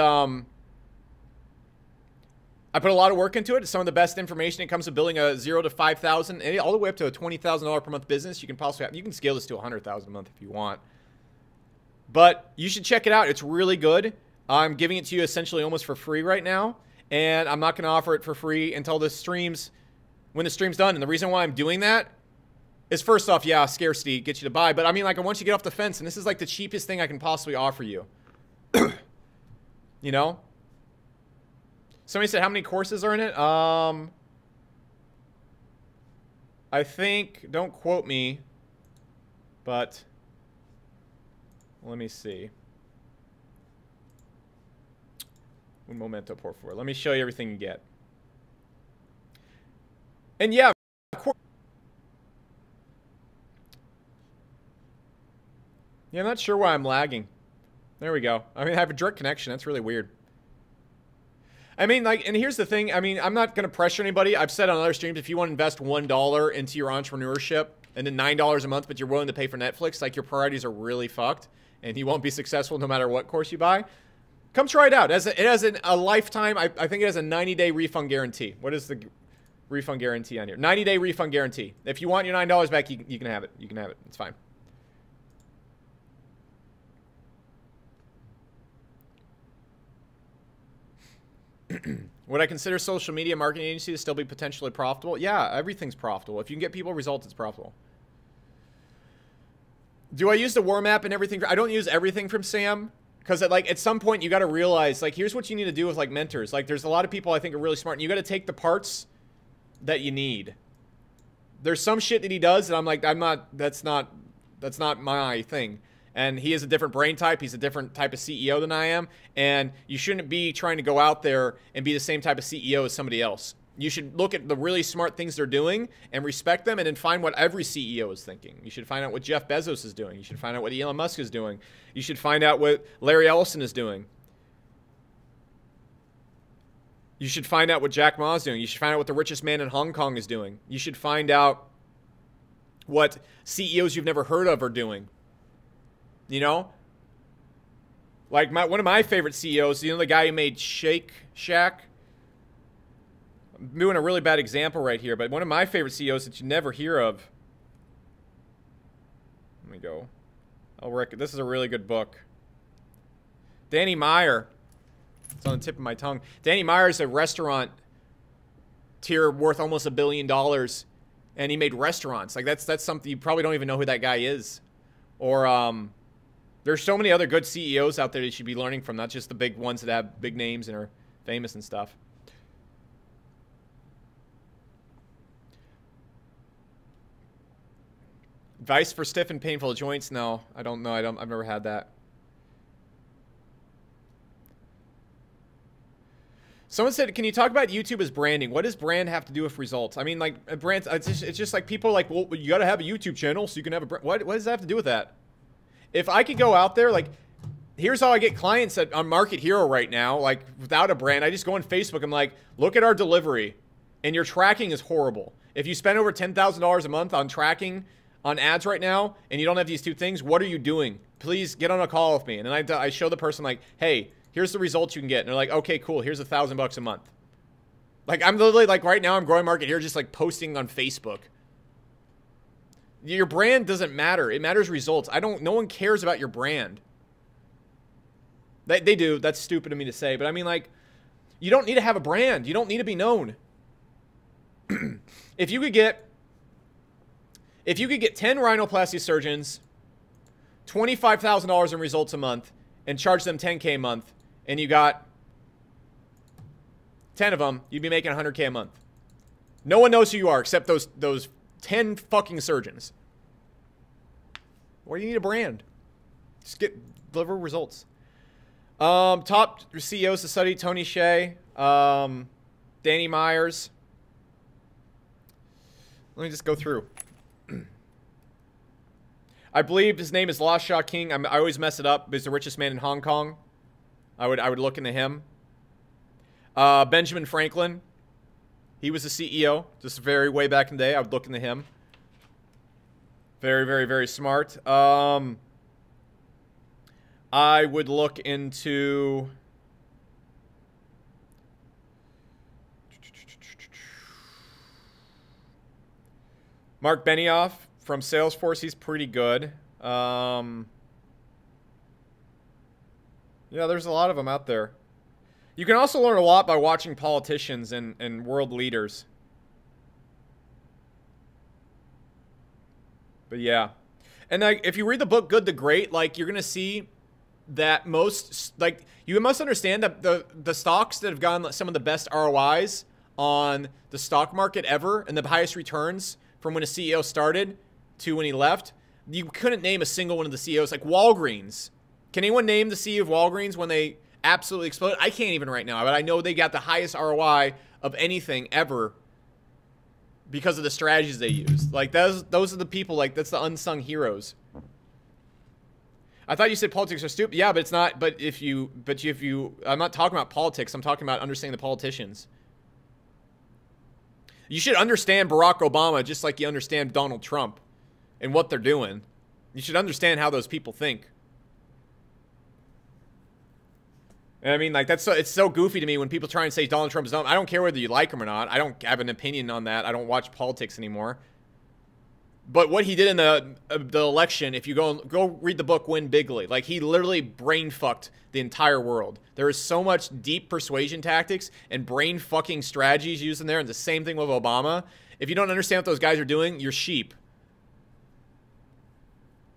[SPEAKER 1] I put a lot of work into it. It's some of the best information. It comes to building a 0 to 5,000, all the way up to a $20,000 per month business. You can possibly have, you can scale this to 100,000 a month if you want. But you should check it out. It's really good. I'm giving it to you essentially almost for free right now, and I'm not going to offer it for free until the streams, when the stream's done. And the reason why I'm doing that is, first off, yeah, scarcity gets you to buy. But I mean, like, I want you to get off the fence, and this is like the cheapest thing I can possibly offer you. You know? Somebody said, how many courses are in it? I think, don't quote me, but let me see. Un momento, por favor. Let me show you everything you get. And yeah, yeah, I'm not sure why I'm lagging. There we go. I mean, I have a direct connection. That's really weird. I mean, like, and here's the thing. I mean, I'm not going to pressure anybody. I've said on other streams, if you want to invest $1 into your entrepreneurship and then $9 a month, but you're willing to pay for Netflix, like, your priorities are really fucked, and you won't be successful no matter what course you buy, come try it out. It has a lifetime, I think it has a 90-day refund guarantee. What is the refund guarantee on here? 90-day refund guarantee. If you want your $9 back, you can have it. You can have it. It's fine. Would I consider social media marketing agency to still be potentially profitable? Yeah, everything's profitable. If you can get people results, it's profitable. Do I use the War Map and everything? I don't use everything from Sam, because like at some point you got to realize, like, here's what you need to do with like mentors. Like, there's a lot of people I think are really smart, and you got to take the parts that you need. There's some shit that he does that I'm like, that's not my thing. And he is a different brain type. He's a different type of CEO than I am. And you shouldn't be trying to go out there and be the same type of CEO as somebody else. You should look at the really smart things they're doing and respect them, and then find what every CEO is thinking. You should find out what Jeff Bezos is doing. You should find out what Elon Musk is doing. You should find out what Larry Ellison is doing. You should find out what Jack Ma is doing. You should find out what the richest man in Hong Kong is doing. You should find out what CEOs you've never heard of are doing. You know? Like, one of my favorite CEOs, you know, the guy who made Shake Shack? I'm doing a really bad example right here, but one of my favorite CEOs that you never hear of. Let me go. This is a really good book. Danny Meyer. It's on the tip of my tongue. Danny Meyer is a restaurant tier worth almost $1 billion, and he made restaurants. Like that's something you probably don't even know who that guy is. Or there's so many other good CEOs out there that you should be learning from, not just the big ones that have big names and are famous and stuff. Advice for stiff and painful joints? No, I don't know. I've never had that. Someone said, can you talk about YouTube as branding? What does brand have to do with results? I mean, like, brand, it's just like people are like, well, you got to have a YouTube channel so you can have a brand. What does that have to do with that? If I could go out there, like, here's how I get clients on Market Hero right now, like, without a brand. I just go on Facebook. I'm like, look at our delivery, and your tracking is horrible. If you spend over $10,000 a month on tracking on ads right now, and you don't have these two things, what are you doing? Please get on a call with me. And then I show the person, like, hey, here's the results you can get. And they're like, okay, cool. Here's $1,000 a month. Like, I'm literally, like, right now I'm growing Market Here, just, like, posting on Facebook. Your brand doesn't matter. It matters results. No one cares about your brand. They do. That's stupid of me to say. But, I mean, like, you don't need to have a brand. You don't need to be known. If you could get 10 rhinoplasty surgeons, $25,000 in results a month, and charge them $10K a month, and you got 10 of them, you'd be making $100K a month. No one knows who you are except those 10 fucking surgeons. Why do you need a brand? Just deliver results. Top CEOs to study: Tony Hsieh, Danny Myers. Let me just go through. I believe his name is La Sha King. I always mess it up. He's the richest man in Hong Kong. I would look into him. Benjamin Franklin. He was a CEO, just very way back in the day. I would look into him. Very, very, very smart. I would look into... Mark Benioff from Salesforce. He's pretty good. Yeah, there's a lot of them out there. You can also learn a lot by watching politicians and world leaders. But yeah. And like, if you read the book Good to Great, like, you're going to see that most, like, you must understand that the stocks that have gotten some of the best ROIs on the stock market ever and the highest returns from when a CEO started to when he left, you couldn't name a single one of the CEOs. Like Walgreens. Can anyone name the CEO of Walgreens when they absolutely exploded? I can't even right now, but I know they got the highest ROI of anything ever because of the strategies they used. Like, those are the people, like, that's the unsung heroes. I thought you said politics are stupid. Yeah, but it's not. But if you, I'm not talking about politics. I'm talking about understanding the politicians. You should understand Barack Obama just like you understand Donald Trump and what they're doing. You should understand how those people think. And I mean, like, it's so goofy to me when people try and say Donald Trump is dumb. I don't care whether you like him or not. I don't have an opinion on that. I don't watch politics anymore. But what he did in the election, if you go read the book Win Bigly, like, he literally brain fucked the entire world. There is so much deep persuasion tactics and brain fucking strategies used in there, and the same thing with Obama. If you don't understand what those guys are doing, you're sheep.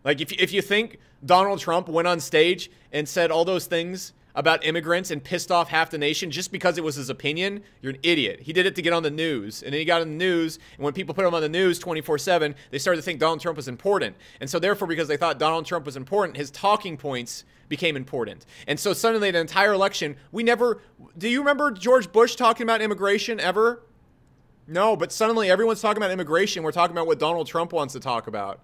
[SPEAKER 1] Like, if you think Donald Trump went on stage and said all those things about immigrants and pissed off half the nation just because it was his opinion, you're an idiot. He did it to get on the news. And then he got on the news, and when people put him on the news 24/7, they started to think Donald Trump was important. And so therefore, because they thought Donald Trump was important, his talking points became important. And so suddenly the entire election, do you remember George Bush talking about immigration ever? No, but suddenly everyone's talking about immigration. We're talking about what Donald Trump wants to talk about.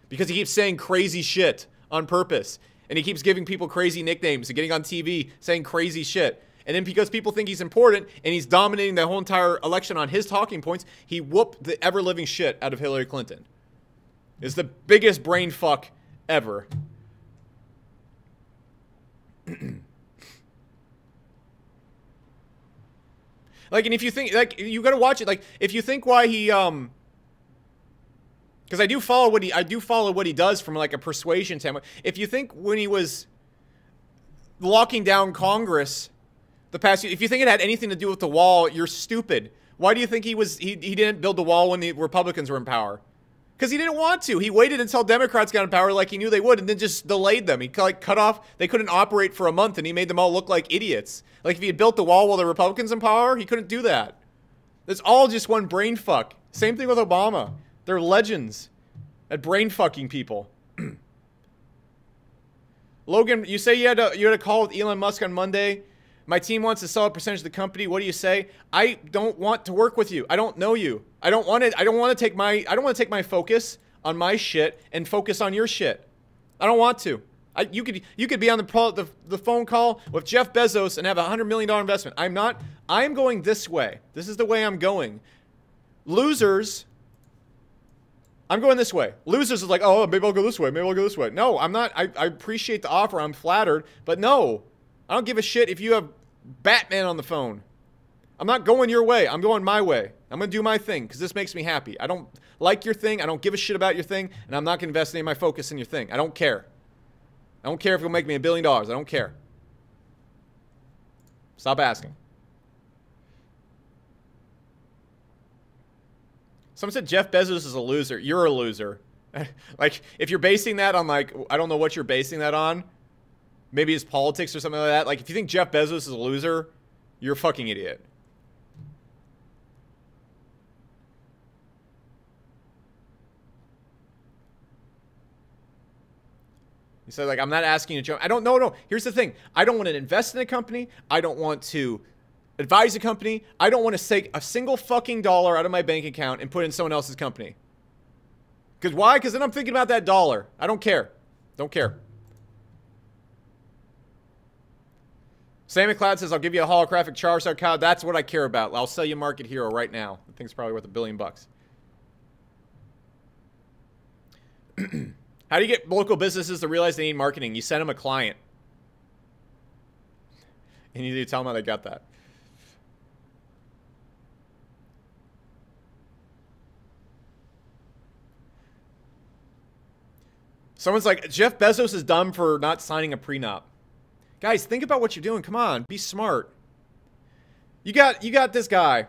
[SPEAKER 1] Because he keeps saying crazy shit on purpose. And he keeps giving people crazy nicknames and getting on TV saying crazy shit. And then because people think he's important and he's dominating the whole entire election on his talking points, he whooped the ever-living shit out of Hillary Clinton. It's the biggest brain fuck ever. Like, and if you think, like, you gotta watch it. Like, if you think why he, because I do follow what he does from, like, a persuasion standpoint. If you think when he was locking down Congress the past, if you think it had anything to do with the wall, you're stupid. Why do you think he didn't build the wall when the Republicans were in power? Because he didn't want to. He waited until Democrats got in power like he knew they would, and then just delayed them. He like cut off. They couldn't operate for a month, and he made them all look like idiots. Like if he had built the wall while the Republicans in power, he couldn't do that. It's all just one brain fuck. Same thing with Obama. They're legends at brain fucking people. Logan, you say you had a call with Elon Musk on Monday. My team wants to sell a percentage of the company. What do you say? I don't want to work with you. I don't know you. I don't want to take my focus on my shit and focus on your shit. I don't want to. You could be on the phone call with Jeff Bezos and have a $100 million investment. I'm not. I'm going this way. This is the way I'm going. Losers. I'm going this way. Losers is like, oh, maybe I'll go this way. Maybe I'll go this way. No, I'm not. I appreciate the offer. I'm flattered. But no, I don't give a shit if you have Batman on the phone. I'm not going your way. I'm going my way. I'm going to do my thing because this makes me happy. I don't like your thing. I don't give a shit about your thing. And I'm not going to invest any of my focus in your thing. I don't care. I don't care if it'll make me $1 billion. I don't care. Stop asking. Someone said Jeff Bezos is a loser. You're a loser. Like, if you're basing that on, like, I don't know what you're basing that on. Maybe his politics or something like that. Like, if you think Jeff Bezos is a loser, you're a fucking idiot. He said, like, I'm not asking you to jump. I don't know. No. Here's the thing. I don't want to invest in a company. I don't want to advise a company. I don't want to take a single fucking dollar out of my bank account and put it in someone else's company. Because why? Because then I'm thinking about that dollar. I don't care. Don't care. Sam McLeod says, I'll give you a holographic Charizard card. That's what I care about. I'll sell you Market Hero right now. I think it's probably worth $1 billion. How do you get local businesses to realize they need marketing? You send them a client. And you tell them how they got that. Someone's like, Jeff Bezos is dumb for not signing a prenup. Guys, think about what you're doing. Come on, be smart. You got this guy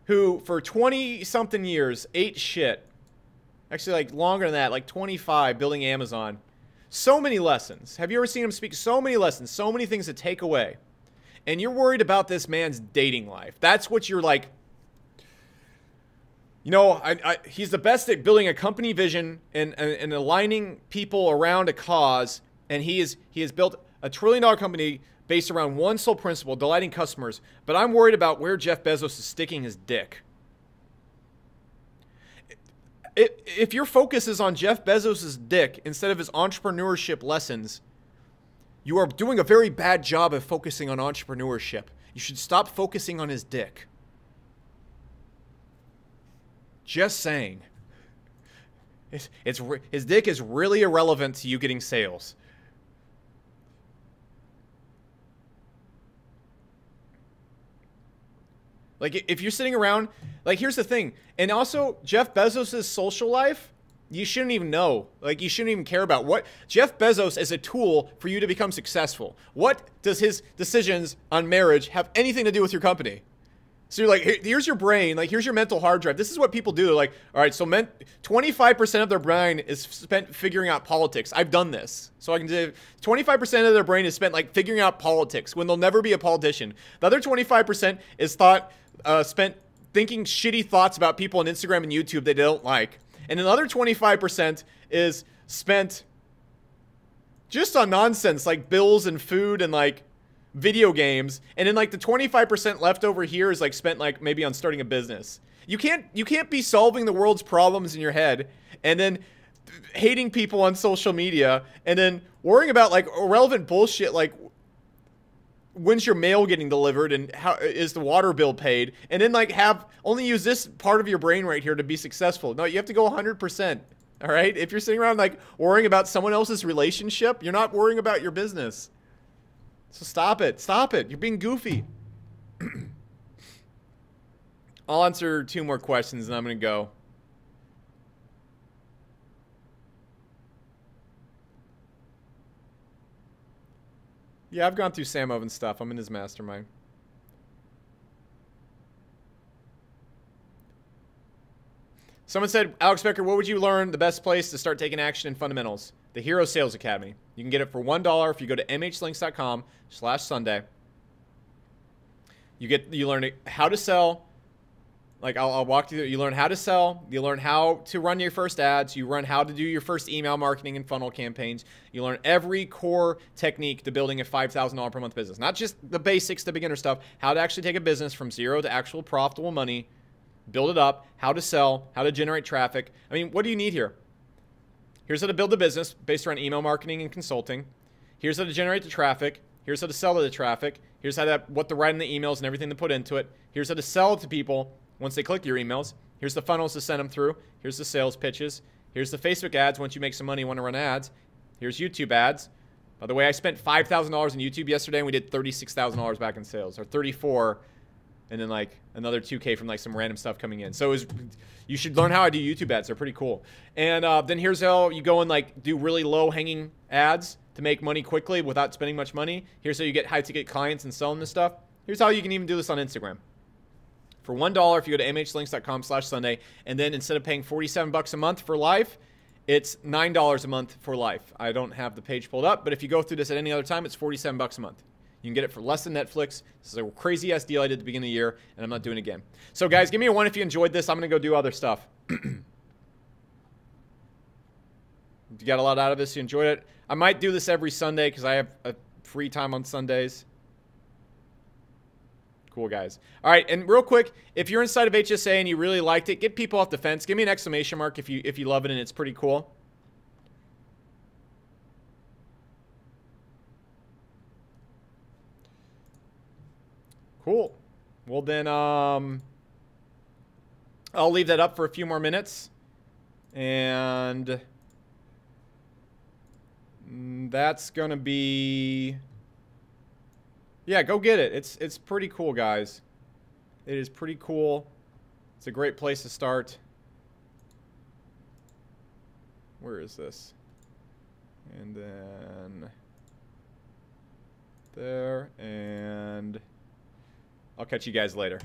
[SPEAKER 1] who for 20-something years ate shit. Actually, like longer than that, like 25, building Amazon. So many lessons. Have you ever seen him speak? So many lessons, so many things to take away. And you're worried about this man's dating life. That's what you're like. You know, he's the best at building a company vision and aligning people around a cause. And he has built a $1 trillion company based around one sole principle, delighting customers. But I'm worried about where Jeff Bezos is sticking his dick. If your focus is on Jeff Bezos' dick instead of his entrepreneurship lessons, you are doing a very bad job of focusing on entrepreneurship. You should stop focusing on his dick. Just saying. His dick is really irrelevant to you getting sales. Like, if you're sitting around, like, here's the thing. And also, Jeff Bezos' social life, you shouldn't even know. Like, you shouldn't even care about. What Jeff Bezos is a tool for you to become successful. What does his decisions on marriage have anything to do with your company? So you're like, here's your brain. Like, here's your mental hard drive. This is what people do. They're like, all right, so 25% of their brain is spent figuring out politics. I've done this. So I can do 25% of their brain is spent, like, figuring out politics when they'll never be a politician. The other 25% is spent thinking shitty thoughts about people on Instagram and YouTube they don't like. And another 25% is spent just on nonsense like bills and food and like video games. And then like the 25% left over here is like spent like maybe on starting a business. You can't be solving the world's problems in your head and then hating people on social media and then worrying about like irrelevant bullshit like when's your mail getting delivered and how is the water bill paid, and then like only use this part of your brain right here to be successful. No, you have to go 100%. All right. If you're sitting around like worrying about someone else's relationship, you're not worrying about your business. So stop it. Stop it. You're being goofy. I'll answer 2 more questions and I'm going to go. Yeah, I've gone through Sam Oven's stuff. I'm in his mastermind. Someone said, Alex Becker, what would you learn the best place to start taking action in fundamentals? The Hero Sales Academy. You can get it for $1 if you go to mhlinks.com/Sunday. You learn how to sell. Like, I'll walk you through. You learn how to sell. You learn how to run your first ads. You learn how to do your first email marketing and funnel campaigns. You learn every core technique to building a $5,000 per month business. Not just the basics, the beginner stuff. How to actually take a business from zero to actual profitable money. Build it up. How to sell. How to generate traffic. I mean, what do you need here? Here's how to build a business based around email marketing and consulting. Here's how to generate the traffic. Here's how to sell to the traffic. Here's what to write in the emails and everything to put into it. Here's how to sell to people once they click your emails. Here's the funnels to send them through. Here's the sales pitches. Here's the Facebook ads once you make some money and want to run ads. Here's YouTube ads. By the way, I spent $5,000 on YouTube yesterday and we did $36,000 back in sales, or 34, and then like another 2K from like some random stuff coming in. So you should learn how I do YouTube ads. They're pretty cool. And then here's how you go and like do really low hanging ads to make money quickly without spending much money. Here's how you get high ticket clients and selling this stuff. Here's how you can even do this on Instagram. For $1, if you go to mhlinks.com/Sunday, and then instead of paying $47 a month for life, it's $9 a month for life. I don't have the page pulled up, but if you go through this at any other time, it's $47 a month. You can get it for less than Netflix. This is a crazy ass deal I did at the beginning of the year, and I'm not doing it again. So guys, give me a 1 if you enjoyed this. I'm going to go do other stuff. You got a lot out of this. You enjoyed it. I might do this every Sunday because I have a free time on Sundays. Cool, guys. All right, and real quick, if you're inside of HSA and you really liked it, get people off the fence. Give me an exclamation mark if you love it and it's pretty cool. Cool. Well, then I'll leave that up for a few more minutes. And that's going to be... Yeah, go get it. It's pretty cool, guys. It is pretty cool. It's a great place to start. Where is this? And then there, and I'll catch you guys later.